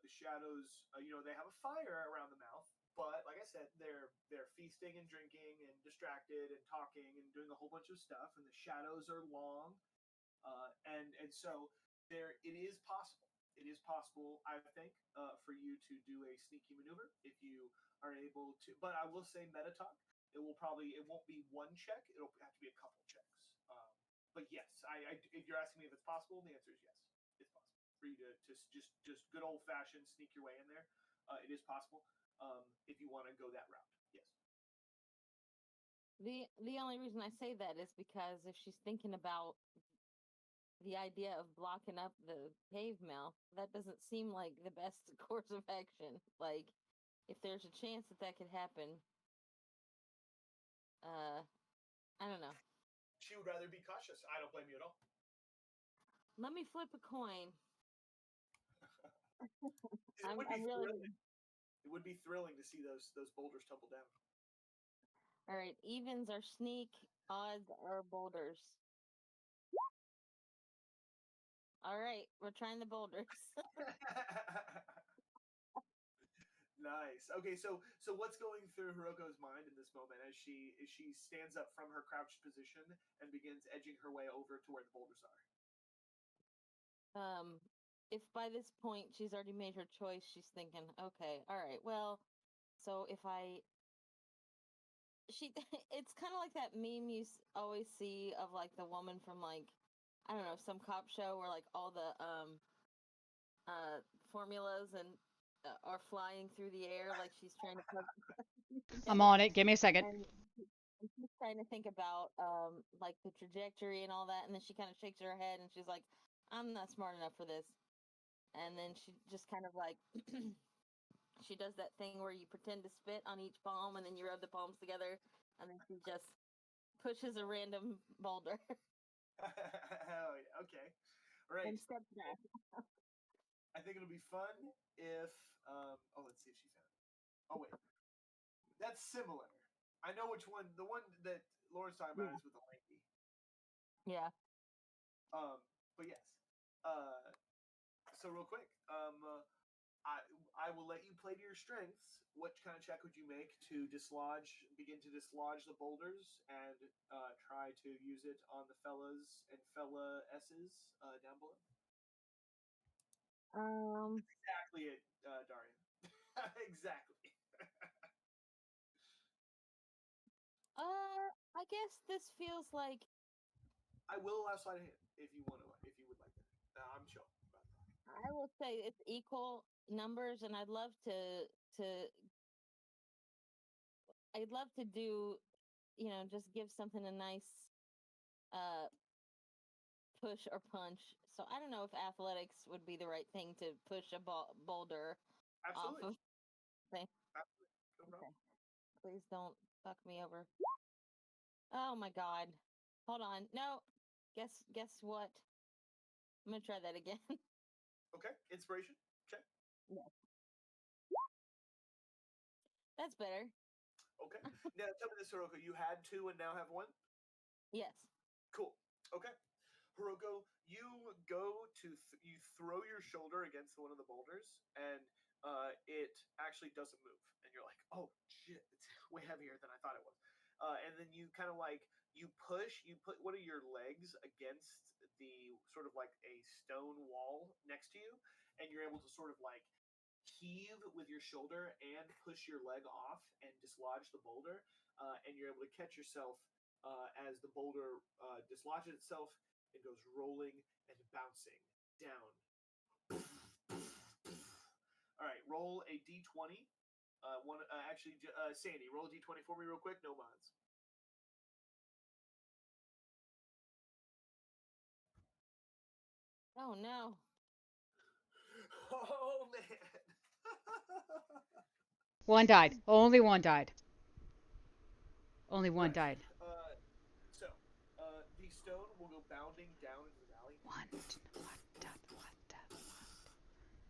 The shadows, they have a fire around the mouth, but like I said, they're feasting and drinking and distracted and talking and doing a whole bunch of stuff, and the shadows are long. And so it is possible. It is possible, I think, for you to do a sneaky maneuver if you are able to. But I will say, meta talk. It won't be one check. It'll have to be a couple checks. But yes, if you're asking me if it's possible, the answer is yes. It's possible for you to just good old fashioned sneak your way in there. It is possible if you want to go that route. Yes. The only reason I say that is because if she's thinking about the idea of blocking up the cave mouth, that doesn't seem like the best course of action. Like, if there's a chance that that could happen, uh, I don't know. She would rather be cautious. I don't blame you at all. Let me flip a coin. It would be I'm really thrilling. It would be thrilling to see those boulders tumble down. all right. Evens are sneak, odds are boulders. All right, we're trying the boulders. Nice. Okay, so what's going through Hiroko's mind in this moment as she stands up from her crouched position and begins edging her way over to where the boulders are? um, if by this point she's already made her choice, she's thinking, okay, all right, well, so if I she it's kind of like that meme you always see of like the woman from like I don't know some cop show where like all the formulas and are flying through the air like she's trying to put I'm together on it. Give me a second. and she's trying to think about like the trajectory and all that, and then she kind of shakes her head and she's like, I'm not smart enough for this. And then she just kind of like she does that thing where you pretend to spit on each palm and then you rub the palms together, and then she just pushes a random boulder Oh, yeah, okay. All right. and steps back. I think it'll be fun if oh, let's see if she found it. Oh wait. That's similar. I know which one. The one that Laura's talking about Yeah. is with the lanky. Yeah. Um, but yes. Uh, so real quick, I I will let you play to your strengths. What kind of check would you make to begin to dislodge the boulders, and try to use it on the fellas and fella s's down below? Um. Exactly it, Darian. Exactly. I guess this feels like I will allow sleight of hand if you would like that. I'm chill about that. I will say it's equal numbers, and to I'd love to do just give something a nice uh push or punch. So I don't know if athletics would be the right thing to push a boulder off Absolutely. of thing. Absolutely. No Okay, problem. please don't fuck me over. Oh my god. Hold on. No. Guess what? I'm gonna try that again. Okay. Inspiration. Check. Yes. That's better. Okay. Now tell me this, Soroka. You had two and now have one? Yes. Cool. Okay. Hiroko, you go to you throw your shoulder against one of the boulders, and it actually doesn't move. And you're like, oh shit, it's way heavier than I thought it was. And then you kind of like you put one of your legs against the sort of like a stone wall next to you, and you're able to sort of like heave with your shoulder and push your leg off and dislodge the boulder, and you're able to catch yourself as the boulder dislodges itself and goes rolling and bouncing down. All right, roll a d20. Sandy, roll a d20 for me real quick. No mods. Oh no. Oh man. One died. Only one died. Only one Right. died. So, the stone will go bounding down into the valley, What?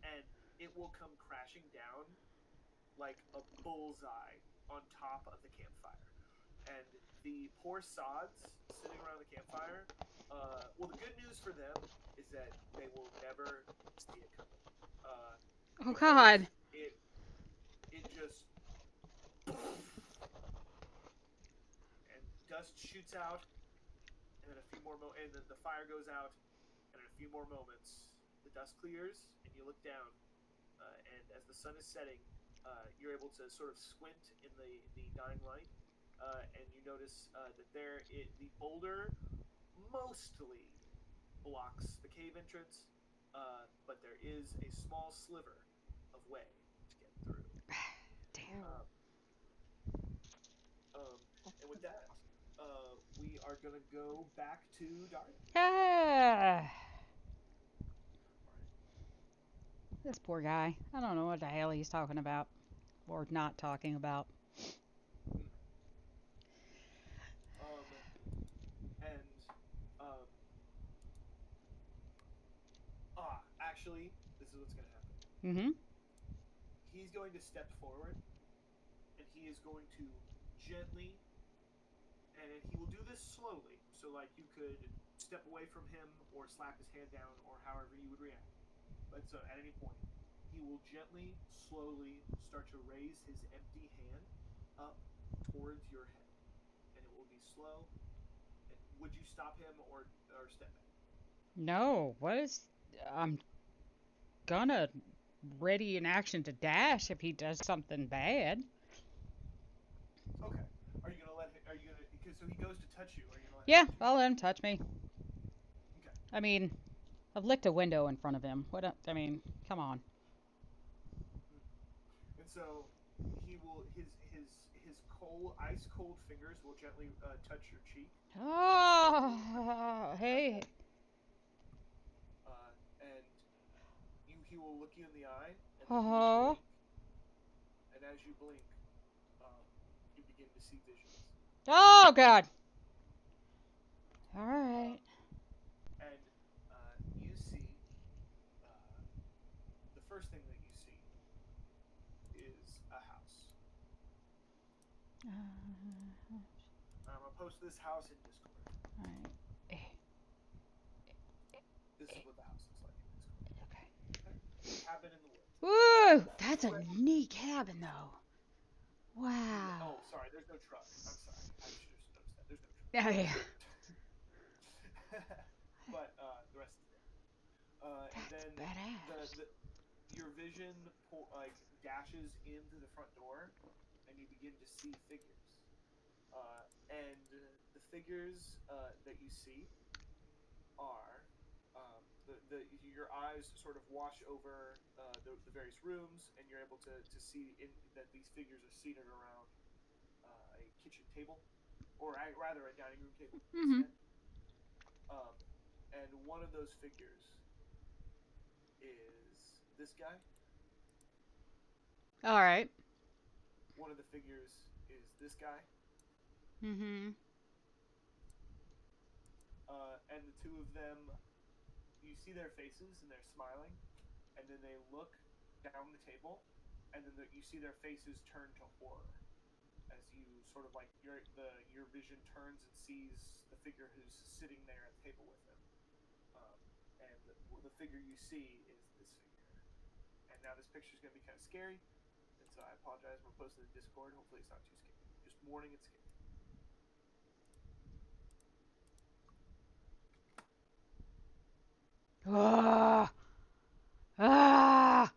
and it will come crashing down like a bullseye on top of the campfire. And the poor sods sitting around the campfire, well, the good news for them is that they will never see it coming. Oh Because God. it just and dust shoots out, and then and then the fire goes out, and in a few more moments, the dust clears, and you look down, and as the sun is setting, you're able to sort of squint in the dying light, and you notice that the boulder mostly blocks the cave entrance, but there is a small sliver of way to get through. Damn. And with that, we are gonna go back to Daria. Yeah. This poor guy. I don't know what the hell he's talking about. Or not talking about. And actually, this is what's gonna happen. Mm-hmm. He's going to step forward, and he is going to gently, and he will do this slowly. So, like, you could step away from him or slap his hand down or however you would react. But so, at any point, he will gently, slowly start to raise his empty hand up towards your head. And it will be slow. And would you stop him or step back? No. What is. I'm gonna ready in action to dash if he does something bad. Okay. Are you gonna let him? Are you gonna? Because so he goes to touch you. Are you gonna let him Yeah, touch you? I'll let him touch me. Okay. I mean, I've licked a window in front of him. I mean, come on. And so he will his cold ice cold fingers will gently touch your cheek. Oh, hey. And he will look you in the eye, and then you will Uh-huh. blink. And as you blink, you begin to see visions. Oh, God. All right. And you see the first thing that you see is a house. I'm gonna post this house in Discord. All right. This is what the house looks like in Discord. Okay. Cabin in the woods. Woo! That's a neat cabin, though. Wow. Oh, sorry. There's no truck. I'm sorry. I should have noticed that. There's no truck. Oh, yeah. But the rest is there. And then Badass. your vision dashes into the front door, and you begin to see figures. And the figures that you see are your eyes sort of wash over the various rooms, and you're able to see that these figures are seated around a kitchen table, or rather a dining room table Mm-hmm. instead. And one of those figures is this guy. All right. One of the figures is this guy. Mm-hmm. And the two of them, you see their faces, and they're smiling, and then they look down the table, and then you see their faces turn to horror as you sort of like your vision turns and sees the figure who's sitting there at the table with him. Um, and the figure you see is this figure. And now this picture is going to be kind of scary, and so I apologize. We're posting in Discord. Hopefully, it's not too scary. Just warning, it's scary. Ah! Ah!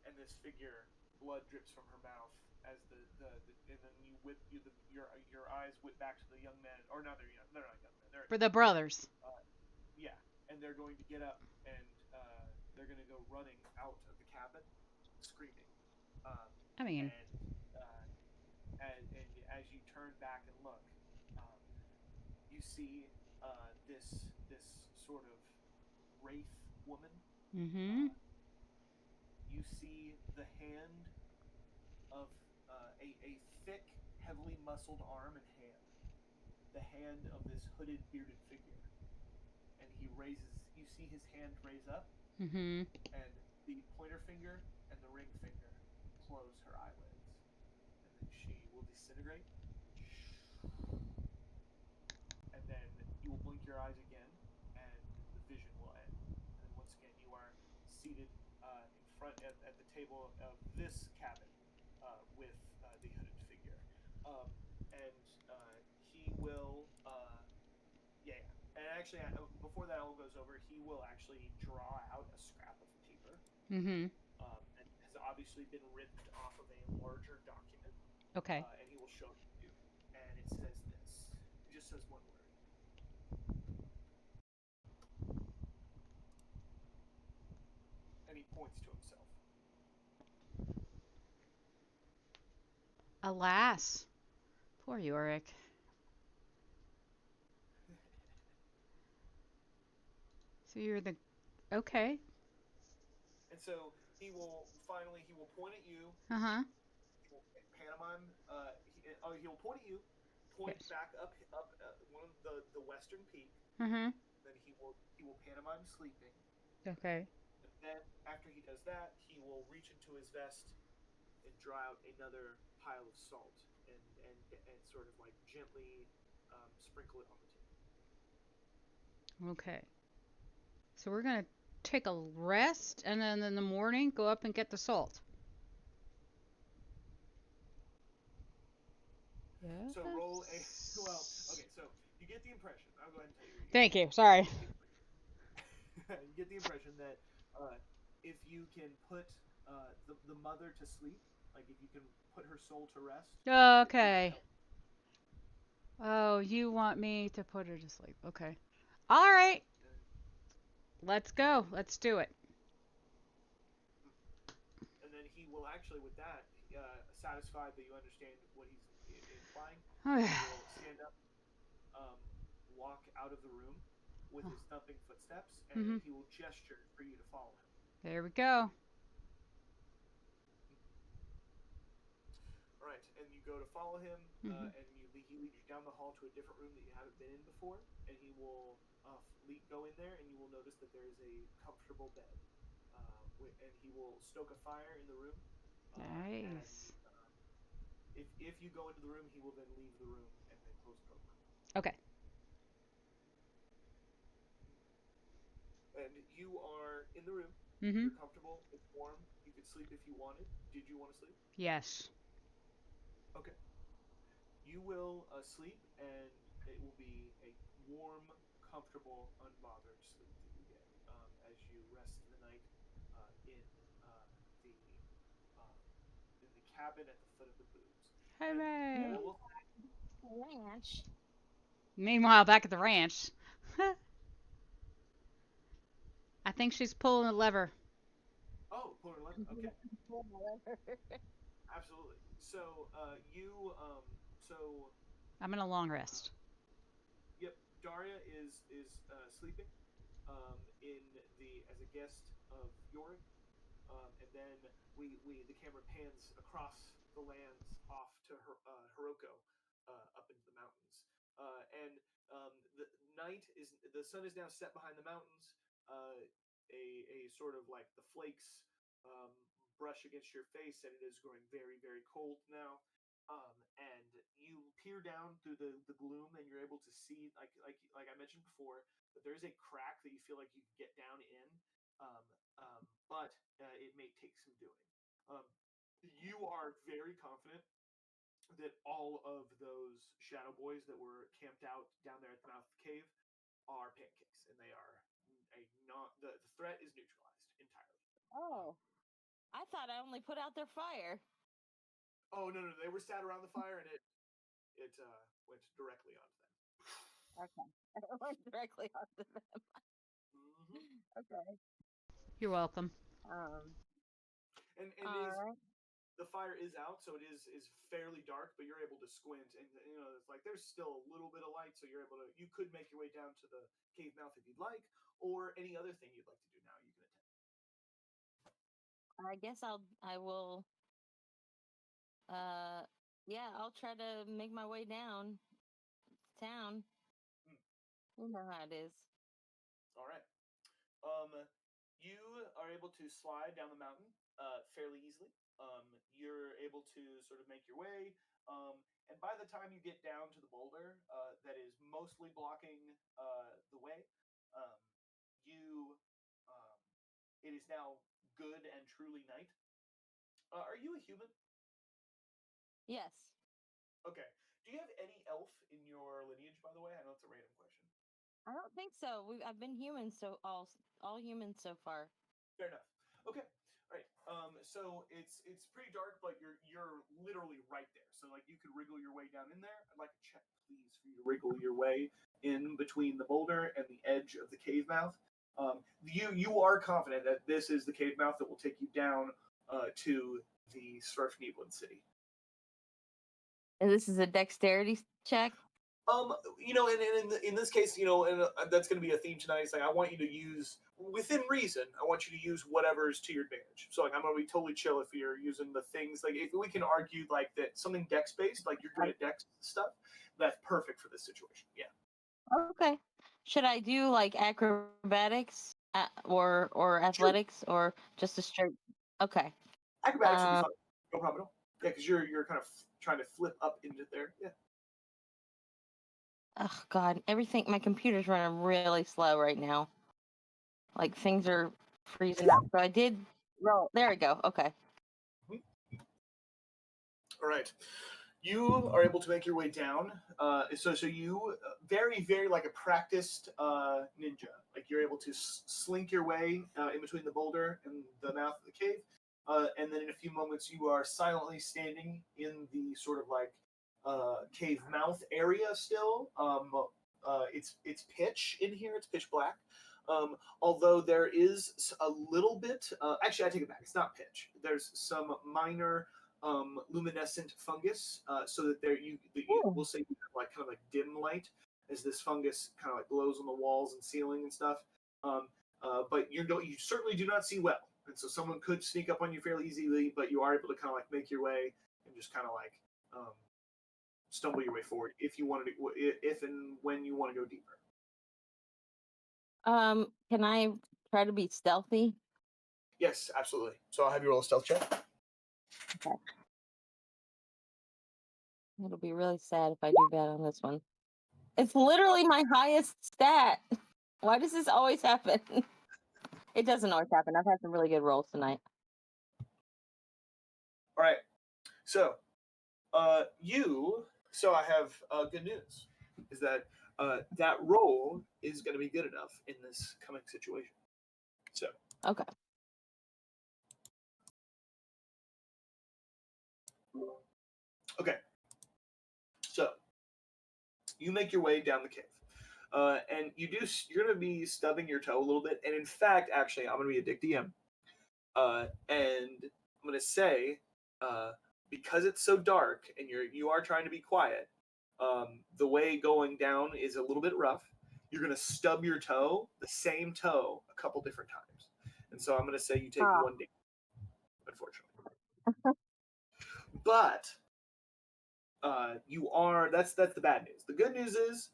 And this figure, blood drips from her mouth as and then you whip your eyes whip back to the young men, or no, they're not young men, they're For the brothers. yeah, and they're going to get up and they're going to go running out of the cabin, screaming. Um, I mean, and as you turn back and look, um, you see this sort of wraith woman. mm-hmm. Uh, you see the hand of a thick, heavily muscled arm and hand, the hand of this hooded, bearded figure, and he raises. You see his hand raise up, Mm-hmm. and the pointer finger and the ring finger close her eyelids, and then she will disintegrate, and then you will blink your eyes again, and the vision will end. And then once again, you are seated in front at the table of this cabin with the hooded figure, and he will. Yeah. And actually, before that all goes over, he will actually draw out a scrap of paper, Mm-hmm. and has obviously been ripped off of a larger document, Okay. and he will show it to you. And it says this. It just says one word. And he points to himself. Alas. Poor Yorick. So you're the... Okay. And so he will point at you. Uh-huh. He will pantomime. He'll point at you, point Yes. back up one of the western peak. Mm-hmm. Then he will pantomime sleeping. Okay. And then after he does that, he will reach into his vest and draw out another pile of salt and sort of like gently sprinkle it on the table. Okay. So we're gonna take a rest and then in the morning go up and get the salt. Yes. So roll a well. Okay, so you get the impression. I'll go ahead and tell you. Thank you. Sorry. You get the impression that if you can put the mother to sleep, like if you can put her soul to rest, Okay. Oh, you want me to put her to sleep. Okay. All right. Let's go. Let's do it. And then he will actually, with that, satisfied that you understand what he's implying, Oh, he yeah. will stand up, walk out of the room with his thumping footsteps, and Mhm. he will gesture for you to follow him. There we go. All right, and you go to follow him, Mhm. and he leads you down the hall to a different room that you haven't been in before, and he will go in there, and you will notice that there is a comfortable bed, and he will stoke a fire in the room, and Nice. if you go into the room, he will then leave the room and then close the door behind you. Okay. And you are in the room. Mhm. You're comfortable. It's warm. You could sleep if you wanted. Did you want to sleep? Yes. Okay. You will sleep, and it will be a warm, comfortable, unbothered sleep that you get as you rest the night in the in the cabin at the foot of the Boobs. And I Hooray. will. Ranch. Meanwhile, back at the ranch, I think she's pulling a lever. Oh, Polar 11. Okay. Absolutely. So I'm in a long uh, rest. yep. Daria is sleeping in the as a guest of Yorick, and then the camera pans across the lands off to Hiroko, up into the mountains, and the sun is now set behind the mountains. A sort of like the flakes um, brush against your face, and it is growing very, very cold now. And you peer down through the gloom, and you're able to see, like I mentioned before, that there is a crack that you feel like you can get down in, um, but it may take some doing. Um, you are very confident that all of those shadow boys that were camped out down there at the mouth of the cave are pancakes, and they are a not the threat is neutralized entirely. Oh, I thought I only put out their fire. Oh no, they were sat around the fire, and it went directly onto them. Okay. It went directly onto them. Mm-hmm. Okay. You're welcome. And All right. the fire is out, so it is fairly dark, but you're able to squint, and it's like there's still a little bit of light, so you could make your way down to the cave mouth if you'd like, or any other thing you'd like to do now. You can attempt. I guess I will. Yeah, I'll try to make my way down to town. You know how it is. All right. You are able to slide down the mountain fairly easily. You're able to sort of make your way, and by the time you get down to the boulder that is mostly blocking the way, um, you it is now good and truly night. Are you a human? Yes. Okay. Do you have any elf in your lineage, by the way? I know it's a random question. I don't think so. I've been human, so all humans so far. Fair enough. Okay. All right. So it's pretty dark, but you're literally right there. So like you could wriggle your way down in there. I'd like a check, please, for you to wriggle your way in between the boulder and the edge of the cave mouth. You are confident that this is the cave mouth that will take you down to the Swarfneeblen city. And this is a dexterity check. In this case, and that's going to be a theme tonight. It's like I want you to use, within reason, I want you to use whatever's to your advantage. So like I'm going to be totally chill if you're using the things like if we can argue like that something dex based, like you're good at dex stuff, that's perfect for this situation. Yeah. Okay. Should I do like acrobatics or athletics or just a straight? Okay. Acrobatics would be fun. No problem at all. Yeah, because you're kind of trying to flip up into there. Yeah. Oh God, everything. My computer's running really slow right now. Like things are freezing up. So I did roll. There we go. Okay. All right. You are able to make your way down. So you very, very like a practiced ninja. Like you're able to slink your way in between the boulder and the mouth of the cave. And then in a few moments, you are silently standing in the sort of like cave mouth area still. It's pitch in here. It's pitch black. Although there is a little bit. Actually, I take it back. It's not pitch. There's some minor luminescent fungus, so that you will say you have like kind of like dim light as this fungus kind of like glows on the walls and ceiling and stuff. But you certainly do not see well, and so someone could sneak up on you fairly easily. But you are able to kind of like make your way and just kind of like stumble your way forward if you wanted to, if and when you want to go deeper. Can I try to be stealthy? Yes, absolutely. So I'll have you roll a stealth check. Okay. It'll be really sad if I do bad on this one. It's literally my highest stat. Why does this always happen? It doesn't always happen. I've had some really good rolls tonight. All right. So, I have good news. Is that that roll is going to be good enough in this coming situation. So. Okay. Okay. So, you make your way down the cave. And you're going to be stubbing your toe a little bit. And in fact, actually, I'm going to be a dick DM. And I'm going to say, because it's so dark and you are trying to be quiet, the way going down is a little bit rough. You're going to stub your toe, the same toe, a couple different times. And so I'm going to say you take 1 day, unfortunately. But that's the bad news. The good news is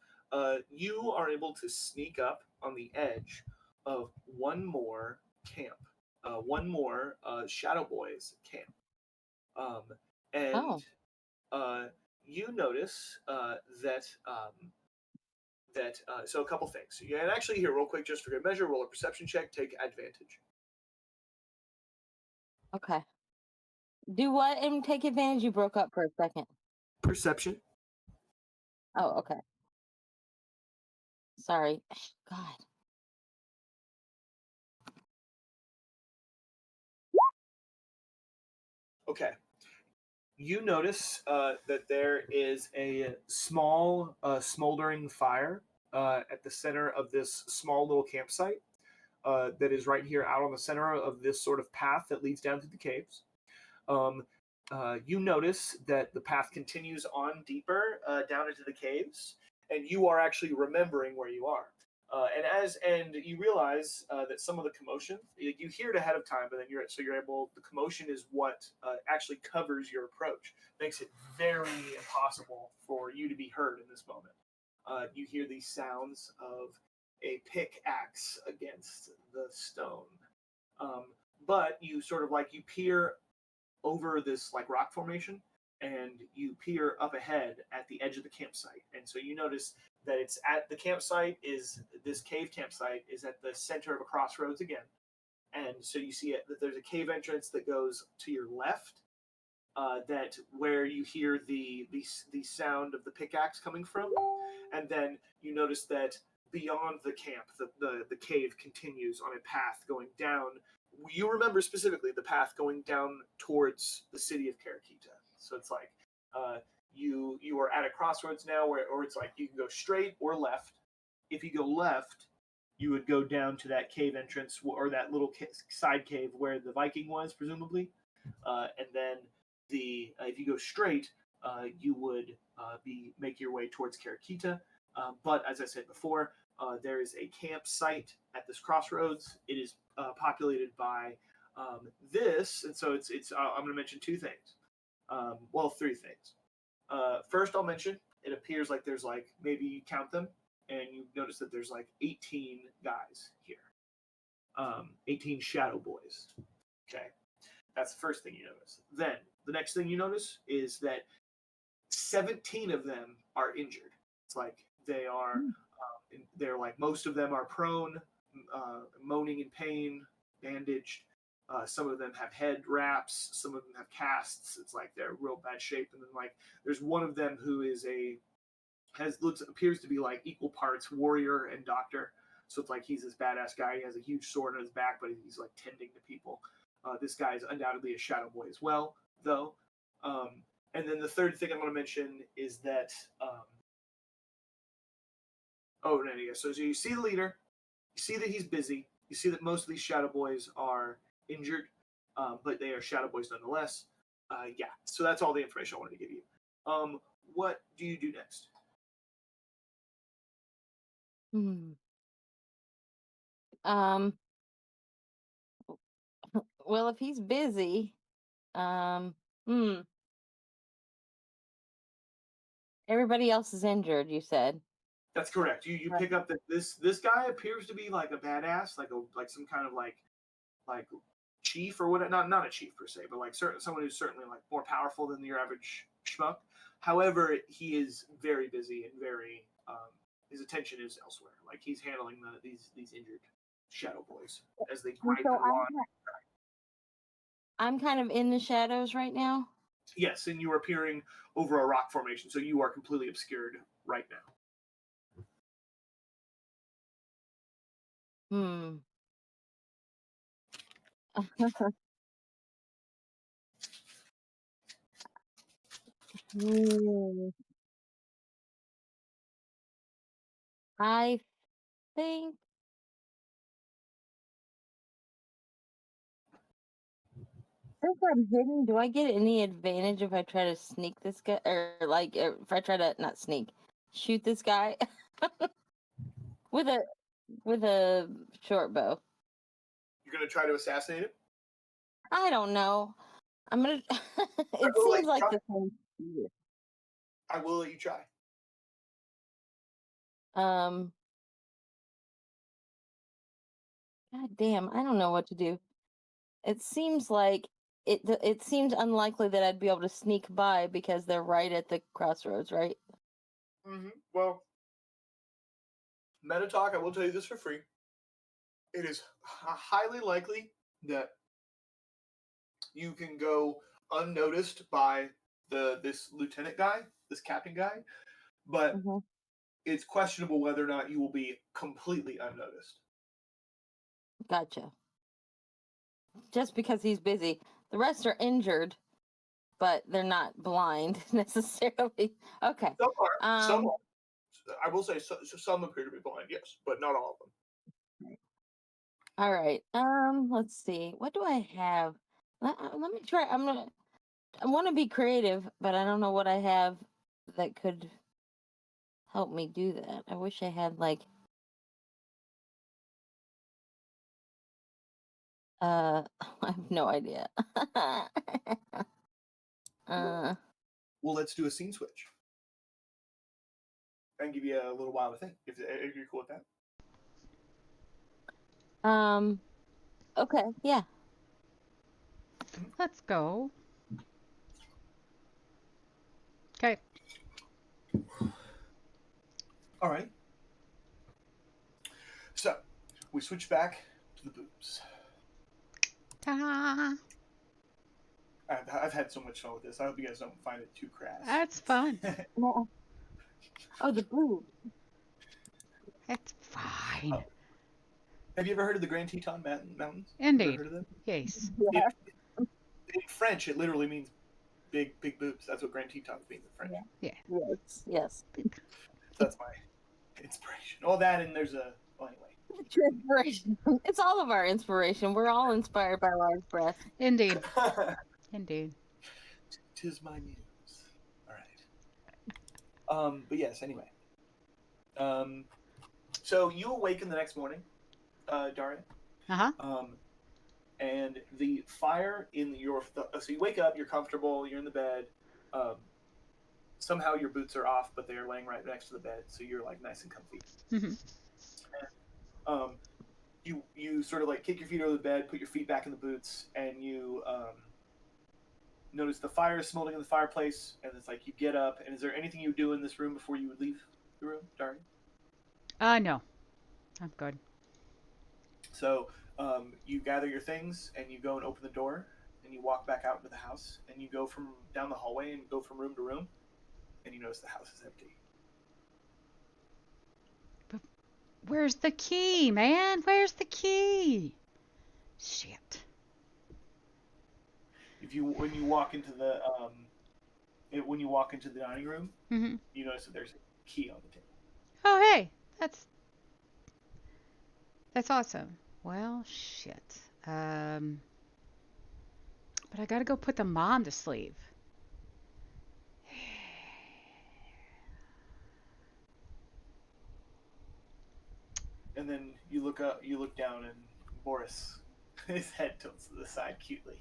you are able to sneak up on the edge of one more camp one more Shadow Boys camp. Um, and Oh, you notice so a couple things. And actually, here, real quick, just for good measure, roll a perception check, take advantage. okay. Do what and take advantage? You broke up for a second. Perception. Oh, okay. Sorry. God. Okay. You notice that there is a small smoldering fire at the center of this small little campsite that is right here out on the center of this sort of path that leads down to the caves. Um, you notice that the path continues on deeper down into the caves, and you are actually remembering where you are. And you realize that some of the commotion you hear it ahead of time, but then you're able. The commotion is what actually covers your approach, makes it very impossible for you to be heard in this moment. You hear these sounds of a pickaxe against the stone, um, but you sort of like you peer over this like rock formation and you peer up ahead at the edge of the campsite, and so you notice that it's at the campsite is this cave campsite is at the center of a crossroads again, and so you see it that there's a cave entrance that goes to your left, that where you hear the sound of the pickaxe coming from, and then you notice that beyond the camp, the cave continues on a path going down. You remember specifically the path going down towards the city of Karakita. So it's like you are at a crossroads now, where or it's like you can go straight or left. If you go left, you would go down to that cave entrance or that little side cave where the Viking was, presumably, and then the if you go straight, you would be make your way towards Karakita. But as I said before, there is a campsite at this crossroads. It is populated by this, and so it's. I'm going to mention two things. Well, three things. First, I'll mention it appears like there's like maybe you count them, and you notice that there's like 18 guys here. 18 Shadow Boys. Okay, that's the first thing you notice. Then the next thing you notice is that 17 of them are injured. It's like they're like most of them are prone, moaning in pain, bandaged. Some of them have head wraps. Some of them have casts. It's like they're real bad shape. And then like there's one of them who is appears to be like equal parts warrior and doctor. So it's like he's this badass guy. He has a huge sword on his back, but he's like tending to people. This guy is undoubtedly a Shadow Boy as well, though. And then the third thing I'm going to mention is that so you see the leader, you see that he's busy, you see that most of these Shadow Boys are injured, but they are Shadow Boys nonetheless. Yeah, so that's all the information I wanted to give you. What do you do next? Hmm. Um. Well, if he's busy, um. Hmm. Everybody else is injured. You said. That's correct. You Right. pick up that this guy appears to be like a badass, like some kind of like chief or what, not a chief per se, but like someone who's certainly like more powerful than your average schmuck. However, he is very busy and very his attention is elsewhere. Like he's handling these injured Shadow Boys as they And gripe so and whine. I'm kind of in the shadows right now. Yes, and you are peering over a rock formation, so you are completely obscured right now. Hmm. Hmm. I think since I'm hidden, do I get any advantage if I try to sneak this guy, or like if I try to not sneak, shoot this guy with a with a short bow? You're gonna try to assassinate him. I don't know. I'm gonna. I It will let seems you like try. the same. I will let you try. Um. God damn! I don't know what to do. it seems like it seems unlikely that I'd be able to sneak by because they're right at the crossroads, right? Well, meta talk, I will tell you this for free. It is highly likely that you can go unnoticed by this lieutenant guy, this captain guy, but Mm-hmm. it's questionable whether or not you will be completely unnoticed. Gotcha. Just because he's busy. The rest are injured, but they're not blind necessarily. Okay. Some are. Some are. I will say some appear to be blind, yes, but not all of them. All right. Let's see. What do I have? Let me try. I want to be creative, but I don't know what I have that could help me do that. I wish I had like I have no idea. Well, let's do a scene switch. I can give you a little while to think if you're cool with that. Okay, yeah. Let's go. Okay. All right. So we switch back to the boobs. Ta-da. I've had so much fun with this. I hope you guys don't find it too crass. That's fun. Oh, the blue. That's fine. Oh. Have you ever heard of the Grand Teton Mountains? Indeed. Heard of them? Yes. Yeah. In French, it literally means big boobs. That's what Grand Tetons means in French. Yeah. Yes. So that's my inspiration. All that, and there's a. Well, anyway. Inspiration. It's all of our inspiration. We're all inspired by large breasts. Indeed. Indeed. 'Tis my muse. All right. But yes. Anyway. So you awaken the next morning, Daria. And the fire in so you wake up, you're comfortable, you're in the bed. Somehow your boots are off, but they're laying right next to the bed, so you're like nice and comfy. Mm-hmm. And, you sort of like kick your feet over the bed, put your feet back in the boots, and you notice the fire is smoldering in the fireplace, and it's like you get up. And is there anything you do in this room before you would leave the room, Daria? No. I'm good. So you gather your things and you go and open the door and you walk back out into the house and you go from down the hallway and go from room to room and you notice the house is empty. But where's the key, man? Where's the key? Shit. When you walk into the dining room, Mm-hmm. you notice that there's a key on the table. Oh, hey. That's awesome. Well, shit. But I gotta go put the mom to sleep. And then you look down, and Boris, his head tilts to the side cutely.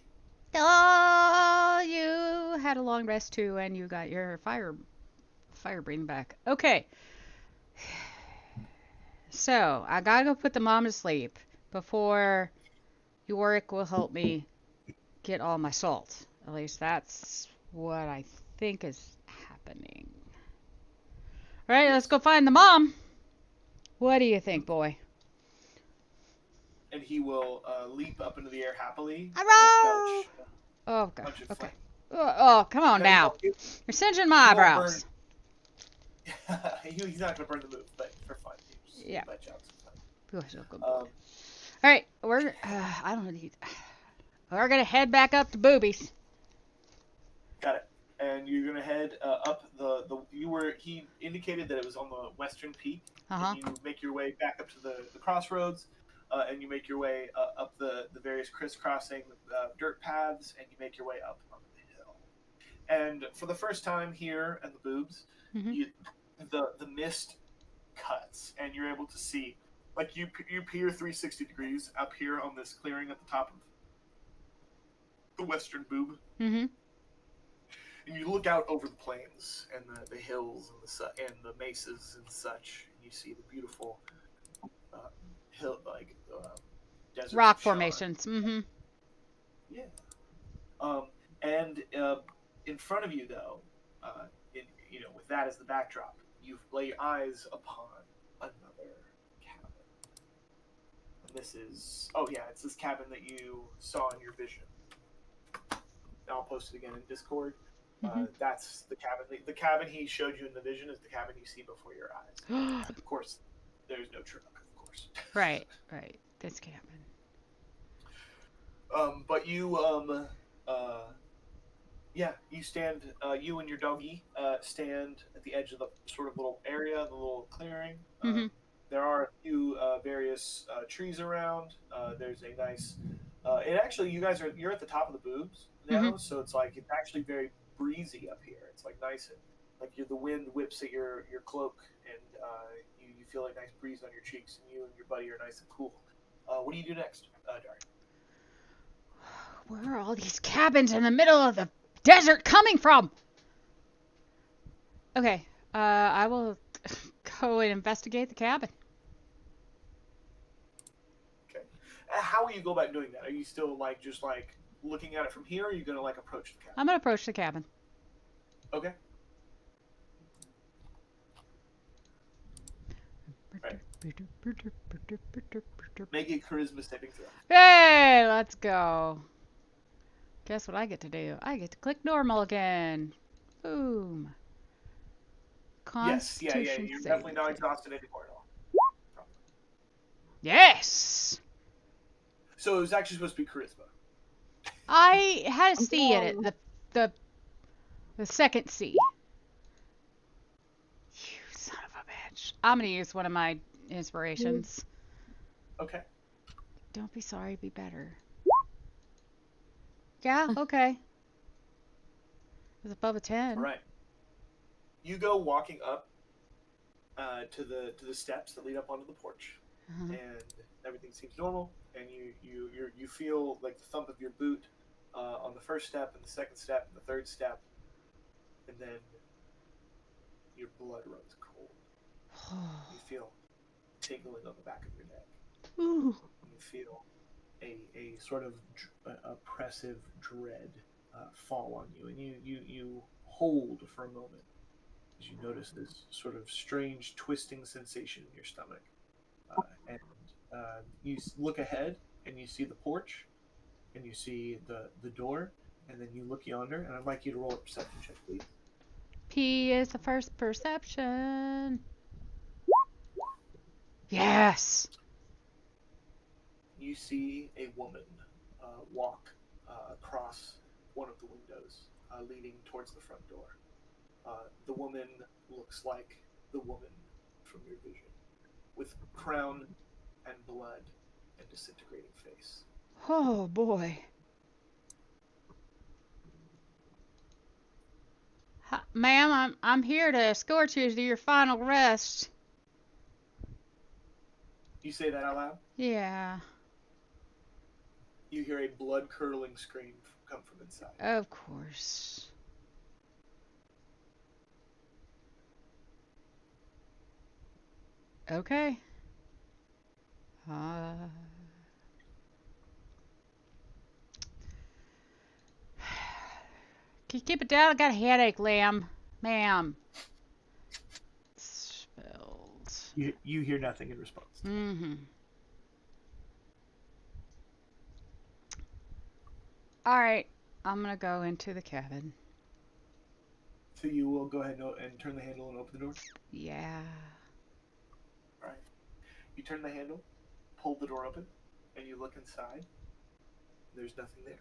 Oh, you had a long rest too, and you got your fire breathing back. Okay. So, I gotta go put the mom to sleep before Yorick will help me get all my salt. At least that's what I think is happening. Alright, let's go find the mom. What do you think, boy? And he will leap up into the air happily. Hello! Oh, God. Okay. Oh, come on now. You're singeing my eyebrows. He's not going to burn the move, but for fun. Yeah. All right, I don't need. We're gonna head back up to Boobies. Got it. And you're gonna head up he indicated that it was on the western peak. Uh-huh. And you make your way back up to the crossroads, and you make your way up the various crisscrossing dirt paths, and you make your way up on the hill. And for the first time here at the Boobs, Mm-hmm. the mist cuts, and you're able to see, like you peer 360 degrees up here on this clearing at the top of the western boob, Mm-hmm. and you look out over the plains and the hills and the mesas and such, and you see the beautiful hill desert Rock Sean. formations. Mm-hmm. Yeah. And in front of you, though, with that as the backdrop, you lay your eyes upon another cabin. And this is, oh yeah, it's this cabin that you saw in your vision. Now I'll post it again in Discord. That's the cabin. The cabin he showed you in the vision is the cabin you see before your eyes. Of course, there's no truck, of course. Right. This cabin. But you, you stand, you and your doggy stand at the edge of the sort of little area, the little clearing. There are a few various trees around. There's a nice. It actually, you're at the top of the boobs now, so it's like it's actually very breezy up here. It's like nice and like the wind whips at your cloak, and you feel like nice breeze on your cheeks, and you and your buddy are nice and cool. What do you do next, Dari? Where are all these cabins in the middle of the desert coming from? Okay, I will go and investigate the cabin. Okay. How will you go about doing that? Are you still just looking at it from here, or are you going to approach the cabin? I'm going to approach the cabin. Okay. Right. Make a charisma saving throw. Hey, let's go. Guess what I get to do? I get to click normal again. Boom. Yes, yeah. You're definitely not exhausted anymore at all. Yes. So it was actually supposed to be charisma. I had a C in it. The second C. You son of a bitch. I'm gonna use one of my inspirations. Okay. Don't be sorry, be better. Yeah, okay. It was above a 10. All right. You go walking up to the steps that lead up onto the porch, and everything seems normal. And you feel like the thump of your boot on the first step, and the second step, and the third step, and then your blood runs cold. You feel tingling on the back of your neck. Ooh. You feel a sort of oppressive dread fall on you, and you hold for a moment as you notice this sort of strange twisting sensation in your stomach, and you look ahead and you see the porch, and you see the door, and then you look yonder, and I'd like you to roll a perception check, please. P is the first perception. Yes. You see a woman walk across one of the windows leading towards the front door. The woman looks like the woman from your vision, with crown and blood and disintegrating face. Oh boy. Ma'am, I'm here to escort you to your final rest. You say that out loud? Yeah. You hear a blood-curdling scream come from inside. Of course. Okay. Can you keep it down? I got a headache, ma'am. Spelled. You hear nothing in response. Alright, I'm gonna go into the cabin. So you will go ahead and turn the handle and open the door? Yeah. Alright. You turn the handle, pull the door open, and you look inside. There's nothing there.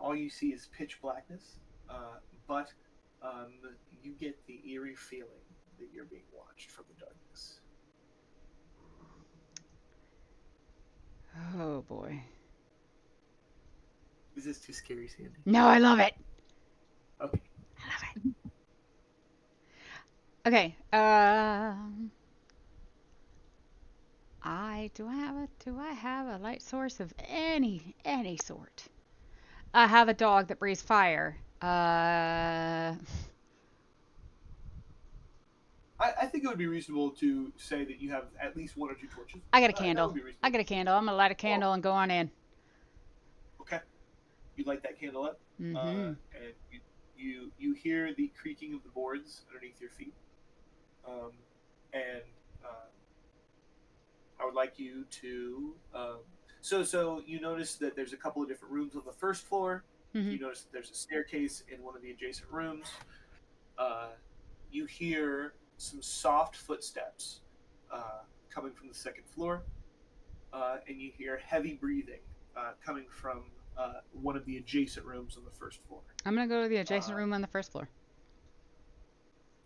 All you see is pitch blackness, but you get the eerie feeling that you're being watched from the darkness. Oh boy. Is this too scary, Sandy? No, I love it. Okay. I love it. Okay. Do I have a light source of any sort? I have a dog that breathes fire. I think think it would be reasonable to say that you have at least 1 or 2 torches. I got a That candle. would be reasonable. I got a candle. I'm gonna light a candle and go on in. Okay. You light that candle up, Mm-hmm. and you hear the creaking of the boards underneath your feet. And I would like you to. So you notice that there's a couple of different rooms on the first floor. Mm-hmm. You notice that there's a staircase in one of the adjacent rooms. You hear some soft footsteps coming from the second floor, and you hear heavy breathing coming from one of the adjacent rooms on the first floor. I'm gonna go to the adjacent room on the first floor.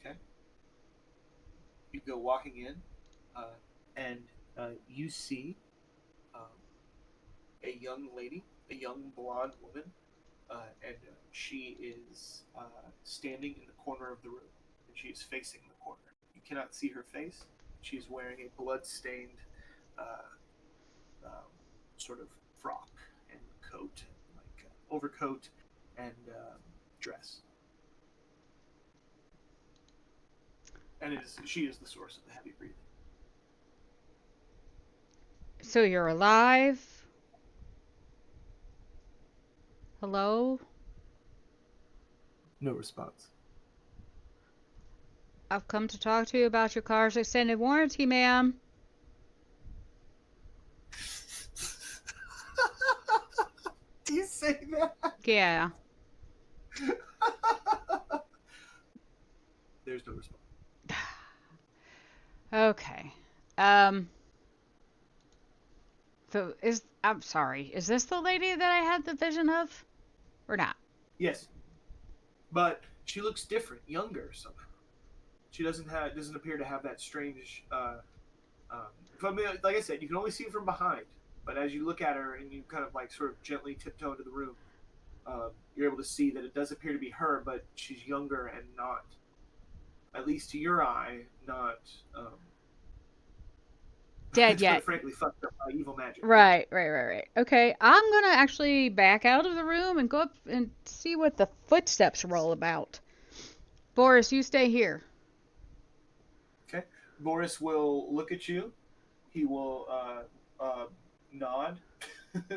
Okay. You go walking in, and you see a young lady, a young blonde woman, and she is standing in the corner of the room, and she is facing the corner. You cannot see her face. She's wearing a blood-stained sort of frock and coat, like overcoat and dress. And she is the source of the heavy breathing. So you're alive? Hello? No response. I've come to talk to you about your car's extended warranty, ma'am. Do you say that? Yeah. There's no response. Okay. So I'm sorry. Is this the lady that I had the vision of, or not? Yes, but she looks different, younger somehow. She doesn't appear to have that strange. Like I said, you can only see it from behind, but as you look at her and you kind of like sort of gently tiptoe into the room, you're able to see that it does appear to be her, but she's younger and not, at least to your eye, not Dead yet. frankly fucked up by evil magic. Right. Okay, I'm gonna actually back out of the room and go up and see what the footsteps are all about. Boris, you stay here. Okay. Boris will look at you. He will nod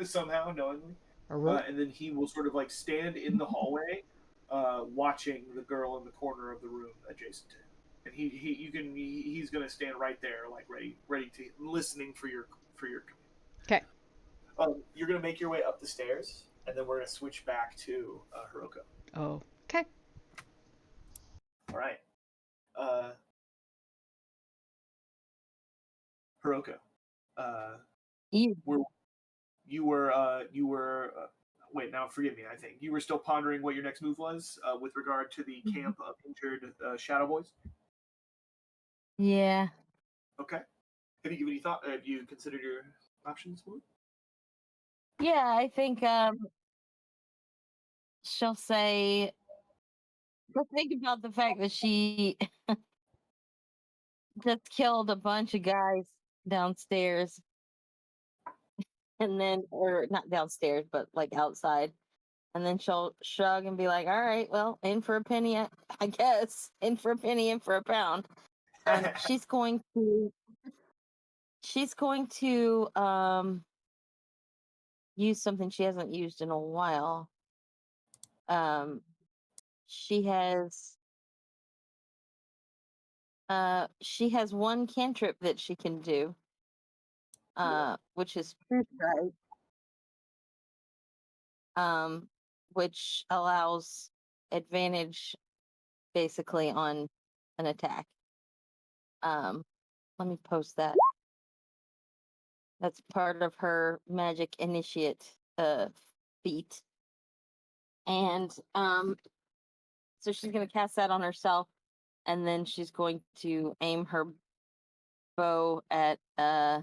somehow, knowingly. And then he will sort of like stand in the hallway, watching the girl in the corner of the room adjacent to him. And he's gonna stand right there, like ready to listening for your command. Okay. You're gonna make your way up the stairs, and then we're gonna switch back to Hiroko. Oh. Okay. All right. Hiroko. You were. Wait, now forgive me. I think you were still pondering what your next move was with regard to the camp of injured Shadow Boys. Yeah. Okay. Have you given any thought? Have you considered your options for it? Yeah, I think she'll say. But think about the fact that she just killed a bunch of guys downstairs, and then, or not downstairs, but like outside. And then she'll shrug and be like, "All right, well, in for a penny, I guess. In for a penny, in for a pound." And she's going to use something she hasn't used in a while. She has one cantrip that she can do, which is True Strike, which allows advantage basically on an attack. Let me post that. That's part of her magic initiate feat. And so she's going to cast that on herself, and then she's going to aim her bow at the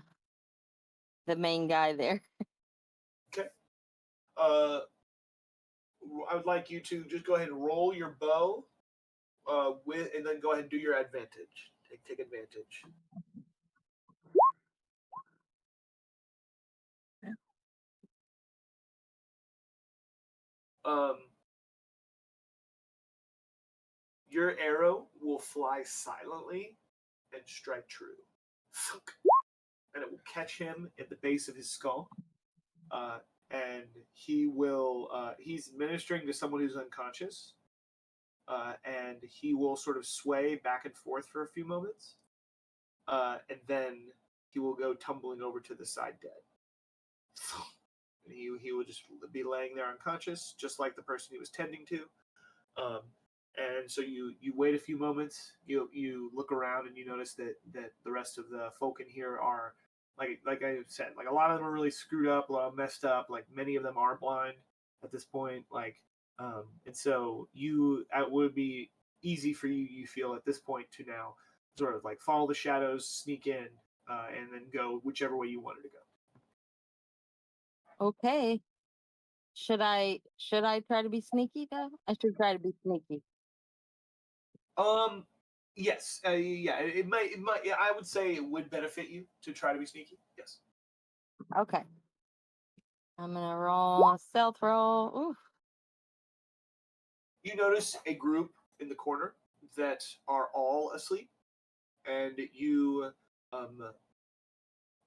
main guy there. Okay. I would like you to just go ahead and roll your bow and then go ahead and do your advantage. Take advantage. Your arrow will fly silently and strike true. And it will catch him at the base of his skull. Uh, and he's ministering to someone who's unconscious. And he will sort of sway back and forth for a few moments. And then he will go tumbling over to the side dead. And he will just be laying there unconscious, just like the person he was tending to. Um, and so you wait a few moments. You look around and you notice that the rest of the folk in here are like I said, like a lot of them are really screwed up, a lot of them messed up. Like many of them are blind at this point. And so it would be easy for you feel at this point to now sort of like follow the shadows, sneak in, and then go whichever way you wanted to go. Okay. Should I try to be sneaky though? I should try to be sneaky. Um, yes, yeah, it might. Yeah, I would say it would benefit you to try to be sneaky. Yes. Okay. I'm gonna roll a stealth roll. Ooh. You notice a group in the corner that are all asleep, and you um,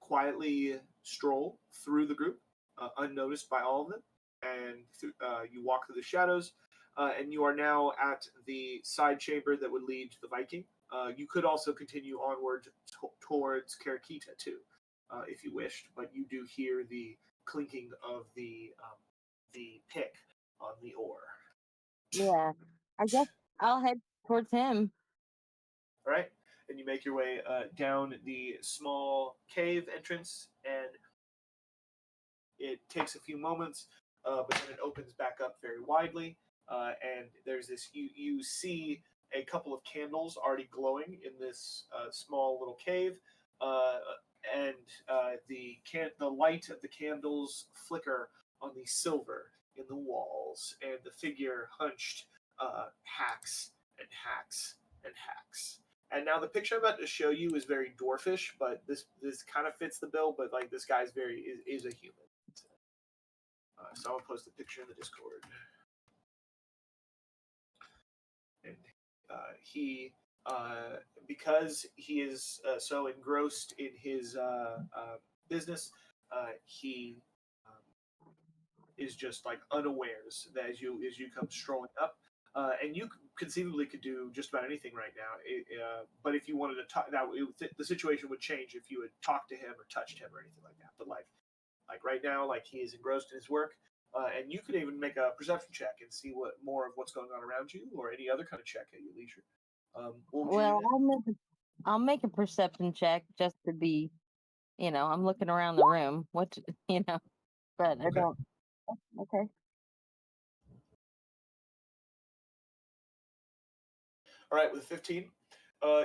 quietly stroll through the group, unnoticed by all of them, and you walk through the shadows, and you are now at the side chamber that would lead to the Viking. You could also continue onward towards Karakita too, if you wished, but you do hear the clinking of the pick on the oar. Yeah. I guess I'll head towards him. All right, and you make your way down the small cave entrance, and it takes a few moments, but then it opens back up very widely, and there's this. You see a couple of candles already glowing in this small little cave, uh, and the light of the candles flicker on the silver in the walls, and the figure hunched hacks and hacks and hacks. And now the picture I'm about to show you is very dwarfish, but this kind of fits the bill. But like this guy's is a human. So I'll post the picture in the Discord. And he, because he is so engrossed in his business, he is just like unawares that as you come strolling up. And you conceivably could do just about anything right now. But if you wanted to talk, the situation would change if you had talked to him or touched him or anything like that. But like right now, like he is engrossed in his work, and you could even make a perception check and see what more of what's going on around you, or any other kind of check at your leisure. What would you do Well, next? I'll make a perception check just to be, I'm looking around the room. But I Okay. don't. Okay. All right, with 15,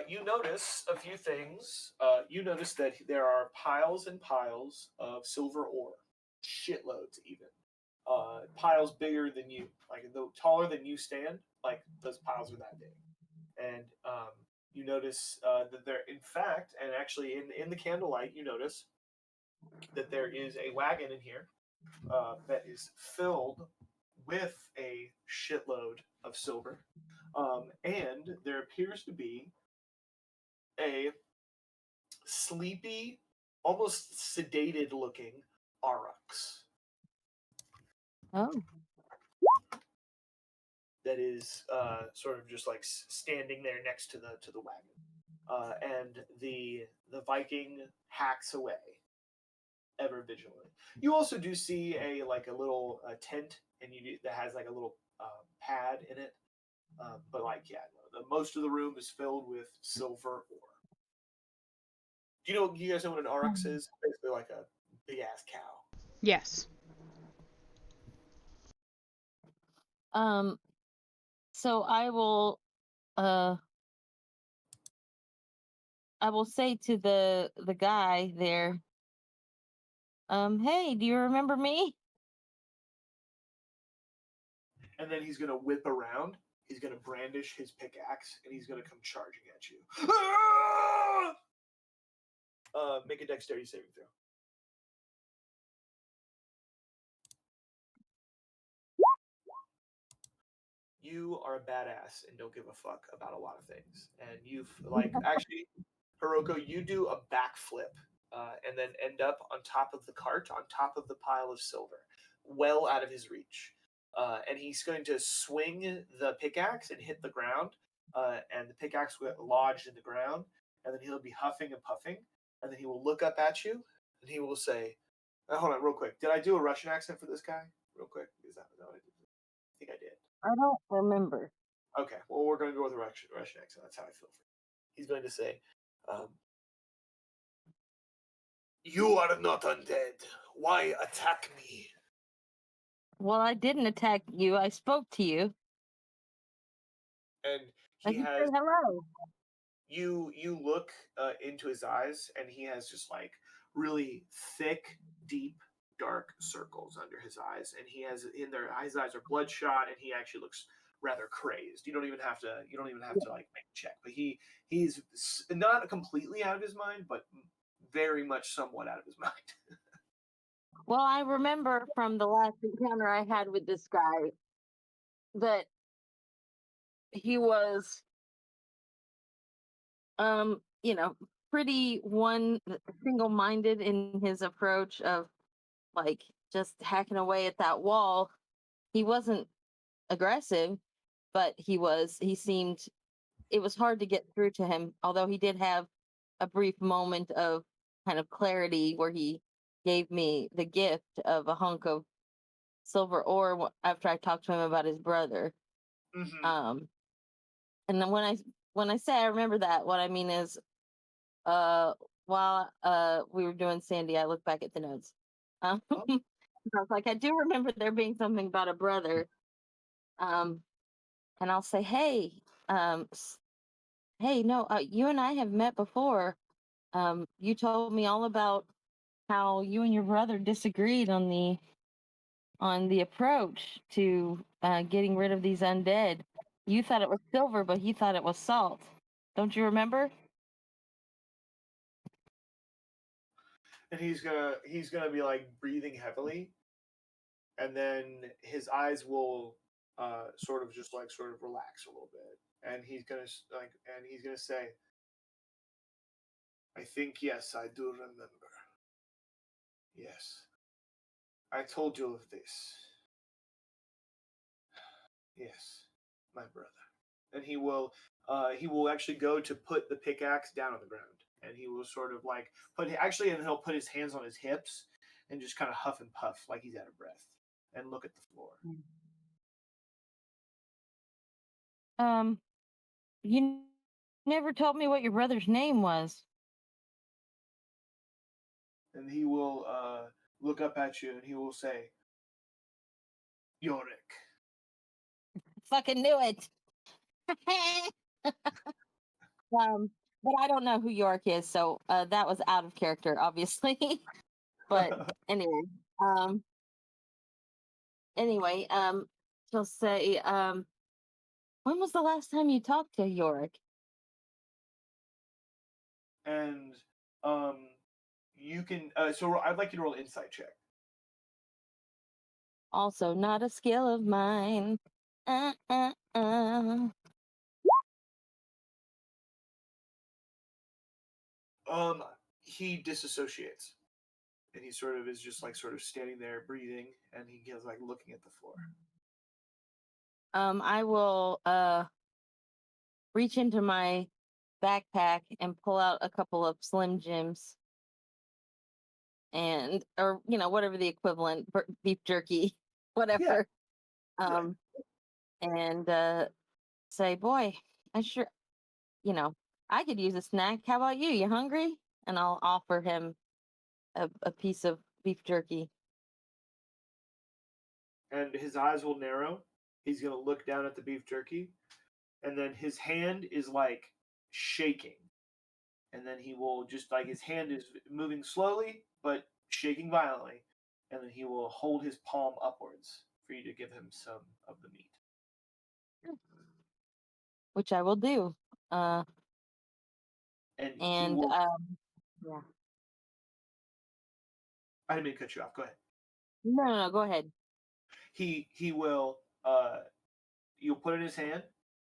you notice a few things. You notice that there are piles and piles of silver ore, shitloads even. Piles bigger than you, like the taller than you stand. Like those piles are that big. And you notice that there, in fact, and actually in the candlelight, you notice that there is a wagon in here that is filled with a shitload of silver, and there appears to be a sleepy, almost sedated looking aurochs Oh. that is sort of just like standing there next to the wagon, and the Viking hacks away ever vigilantly. You also do see a little tent, and that has like a little pad in it, but like yeah, no, the most of the room is filled with silver ore. You guys know what an aurochs is? Basically like a big ass cow. Yes. Um. So uh I will say to the guy there. Hey, do you remember me? And then he's gonna whip around. He's gonna brandish his pickaxe, and he's gonna come charging at you. Make a dexterity saving throw. You are a badass and don't give a fuck about a lot of things. And you've like actually Hiroko, you do a backflip and then end up on top of the cart, on top of the pile of silver, well out of his reach. And he's going to swing the pickaxe and hit the ground, and the pickaxe will get lodged in the ground, and then he'll be huffing and puffing, and then he will look up at you, and he will say, hold on, real quick. Did I do a Russian accent for this guy? Real quick. Is that what I did? I think I did. I don't remember. Okay, well, we're going to go with a Russian accent. That's how I feel for him. He's going to say, you are not undead. Why attack me? Well, I didn't attack you. I spoke to you. And I he just has said hello. you look into his eyes, and he has just like really thick, deep, dark circles under his eyes, and he has his eyes are bloodshot, and he actually looks rather crazed. You don't even have to like make a check, but he's not completely out of his mind, but very much somewhat out of his mind. Well, I remember from the last encounter I had with this guy that he was, pretty single-minded in his approach of like just hacking away at that wall. He wasn't aggressive, but he seemed, it was hard to get through to him, although he did have a brief moment of kind of clarity where he gave me the gift of a hunk of silver ore after I talked to him about his brother. Mm-hmm. And then when I say I remember that, what I mean is, while we were doing Sandy, I looked back at the notes. I was like, I do remember there being something about a brother. And I'll say, hey, hey, no, you and I have met before. You told me all about how you and your brother disagreed on the approach to getting rid of these undead. You thought it was silver, but he thought it was salt. Don't you remember? And he's gonna be like breathing heavily, and then his eyes will sort of relax a little bit, and he's gonna say, I think, yes, I do remember. Yes, I told you of this. Yes, my brother. And he will actually go to put the pickaxe down on the ground, and he will sort of like and he'll put his hands on his hips and just kind of huff and puff like he's out of breath and look at the floor. You never told me what your brother's name was. And he will look up at you, and he will say, Yorick. Fucking knew it. But I don't know who York is, so that was out of character, obviously. But anyway, she'll say, when was the last time you talked to Yorick? And you can so I'd like you to roll an insight check. Also, not a skill of mine. He disassociates, and he sort of is just like sort of standing there breathing, and he is like looking at the floor. I will reach into my backpack and pull out a couple of Slim Jims, and or whatever the equivalent, beef jerky, whatever. Yeah. And say, boy, I sure, I could use a snack. How about you? You hungry? And I'll offer him a piece of beef jerky. And his eyes will narrow. He's going to look down at the beef jerky, and then his hand is like shaking. And then he will just like his hand is moving slowly but shaking violently, and then he will hold his palm upwards for you to give him some of the meat. Which I will do. And he will... yeah. I didn't mean to cut you off. Go ahead. No, go ahead. He will you'll put it in his hand.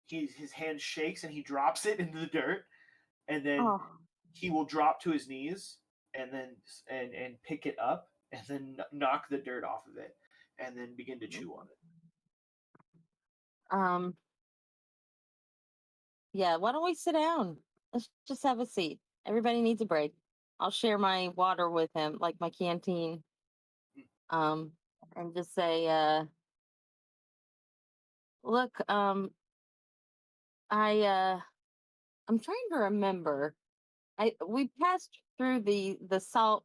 His hand shakes and he drops it into the dirt, and then he will drop to his knees and then and pick it up and then knock the dirt off of it and then begin to chew on it. Um, yeah, why don't we sit down? Let's just have a seat. Everybody needs a break. I'll share my water with him, like my canteen. Um, and just say, look, I'm trying to remember. We passed through the salt.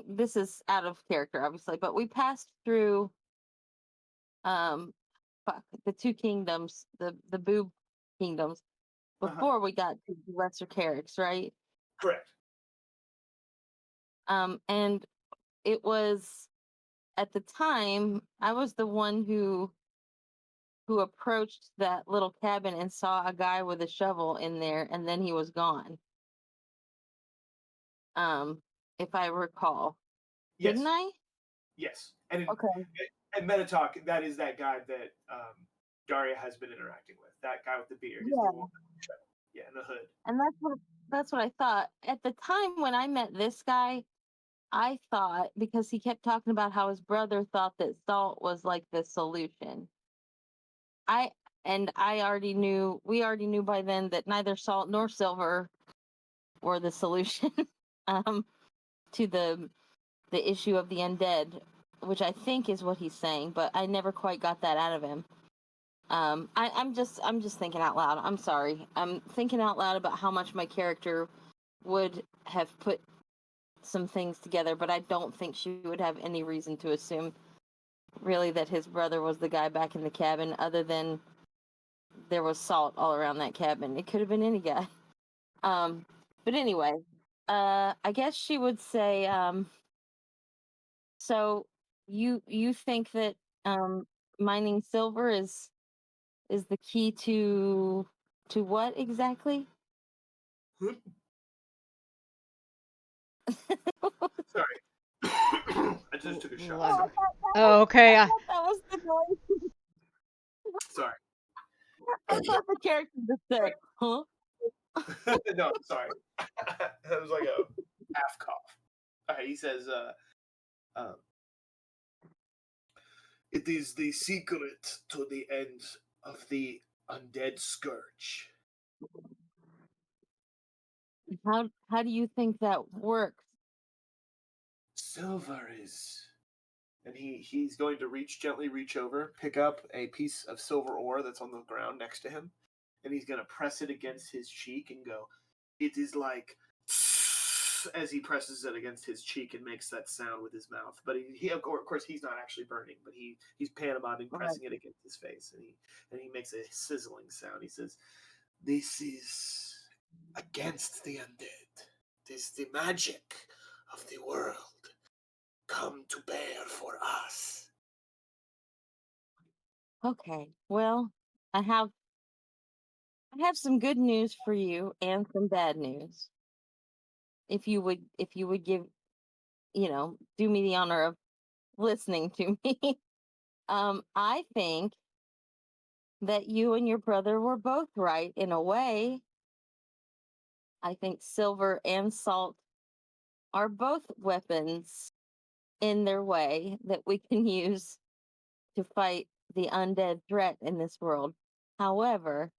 This is out of character, obviously, but we passed through um fuck, the two kingdoms, the boob kingdoms before we got to the Lesser Carricks, right? Correct. And it was at the time I was the one who approached that little cabin and saw a guy with a shovel in there, and then he was gone. If I recall, Yes. didn't I? Yes. And Okay. and Metatalk, that is that guy that Daria has been interacting with. That guy with the beard. He's Yeah. the one. Yeah, in the hood. And that's what I thought. At the time when I met this guy, I thought, because he kept talking about how his brother thought that salt was like the solution. I we already knew by then that neither salt nor silver were the solution um to the issue of the undead, which I think is what he's saying, but I never quite got that out of him. I'm just thinking out loud. I'm sorry. I'm thinking out loud about how much my character would have put some things together, but I don't think she would have any reason to assume really that his brother was the guy back in the cabin, other than there was salt all around that cabin. It could have been any guy. But anyway, I guess she would say, so you think that mining silver is the key to what exactly? Sorry. I just took a shot. Oh, okay. I thought that was the noise. Sorry. I thought the character just said, huh? No, sorry. That was like a half cough. All right, he says, it is the secret to the end of the undead scourge. How do you think that works? Silver is. And he's going to gently reach over, pick up a piece of silver ore that's on the ground next to him, and he's going to press it against his cheek and go, it is like, as he presses it against his cheek and makes that sound with his mouth. But he of course, he's not actually burning, but he's pantomiming, pressing it against his face, and he makes a sizzling sound. He says, this is against the undead. This is the magic of the world come to bear for us. Okay. Well, I have some good news for you and some bad news. If you would give, do me the honor of listening to me. I think that you and your brother were both right in a way. I think silver and salt are both weapons in their way that we can use to fight the undead threat in this world. However,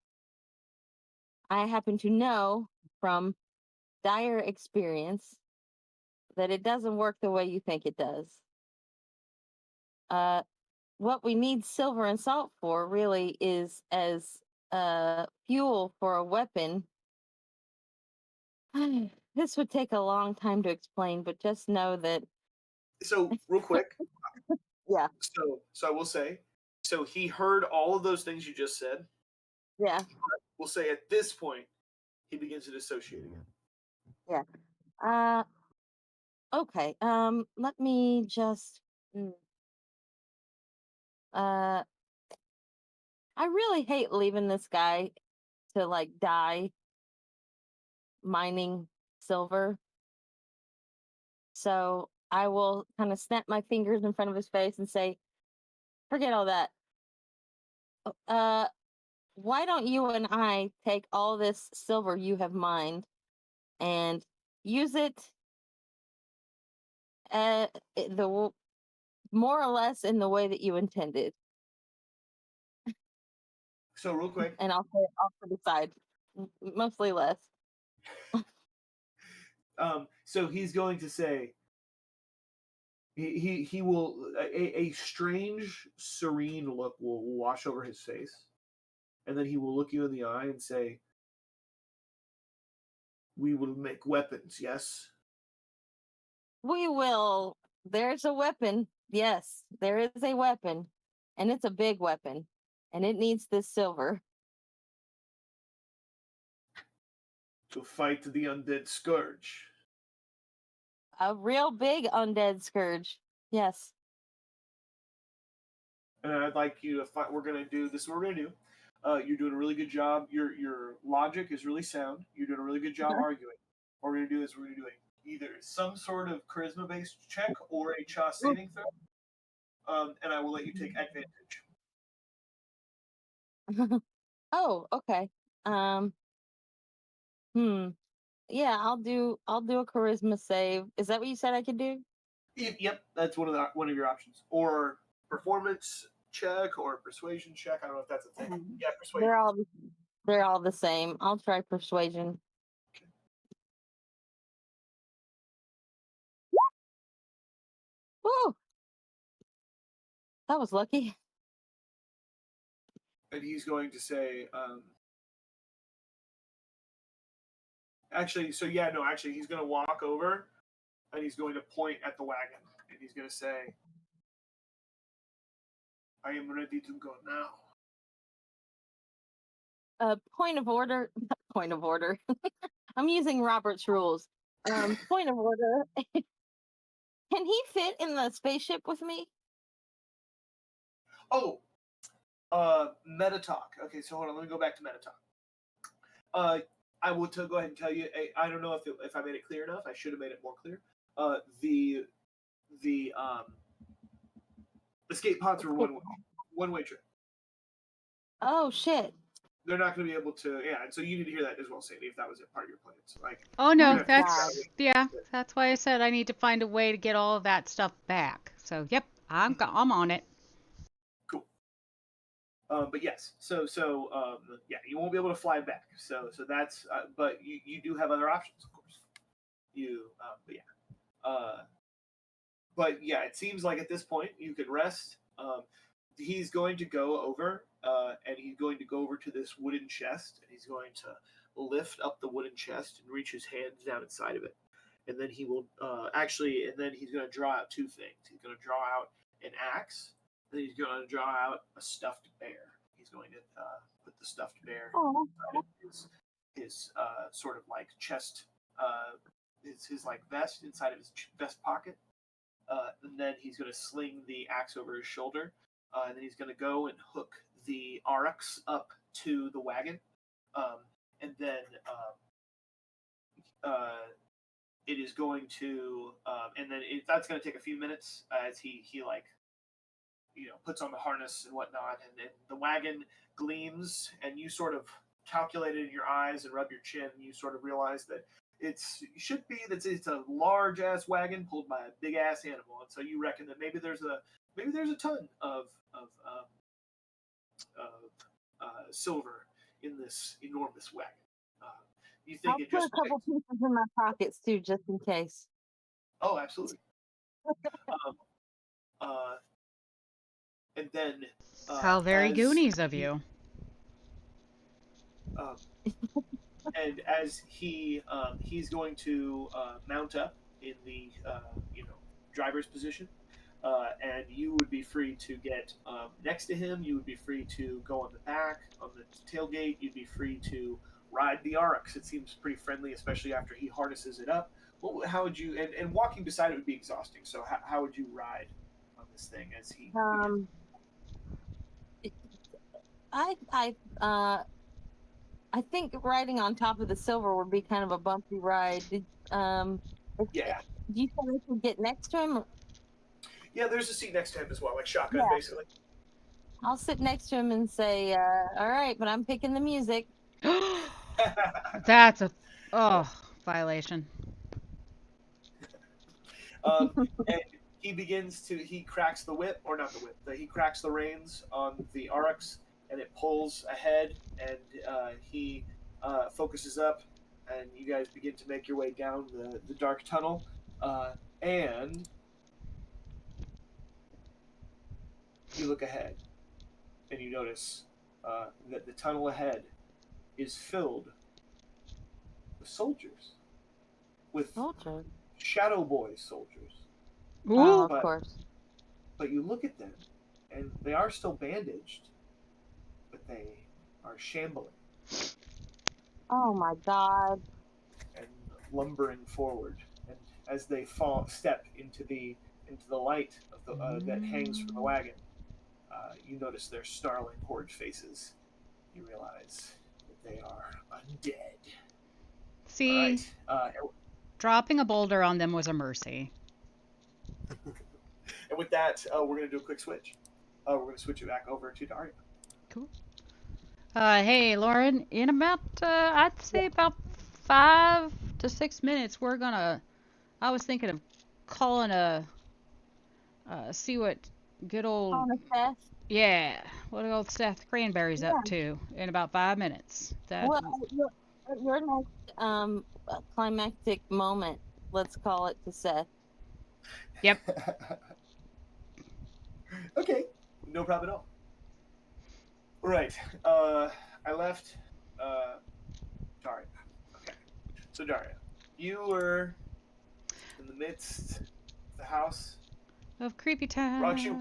I happen to know from dire experience that it doesn't work the way you think it does. What we need silver and salt for really is as fuel for a weapon. This would take a long time to explain, but just know that. So, real quick. Yeah. So I will say, so he heard all of those things you just said. Yeah. We'll say at this point, he begins to dissociate again. Yeah. Okay. Let me just. I really hate leaving this guy to like die mining silver. So I will kind of snap my fingers in front of his face and say, forget all that. Why don't you and I take all this silver you have mined and use it the more or less in the way that you intended. So real quick, And I'll say it off to the side, mostly less. so he's going to say he will a strange serene look will wash over his face, and then he will look you in the eye and say, "We will make weapons, yes." We will. There's a weapon. Yes, there is a weapon, and it's a big weapon, and it needs this silver. To fight the undead scourge. A real big undead scourge. Yes. And I'd like you to fight. We're gonna do this. Is what we're gonna do. You're doing a really good job. Your logic is really sound. You're doing a really good job arguing. What we're gonna do is we're gonna do either some sort of charisma based check or a Cha saving throw. And I will let you take advantage. Oh, okay. Yeah, I'll do a charisma save. Is that what you said I could do? Yep, that's one of your options. Or performance check or persuasion check. I don't know if that's a thing. Yeah, persuasion. They're all the same. I'll try persuasion. Woo! That was lucky. And he's going to say, actually, so yeah, no, actually, he's going to walk over and he's going to point at the wagon and he's going to say, "I am ready to go now." Point of order. Point of order. I'm using Robert's rules. Point of order. Can he fit in the spaceship with me? Oh, meta talk. Okay, so hold on. Let me go back to meta talk. I will go ahead and tell you. I don't know if I made it clear enough. I should have made it more clear. The escape pods are one way trip. Oh shit! They're not going to be able to. Yeah, and so you need to hear that as well, Sadie. If that was a part of your plans, like. Oh you're no, gonna have to figure out that's yeah, that's why I said I need to find a way to get all of that stuff back. So yep, I'm on it. Cool. But yes, so yeah, you won't be able to fly back. So that's but you do have other options, of course. But yeah, it seems like at this point you could rest. He's going to go over, and he's going to go over to this wooden chest, and he's going to lift up the wooden chest and reach his hands down inside of it, and then he will and then he's going to draw out two things. He's going to draw out an axe, and then he's going to draw out a stuffed bear. He's going to put the stuffed bear inside of his sort of like chest, his like vest inside of his vest pocket. And then he's going to sling the axe over his shoulder, and then he's going to go and hook the aurochs up to the wagon, and then it is going to, and then that's going to take a few minutes as he like, puts on the harness and whatnot, and then the wagon gleams, and you sort of calculate it in your eyes and rub your chin, and you sort of realize that it should be that it's a large ass wagon pulled by a big ass animal, and so you reckon that maybe there's a ton of silver in this enormous wagon. You think I'll it put just a couple pieces in my pockets too, just in case. Oh, absolutely. And then How very as Goonies of you. And as he's going to mount up in the driver's position, and you would be free to get next to him. You would be free to go on the back, on the tailgate. You'd be free to ride the aurochs. It seems pretty friendly, especially after he harnesses it up. How would you? And walking beside it would be exhausting. So how would you ride on this thing as he? I think riding on top of the silver would be kind of a bumpy ride. Yeah. Do you think I could get next to him? Yeah, there's a seat next to him as well, like shotgun, basically. I'll sit next to him and say, "All right, but I'm picking the music." That's a violation. And he cracks the whip, or not the whip, he cracks the reins on the Aurochs, and it pulls ahead, and he focuses up, and you guys begin to make your way down the dark tunnel, and you look ahead, and you notice that the tunnel ahead is filled with soldiers, with Soldier. Shadow Boy soldiers. Oh, Ooh. of course. But you look at them, and they are still bandaged, but they are shambling Oh my god. and lumbering forward. And as they step into the light of the that hangs from the wagon, you notice their snarling horde faces. You realize that they are undead. See, All right. dropping a boulder on them was a mercy. And with that, we're going to do a quick switch. We're going to switch it back over to Daria. Cool. Hey, Lauren, in about, I'd say about 5 to 6 minutes, I was thinking of calling see what good old, On a test. yeah, what old Seth Cranberry's up to in about 5 minutes. Well, your next climactic moment, let's call it, to Seth. Yep. Okay, no problem at all. Right. I left Daria. Okay. So Daria, you were in the midst of the house. Of creepy time. Actually,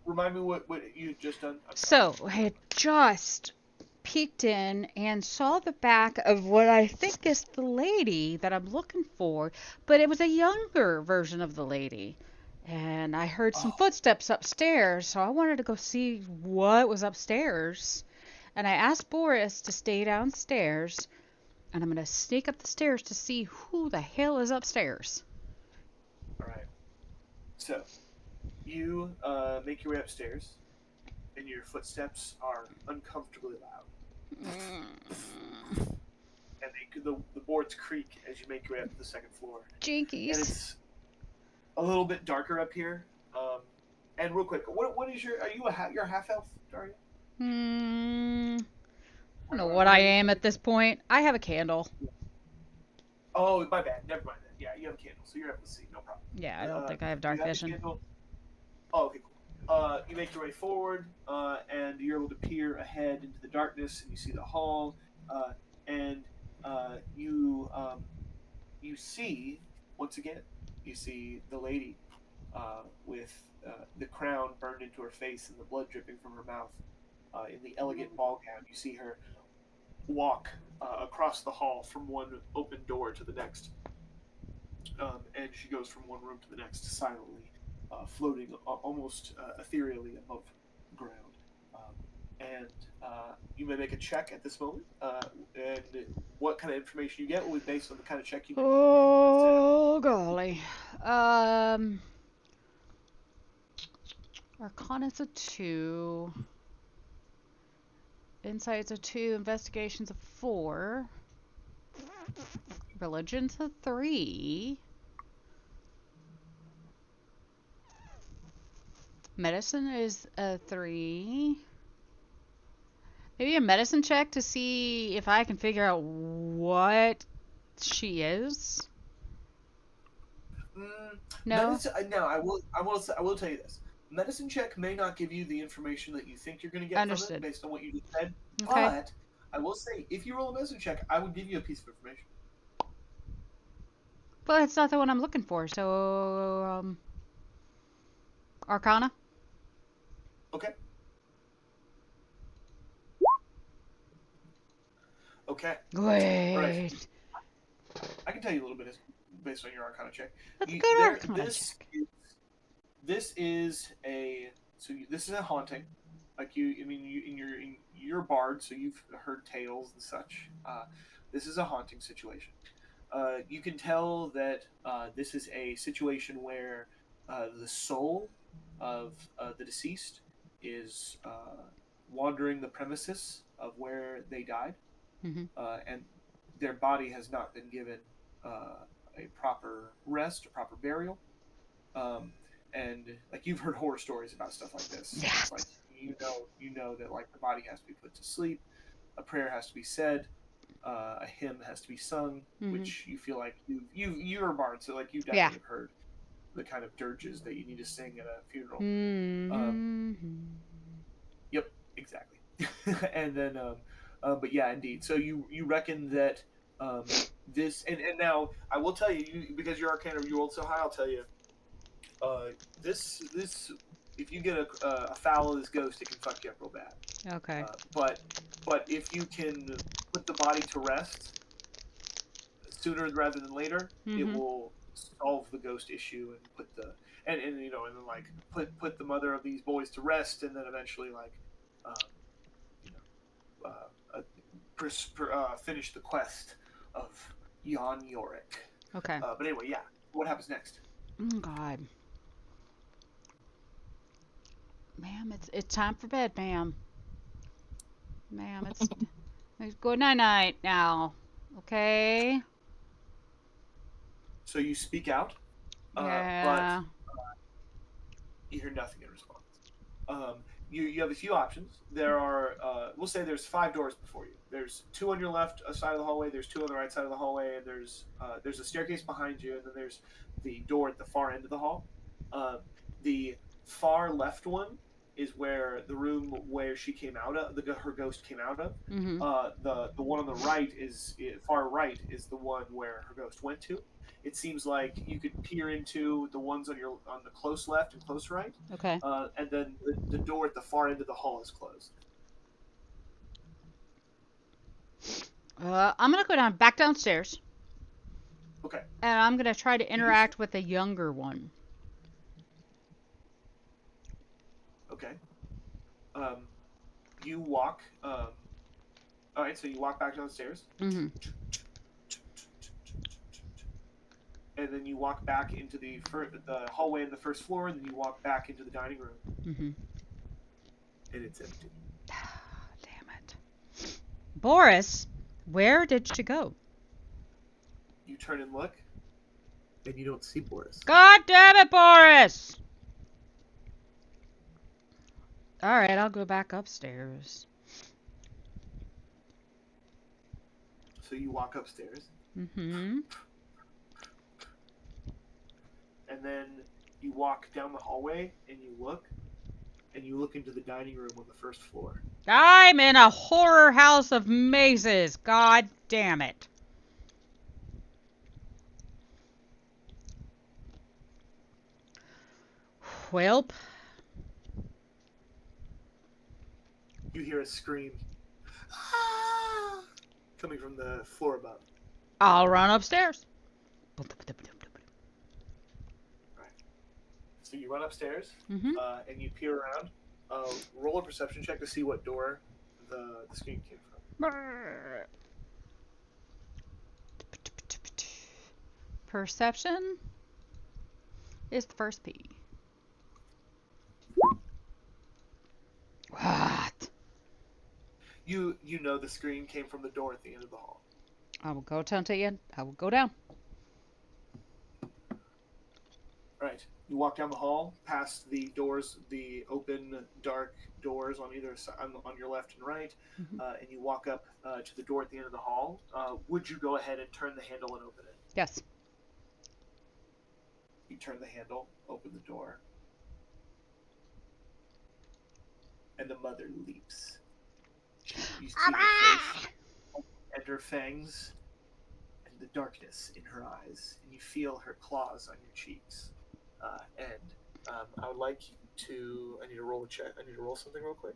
remind me what you had just done. So, I had just peeked in and saw the back of what I think is the lady that I'm looking for, but it was a younger version of the lady. And I heard some footsteps upstairs, so I wanted to go see what was upstairs. And I asked Boris to stay downstairs, and I'm going to sneak up the stairs to see who the hell is upstairs. All right. So, you make your way upstairs, and your footsteps are uncomfortably loud. And the boards creak as you make your way up to the second floor. Jinkies. And it's a little bit darker up here. And real quick, what is you're a half elf, Daria? I don't know what I am at this point. I have a candle. Oh, my bad. Never mind that. Yeah, you have a candle, so you're able to see. No problem. Yeah, I don't think I have dark you have vision. Oh, okay, cool. You make your way forward, and you're able to peer ahead into the darkness, and you see the hall, and you see, once again, you see the lady with the crown burned into her face and the blood dripping from her mouth in the elegant ball gown. You see her walk across the hall from one open door to the next, and she goes from one room to the next silently, floating almost ethereally above ground. And you may make a check at this moment, and what kind of information you get will be based on the kind of check you make. Oh, golly. Arcana's a 2. Insight's a 2. Investigation's a 4. Religion's a 3. Medicine is a 3. Maybe a medicine check to see if I can figure out what she is. No. No, I will tell you this. Medicine check may not give you the information that you think you're going to get Understood. from it based on what you just said. Okay. But I will say, if you roll a medicine check, I would give you a piece of information. But it's not the one I'm looking for. So, Arcana. Okay. Okay. Great. Right. I can tell you a little bit based on your Arcana check. That's a good Arcana this check. this is a haunting. Like in your bard, so you've heard tales and such. This is a haunting situation. You can tell that this is a situation where the soul of the deceased is wandering the premises of where they died, Mhm. and their body has not been given a proper rest, a proper burial. And like you've heard horror stories about stuff like this. Yeah. It's like you know that like the body has to be put to sleep, a prayer has to be said, a hymn has to be sung, which you feel like you're a bard, so like you definitely have heard the kind of dirges that you need to sing at a funeral. Yep, exactly. And then, but yeah, indeed. So you reckon that this and now I will tell you, because your Arcana you rolled so high, I'll tell you. This if you get a foul of this ghost, it can fuck you up real bad. Okay. But if you can put the body to rest sooner rather than later, it will solve the ghost issue and put the and you know and then like put the mother of these boys to rest, and then eventually like finish the quest of Jan Yorick. Okay. But anyway, yeah. What happens next? Oh God. Ma'am, it's time for bed, ma'am. Ma'am, it's good night now. Okay? So you speak out, Yeah. but you hear nothing in response. You have a few options. There are, we'll say there's 5 doors before you. There's 2 on your left side of the hallway, there's 2 on the right side of the hallway, and there's a staircase behind you, and then there's the door at the far end of the hall. The far left one is where the room where she came out of, her ghost came out of. The one on the right far right is the one where her ghost went to. It seems like you could peer into the ones on the close left and close right. Okay. And then the door at the far end of the hall is closed. I'm gonna go back downstairs. Okay. And I'm gonna try to interact with the younger one. Okay. You walk. All right. So you walk back downstairs. And then you walk back into the hallway in the first floor, and then you walk back into the dining room. And it's empty. Damn it. Boris, where did she go? You turn and look, and you don't see Boris. God damn it, Boris! Alright, I'll go back upstairs. So you walk upstairs. And then you walk down the hallway, and you look into the dining room on the first floor. I'm in a horror house of mazes. God damn it. Welp. You hear a scream coming from the floor above. I'll run upstairs. So you run upstairs, and you peer around. Roll a perception check to see what door the scream came from. Perception is the first P. What? You know the scream came from the door at the end of the hall. I will go down to the end. I will go down. Right. You walk down the hall, past the doors, the open, dark doors on either side, on your left and right, and you walk up to the door at the end of the hall. Would you go ahead and turn the handle and open it? Yes. You turn the handle, open the door, and the mother leaps. You see her face and her fangs and the darkness in her eyes, and you feel her claws on your cheeks. I would like you to. I need to roll a check. I need to roll something real quick.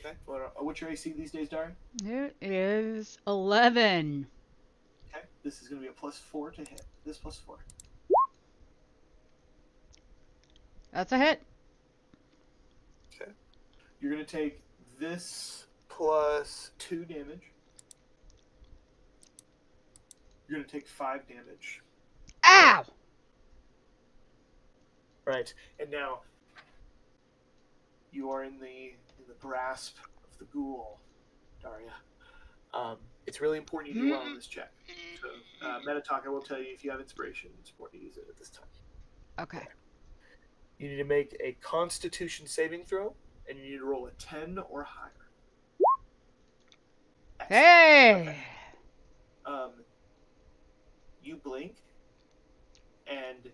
Okay. What's your AC these days, Dari? It is 11. Okay. This is going to be a +4 to hit. This +4. That's a hit. Okay. You're going to take this +2 damage. You're going to take 5 damage. Ow! Right. And now you are in the the grasp of the ghoul, Daria. It's really important you do well on this check. So, Metatalk, I will tell you, if you have inspiration, it's important to use it at this time. Okay. You need to make a Constitution saving throw, and you need to roll a 10 or higher. Excellent. Hey! Okay. You blink, and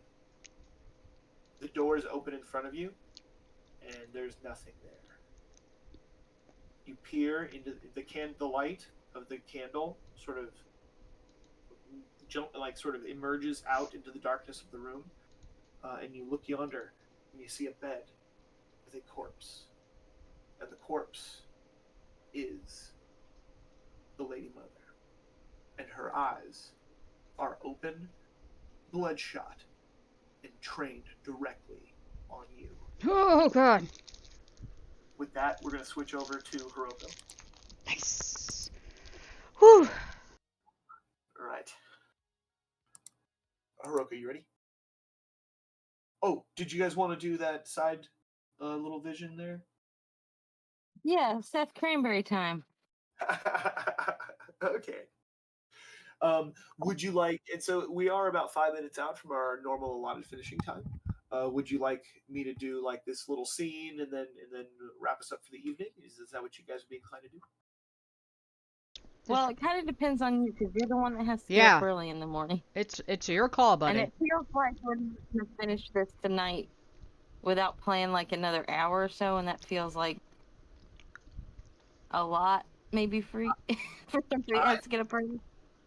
the doors open in front of you, and there's nothing there. You peer into the light of the candle, sort of emerges out into the darkness of the room, and you look yonder, and you see a bed with a corpse, and the corpse is the Lady Mother, and her eyes are open, bloodshot, and trained directly on you. Oh, God. With that, we're going to switch over to Hiroko. Nice. Whew. All right. Hiroko, you ready? Oh, did you guys want to do that side little vision there? Yeah, Seth Cranberry time. Okay. Would you like? And so we are about 5 minutes out from our normal allotted finishing time. Would you like me to do like this little scene and then wrap us up for the evening? Is that what you guys would be inclined to do? Well, it kind of depends on you because you're the one that has to get Yeah. up early in the morning. It's your call, buddy. And it feels like we're going to finish this tonight without playing like another hour or so, and that feels like a lot, maybe for somebody else to get up early.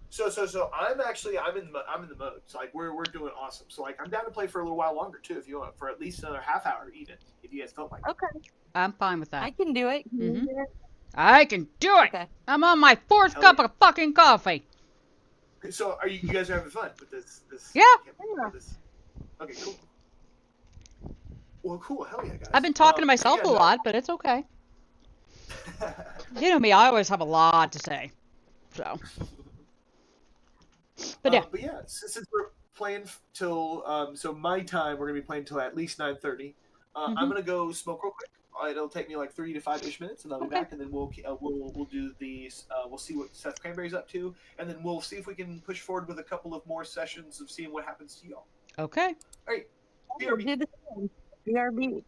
So I'm in the mode. So like we're doing awesome. So like I'm down to play for a little while longer too, if you want, for at least another half hour even, if you guys felt like. Okay, I'm fine with that. I can do it. Can you Mhm. do it? I can do it. Okay. I'm on my 4th Hell cup yeah. of fucking coffee. So are you guys are having fun with this? Yeah. Yeah. Okay, cool. Well, cool. Hell yeah, guys. I've been talking to myself a lot, but it's okay. You know me, I always have a lot to say. So. But yeah. But yeah, since we're playing till so my time, we're gonna be playing till at least 9:30. I'm gonna go smoke real quick. It'll take me like 3 to 5-ish minutes, and I'll be Okay. back, and then we'll do these. We'll see what Seth Cranberry's up to, and then we'll see if we can push forward with a couple of more sessions of seeing what happens to y'all. Okay. All right, We'll BRB. do the same. BRB.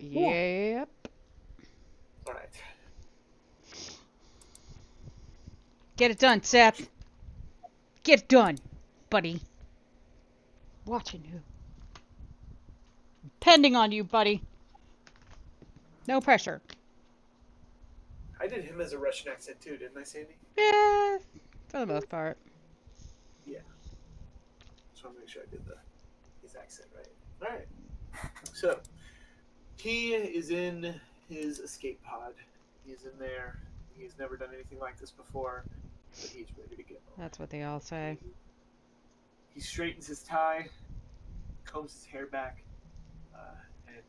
Yep. All right. Get it done, Seth. Get it done, buddy. Watching you. Depending on you, buddy. No pressure. I did him as a Russian accent too, didn't I, Sandy? Yeah, for the most part. Yeah. Just want to make sure I did his accent right. All right. So he is in his escape pod. He's in there. He's never done anything like this before, but he's ready to go. That's what they all say. He straightens his tie, combs his hair back, and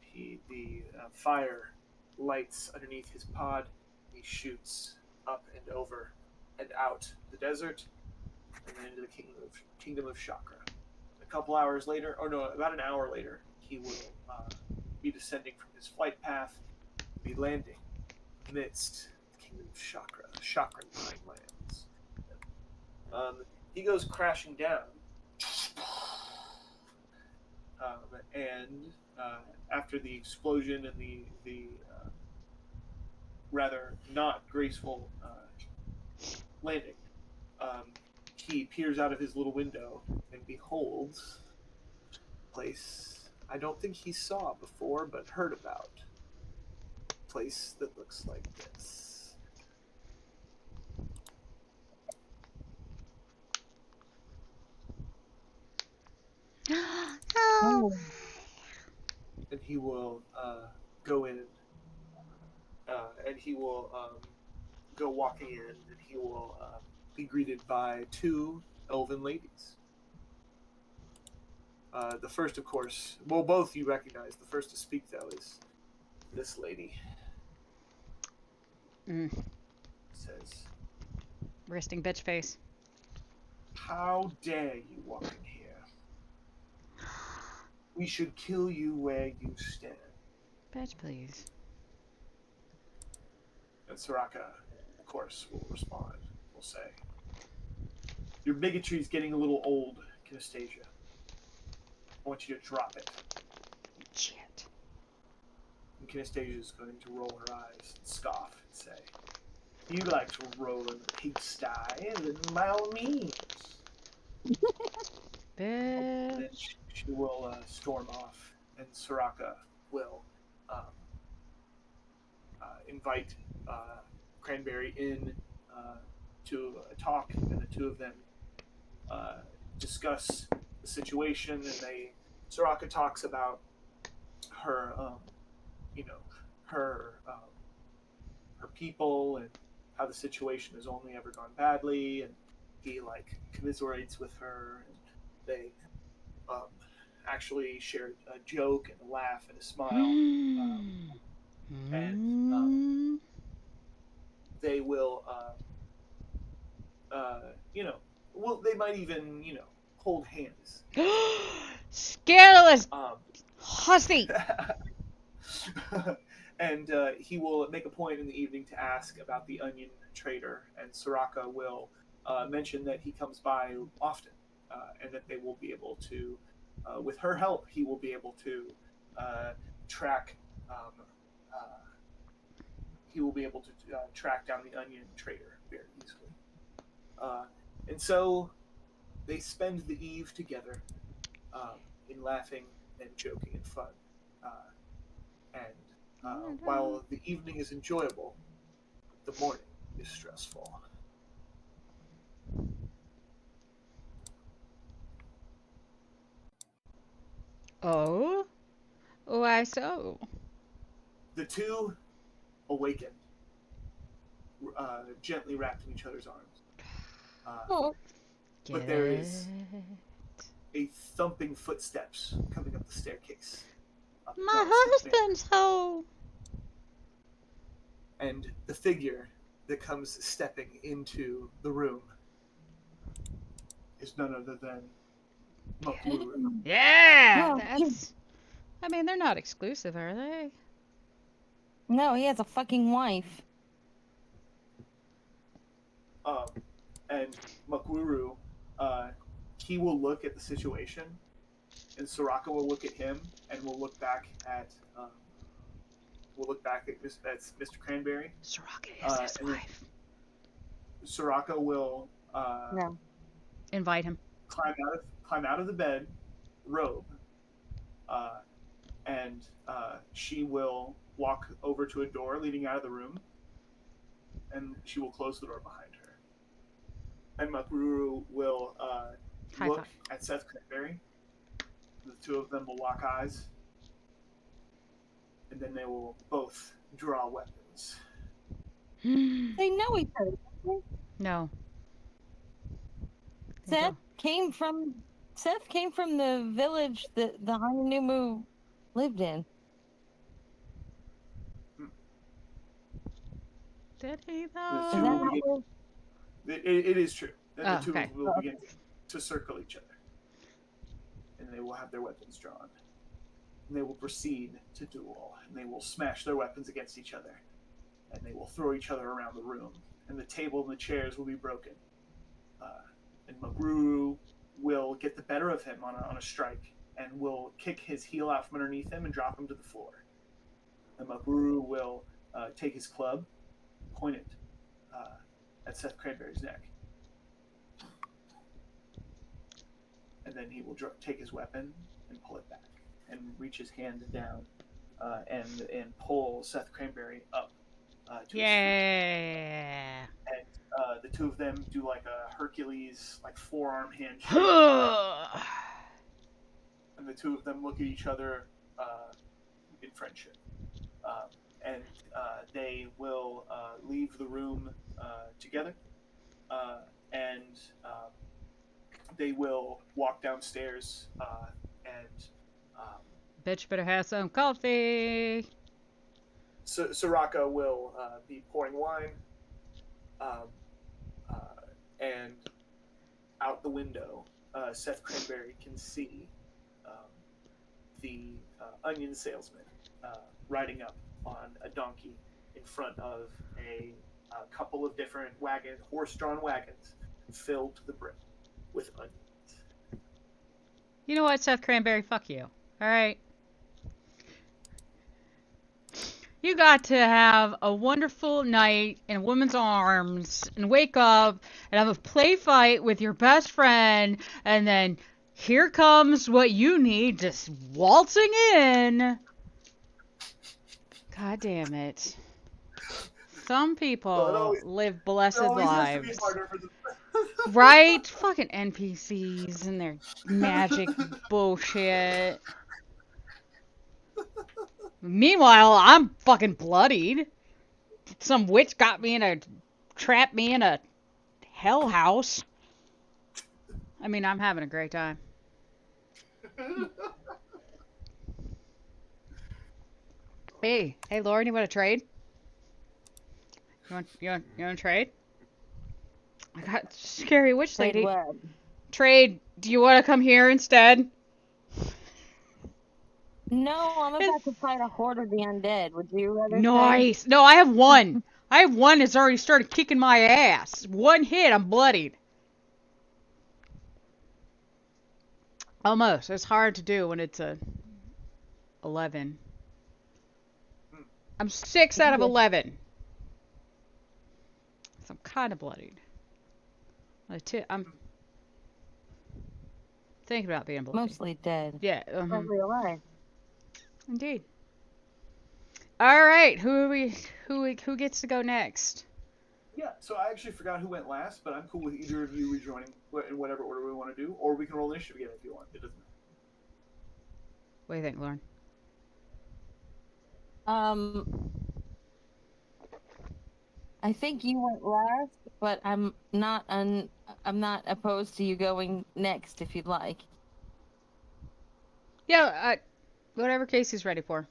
the fire lights underneath his pod. He shoots up and over and out the desert, and then into the kingdom of Chakra. A couple hours later, or no, about an hour later, he will be descending from his flight path, be landing amidst the kingdom of Chakra, the Chakran Pine Lands. He goes crashing down, and after the explosion and the rather not graceful landing, he peers out of his little window and beholds a place I don't think he saw before, but heard about. A place that looks like this. Oh. And he will go in, and he will go walking in, and he will be greeted by two elven ladies. The first, of course, well, both you recognize. The first to speak, though, is this lady. Says, Resting bitch face. "How dare you walk in here? We should kill you where you stand." Bitch, please. And Soraka, of course, will respond. Will say, "Your bigotry is getting a little old, Kinastasia. I want you to drop it." Shit. And Kinastasia is going to roll her eyes and scoff and say, "You like to roll in the pigsty, then by all means." And then Bitch. she will storm off, and Soraka will invite Cranberry in to a talk, and the two of them discuss the situation. And Soraka talks about her, her people, and how the situation has only ever gone badly, and he commiserates with her, and they actually shared a joke and a laugh and a smile. And they will, well, they might even, hold hands. Scandalous hussy. And he will make a point in the evening to ask about the onion trader, and Soraka will mention that he comes by often, and that they will be able to, with her help, he will be able to track. He will be able to track down the onion trader very easily. And so they spend the eve together, in laughing and joking and fun. While the evening is enjoyable, the morning is stressful. Oh? Why so? The two awaken, gently wrapped in each other's arms. But there is a thumping footsteps coming up the staircase. My husband's home. And the figure that comes stepping into the room is none other than Mokuru. Yeah, Oh, that's. I mean, they're not exclusive, are they? No, he has a fucking wife. And Mokuru, he will look at the situation, and Soraka will look at him, and will look back at look back at that's Mr. Cranberry. Soraka is his and then wife. Soraka will No. Invite him. climb out of the bed, robe, and she will walk over to a door leading out of the room, and she will close the door behind her. And Makururu will High look five. at Seth Cranberry. The two of them will lock eyes, and then they will both draw weapons. They know each other. don't No. they? Seth came from the village that the Hananumu lived in. Did he The though? two Is that will how begin, it is true that Oh, the two okay. will begin to circle each other, and they will have their weapons drawn. And they will proceed to duel, and they will smash their weapons against each other, and they will throw each other around the room, and the table and the chairs will be broken. And Makururu will get the better of him on a strike, and will kick his heel out from underneath him and drop him to the floor. And Makururu will take his club, point it at Seth Cranberry's neck, and then he will take his weapon and pull it back, and reach his hand down and pull Seth Cranberry up to his feet. Yeah. And the two of them do like a Hercules forearm handshake, and the two of them look at each other in friendship, and they will leave the room together, and they will walk downstairs and Bitch better have some coffee. Soraka will be pouring wine, and out the window, Seth Cranberry can see the onion salesman riding up on a donkey in front of a couple of different horse-drawn wagons filled to the brim with onions. You know what, Seth Cranberry? Fuck you. All right. You got to have a wonderful night in a woman's arms and wake up and have a play fight with your best friend, and then here comes what you need, just waltzing in. God damn it. Some people live blessed lives. Right? Fucking NPCs and their magic bullshit. Meanwhile, I'm fucking bloodied. Some witch trapped me in a hell house. I mean, I'm having a great time. Hey, Lauren, you want to trade? You want to trade? I got scary witch lady. What? Trade. Do you want to come here instead? No, I'm about to fight a horde of the undead. Would you rather? Nice. No, I have one. I have one that's already started kicking my ass. One hit, I'm bloodied. Almost. It's hard to do when it's a 11. I'm 6 out of 11. So I'm kind of bloodied. I'm thinking about being bloodied. Mostly dead. Yeah. Probably alive. Indeed. All right. Who gets to go next? Yeah, so I actually forgot who went last, but I'm cool with either of you rejoining in whatever order we want to do, or we can roll initiative again if you want. It doesn't matter. What do you think, Lauren? I think you went last, but I'm not opposed to you going next if you'd like. Yeah, whatever Casey's ready for.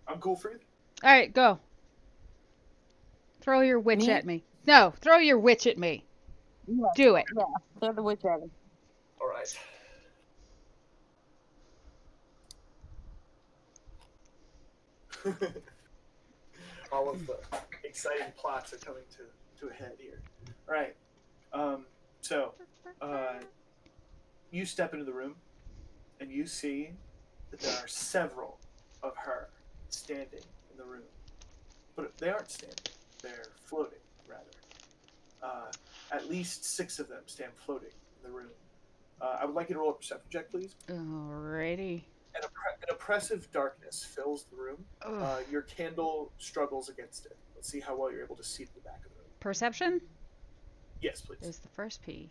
I'm cool for you. All right, go. Throw your witch Me? at me. No, throw your witch at me. Yeah. Do it. Yeah, throw the witch at him. All right. All of the exciting plots are coming to a head here. All right. So, you step into the room, and you see that there are several of her standing in the room. But they aren't standing. They're floating, rather. At least 6 of them stand floating in the room. I would like you to roll a perception check, please. Alrighty. An oppressive darkness fills the room. Your candle struggles against it. Let's see how well you're able to see to the back of the room. Perception Yes, please. is the first P.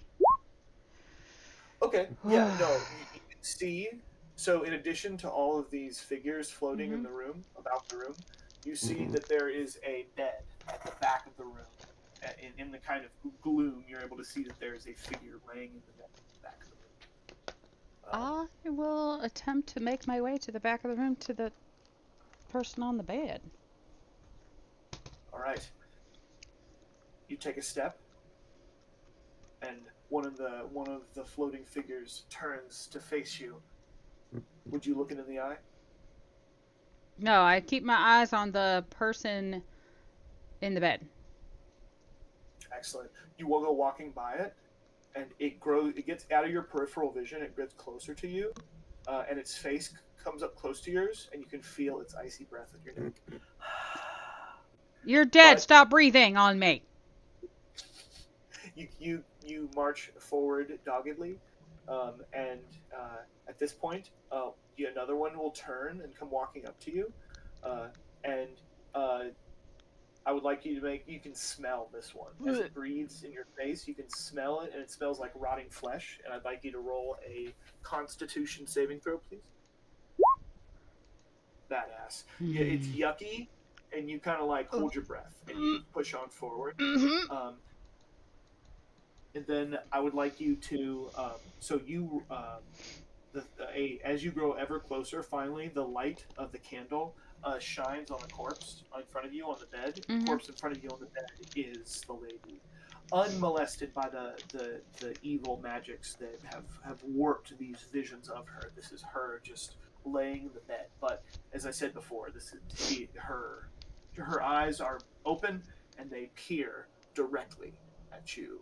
Okay. Yeah, no. You can see. So, in addition to all of these figures floating in the room, about the room, you see that there is a bed at the back of the room. In the kind of gloom, you're able to see that there is a figure laying in the bed at the back of the room. I will attempt to make my way to the back of the room to the person on the bed. All right. You take a step, and one of the floating figures turns to face you. Would you look it in the eye? No, I keep my eyes on the person in the bed. Excellent. You will go walking by it, and it grows. It gets out of your peripheral vision. It gets closer to you, and its face comes up close to yours, and you can feel its icy breath on your neck. You're dead. But- Stop breathing on me. You march forward doggedly, and at this point, another one will turn and come walking up to you, and I would like you to make. You can smell this one as it breathes in your face. You can smell it, and it smells like rotting flesh. And I'd like you to roll a Constitution saving throw, please. Badass. Yeah, it's yucky, and you kind of like hold your breath and you push on forward. And then I would like you to. As you grow ever closer, finally the light of the candle shines on the corpse in front of you on the bed. The corpse in front of you on the bed is the lady, unmolested by the evil magics that have warped these visions of her. This is her just laying in the bed. But as I said before, this is her eyes are open and they peer directly at you.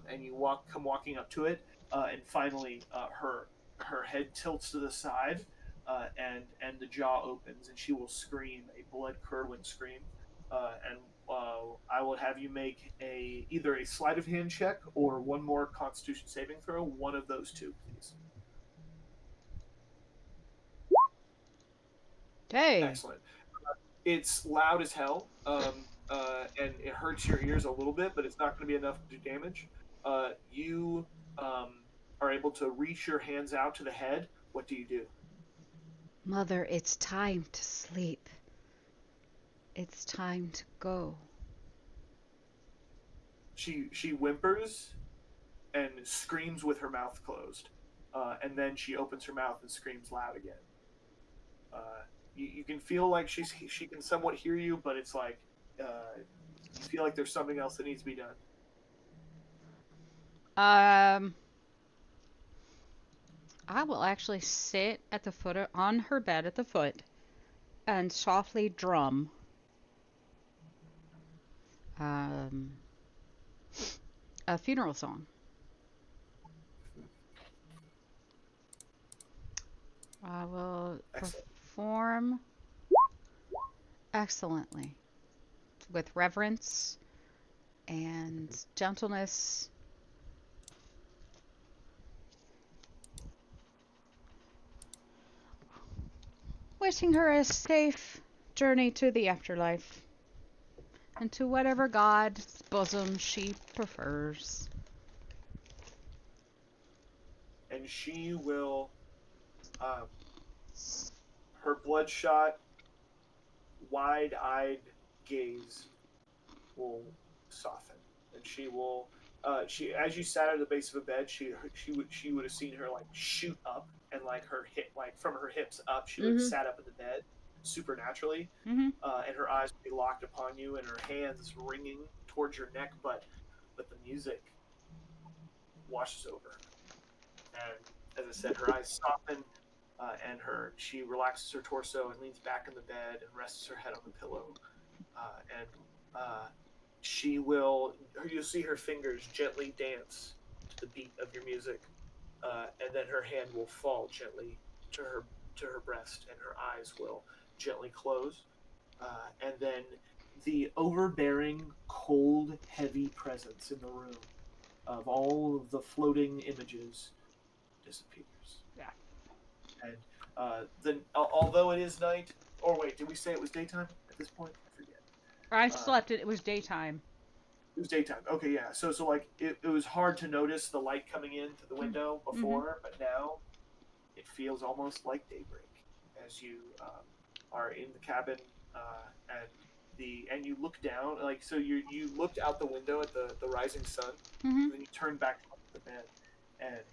And you come walking up to it, and finally her head tilts to the side, and the jaw opens, and she will scream a blood-curdling scream. And I will have you make either a sleight of hand check or one more Constitution saving throw. One of those two, please. Hey. Excellent. It's loud as hell, and it hurts your ears a little bit, but it's not going to be enough to do damage. You are able to reach your hands out to the head. What do you do? Mother, it's time to sleep. It's time to go. She whimpers and screams with her mouth closed, and then she opens her mouth and screams loud again. You can feel like she can somewhat hear you, but it's like you feel like there's something else that needs to be done. I will actually sit at the foot on her bed at the foot and softly drum. A funeral song. I will perform excellently with reverence and gentleness. Wishing her a safe journey to the afterlife and to whatever God's bosom she prefers. And she will, her bloodshot, wide-eyed gaze will soften, and she will. As you sat at the base of a bed, she would have seen her like shoot up, and like her hip, like from her hips up, she would have sat up in the bed supernaturally, and her eyes would be locked upon you, and her hands wringing towards your neck, but the music washes over, and as I said, her eyes soften, and she relaxes her torso and leans back in the bed and rests her head on the pillow, and you'll see her fingers gently dance to the beat of your music, and then her hand will fall gently to her breast, and her eyes will gently close, and then the overbearing, cold, heavy presence in the room of all of the floating images disappears. Yeah. And then, although it is night, or wait, did we say it was daytime at this point? I forget. I slept it. It was daytime. It was daytime. Okay, yeah. So like it was hard to notice the light coming into the window before, but now it feels almost like daybreak as you are in the cabin and you look down, like, so you looked out the window at the rising sun, and then you turn back to the bed, and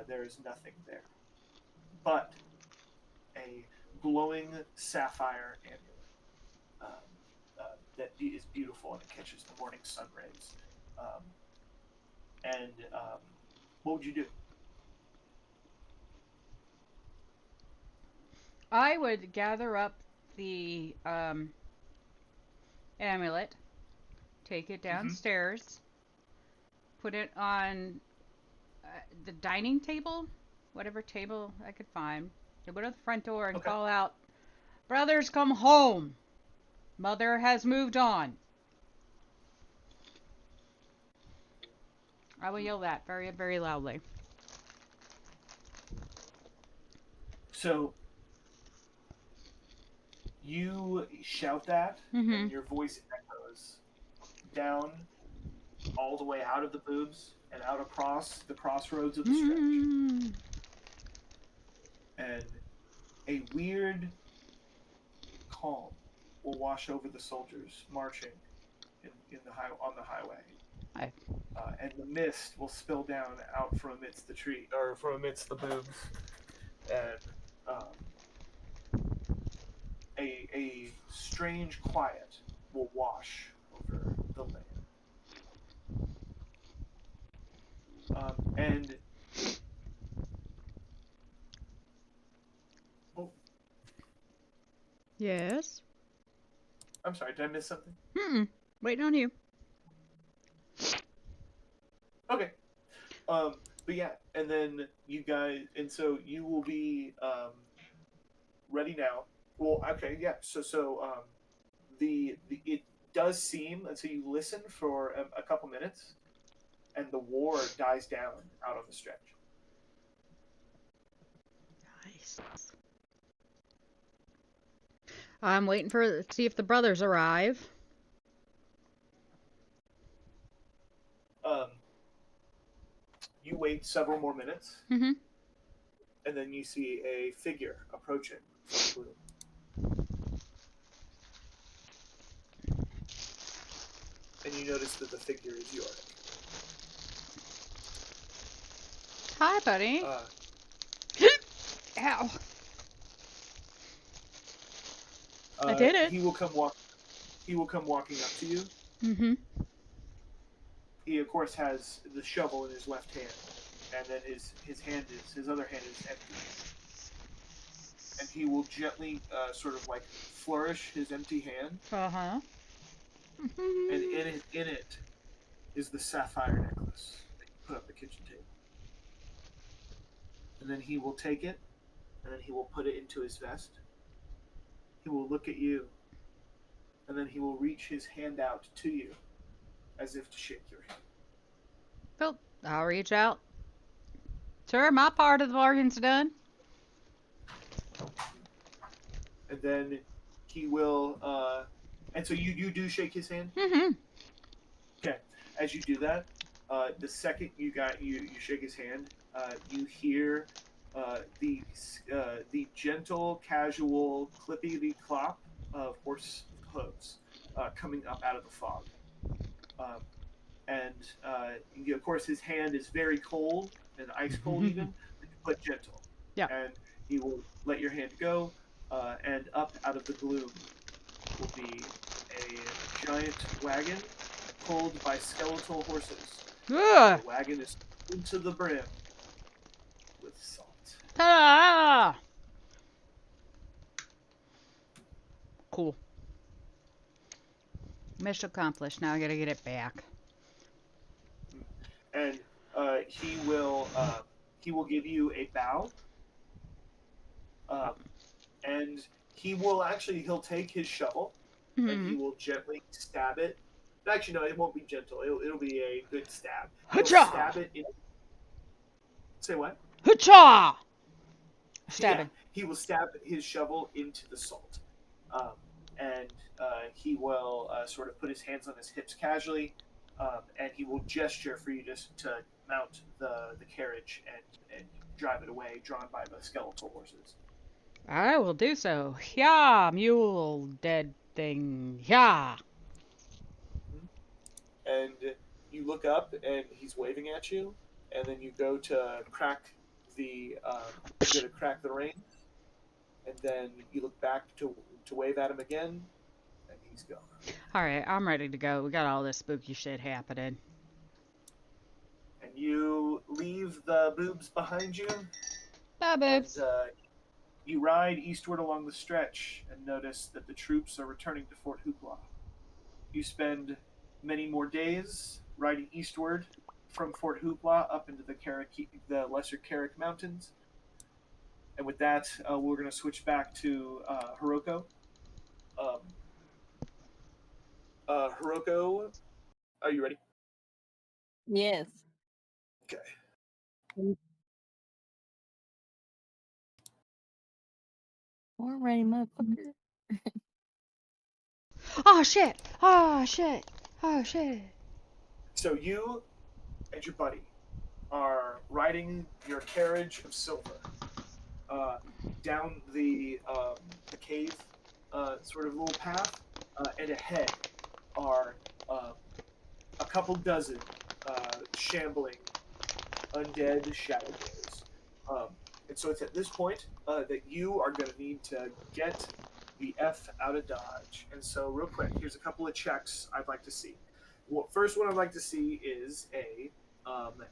there is nothing there but a glowing sapphire amulet that is beautiful and it catches the morning sun rays. What would you do? I would gather up the amulet, take it downstairs, put it on the dining table, whatever table I could find. I go to the front door and call out, "Brothers, come home. Mother has moved on." I will yell that very, very loudly. So you shout that, and your voice echoes down all the way out of the boobs and out across the crossroads of the stretch. And a weird calm will wash over the soldiers marching on the highway. And the mist will spill down out from amidst the tree, or from amidst the boobs, and a strange quiet will wash over the land. Yes. I'm sorry, did I miss something? Waiting on you. Okay. But yeah, and then you guys, and so you will be ready now. Well, okay, yeah. So it does seem, and so you listen for a couple minutes, and the war dies down out on the stretch. Nice. I'm waiting to see if the brothers arrive. You wait several more minutes, Mm-hmm. and then you see a figure approaching from the gloom. And you notice that the figure is Yorick. Hi, buddy. Ow. I did it. He will come walking up to you. Mm-hmm. He of course has the shovel in his left hand, and then his other hand is empty. And he will gently sort of like flourish his empty hand. Uh-huh. And in it is the sapphire necklace that you put up the kitchen table. And then he will take it, and then he will put it into his vest. He will look at you, and then he will reach his hand out to you, as if to shake your hand. Well, I'll reach out. Sure, my part of the bargain's done. And then he will, and so you do shake his hand? Mm-hmm. Okay. As you do that, the second you shake his hand, you hear the gentle, casual, clippity-clop of horse hooves coming up out of the fog. Of course, his hand is very cold and ice cold even, but gentle. Yeah. And he will let your hand go, and up out of the gloom will be a giant wagon pulled by skeletal horses. Ugh. The wagon is filled to the brim with salt. Ta-da! Cool. Mission accomplished. Now I gotta get it back. And he will give you a bow, and he'll take his shovel and he will gently stab it. Actually, no, it won't be gentle. It'll be a good stab. He'll Hacha! stab it in. Say what? Hacha! Stabbing. Yeah, he will stab his shovel into the salt, and he will sort of put his hands on his hips casually, and he will gesture for you just to mount the carriage and drive it away, drawn by the skeletal horses. I will do so. Yeah, mule dead thing. Yeah. And you look up, and he's waving at you, and then you go to crack the reins, and then you look back to wave at him again, and he's gone. All right, I'm ready to go. We got all this spooky shit happening. And you leave the boobs behind you. Bye, boobs. And, you ride eastward along the stretch and notice that the troops are returning to Fort Hoopla. You spend many more days riding eastward from Fort Hoopla up into the Lesser Carrick Mountains. And with that, we're going to switch back to Hiroko. Hiroko, are you ready? Yes. Okay. We're ready, motherfucker. Oh shit! Oh shit! Oh shit! So you and your buddy are riding your carriage of silver down the cave sort of little path, and ahead are a couple dozen shambling undead shadow bears. And so it's at this point that you are going to need to get the F out of Dodge. And so real quick, here's a couple of checks I'd like to see. Well, first one I'd like to see is a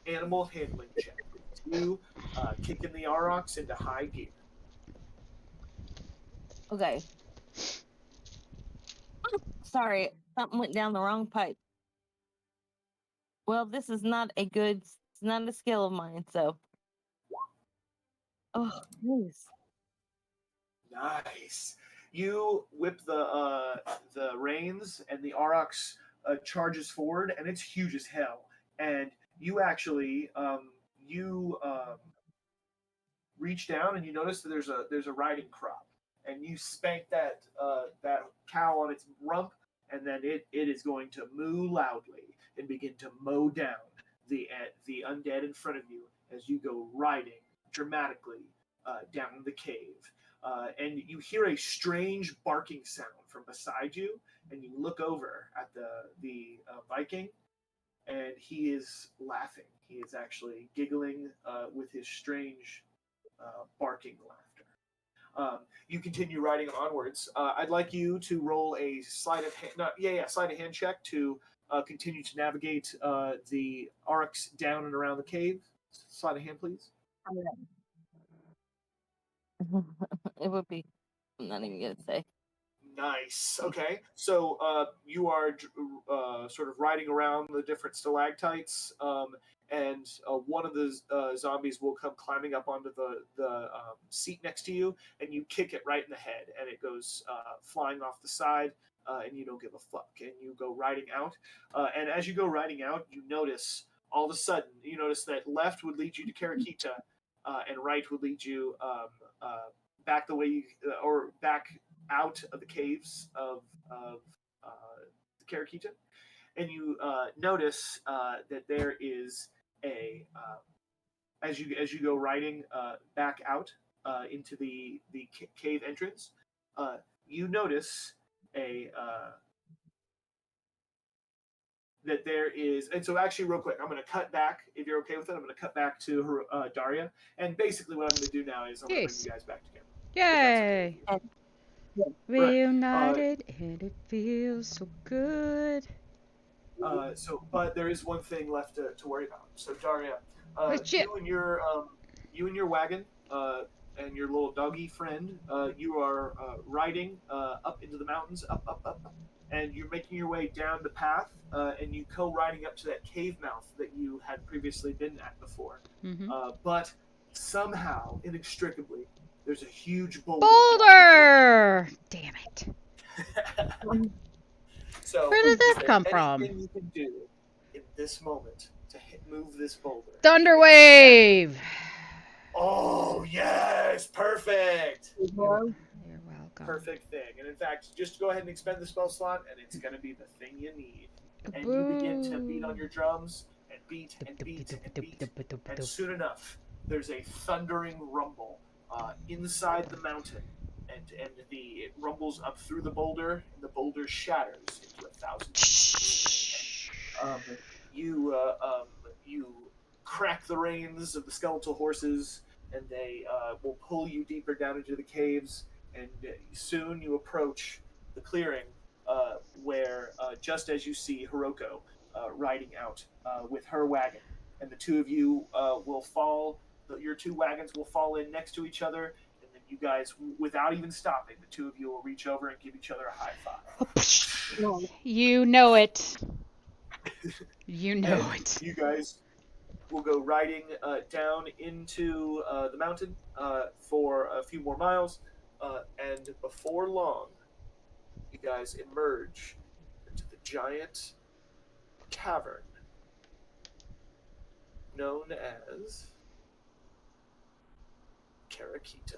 animal handling check. You kicking the Aurochs into high gear. Okay. Sorry, something went down the wrong pipe. Well, this is not it's not a skill of mine, so. Oh, nice. Nice. You whip the reins, and the Aurochs charges forward, and it's huge as hell. And you actually reach down, and you notice that there's a riding crop, and you spank that cow on its rump, and then it is going to moo loudly and begin to mow down the undead in front of you as you go riding dramatically down the cave. And you hear a strange barking sound from beside you, and you look over at the Viking, and he is laughing. He is actually giggling with his strange barking laughter. You continue riding onwards. I'd like you to roll a sleight of hand check to continue to navigate the Aurochs down and around the cave. Sleight of hand, please. It would be. I'm not even gonna say. Nice. Okay, so you are sort of riding around the different stalactites, and one of the zombies will come climbing up onto the seat next to you, and you kick it right in the head, and it goes flying off the side, and you don't give a fuck, and you go riding out. And as you go riding out, you notice all of a sudden, that left would lead you to Karakita, and right would lead you back the way you, or back out of the caves of the Karakita, and you notice that there is a as you go riding back out into the cave entrance, you notice that there is, and so actually real quick, I'm going to cut back, if you're okay with it, I'm going to cut back to Daria, and basically what I'm going to do now is I'm going to bring you guys back together. Yay! Okay. Reunited, and it feels so good. But there is one thing left to worry about. So Daria, Shit. you and your wagon, and your little doggy friend, you are riding up into the mountains, up, and you're making your way down the path, and you go riding up to that cave mouth that you had previously been at before. Mm-hmm. But somehow, inextricably, there's a huge boulder. Boulder! Damn it. So, Where did is that there come from? anything you can do in this moment to move this boulder? Thunderwave! Oh, yes! Perfect! You're welcome. Perfect thing. And in fact, just go ahead and expend the spell slot, and it's going to be the thing you need. And you begin to beat on your drums, and beat, and beat, and beat. And soon enough, there's a thundering rumble inside the mountain. And it rumbles up through the boulder, and the boulder shatters into 1,000 pieces. You crack the reins of the skeletal horses, and they will pull you deeper down into the caves. And soon you approach the clearing where, just as you see Hiroko riding out with her wagon, and the two of you will fall. Your two wagons will fall in next to each other. You guys, without even stopping, the two of you will reach over and give each other a high five. You know it. You know it. You guys will go riding down into the mountain for a few more miles, and before long, you guys emerge into the giant cavern known as Karakita.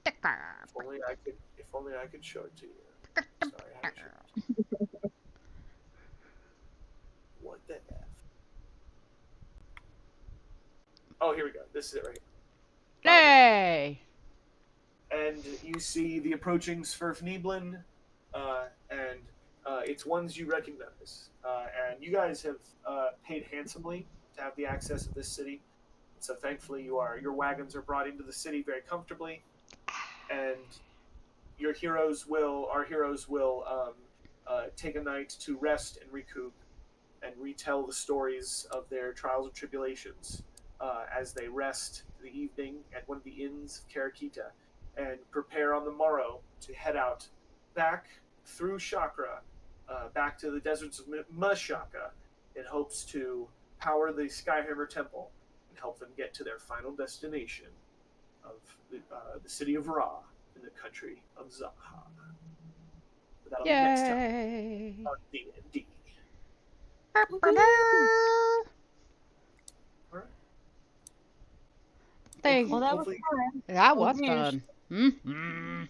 If only I could show it to you. Sorry, I should. What the F? Oh, here we go. This is it right here. Hey! And you see the approaching Sverfneblin, and it's ones you recognize. And you guys have paid handsomely to have the access of this city. So thankfully, your wagons are brought into the city very comfortably, and our heroes will take a night to rest and recoup, and retell the stories of their trials and tribulations as they rest the evening at one of the inns of Karakita, and prepare on the morrow to head out back through Chakra, back to the deserts of Mashaka, in hopes to power the Skyhammer Temple and help them get to their final destination of the city of Ra in the country of Zaha. But that'll be next time Yay! on D&D. Thank Well, you. that was Hopefully- fun. That was Thank you. fun. Mm-hmm.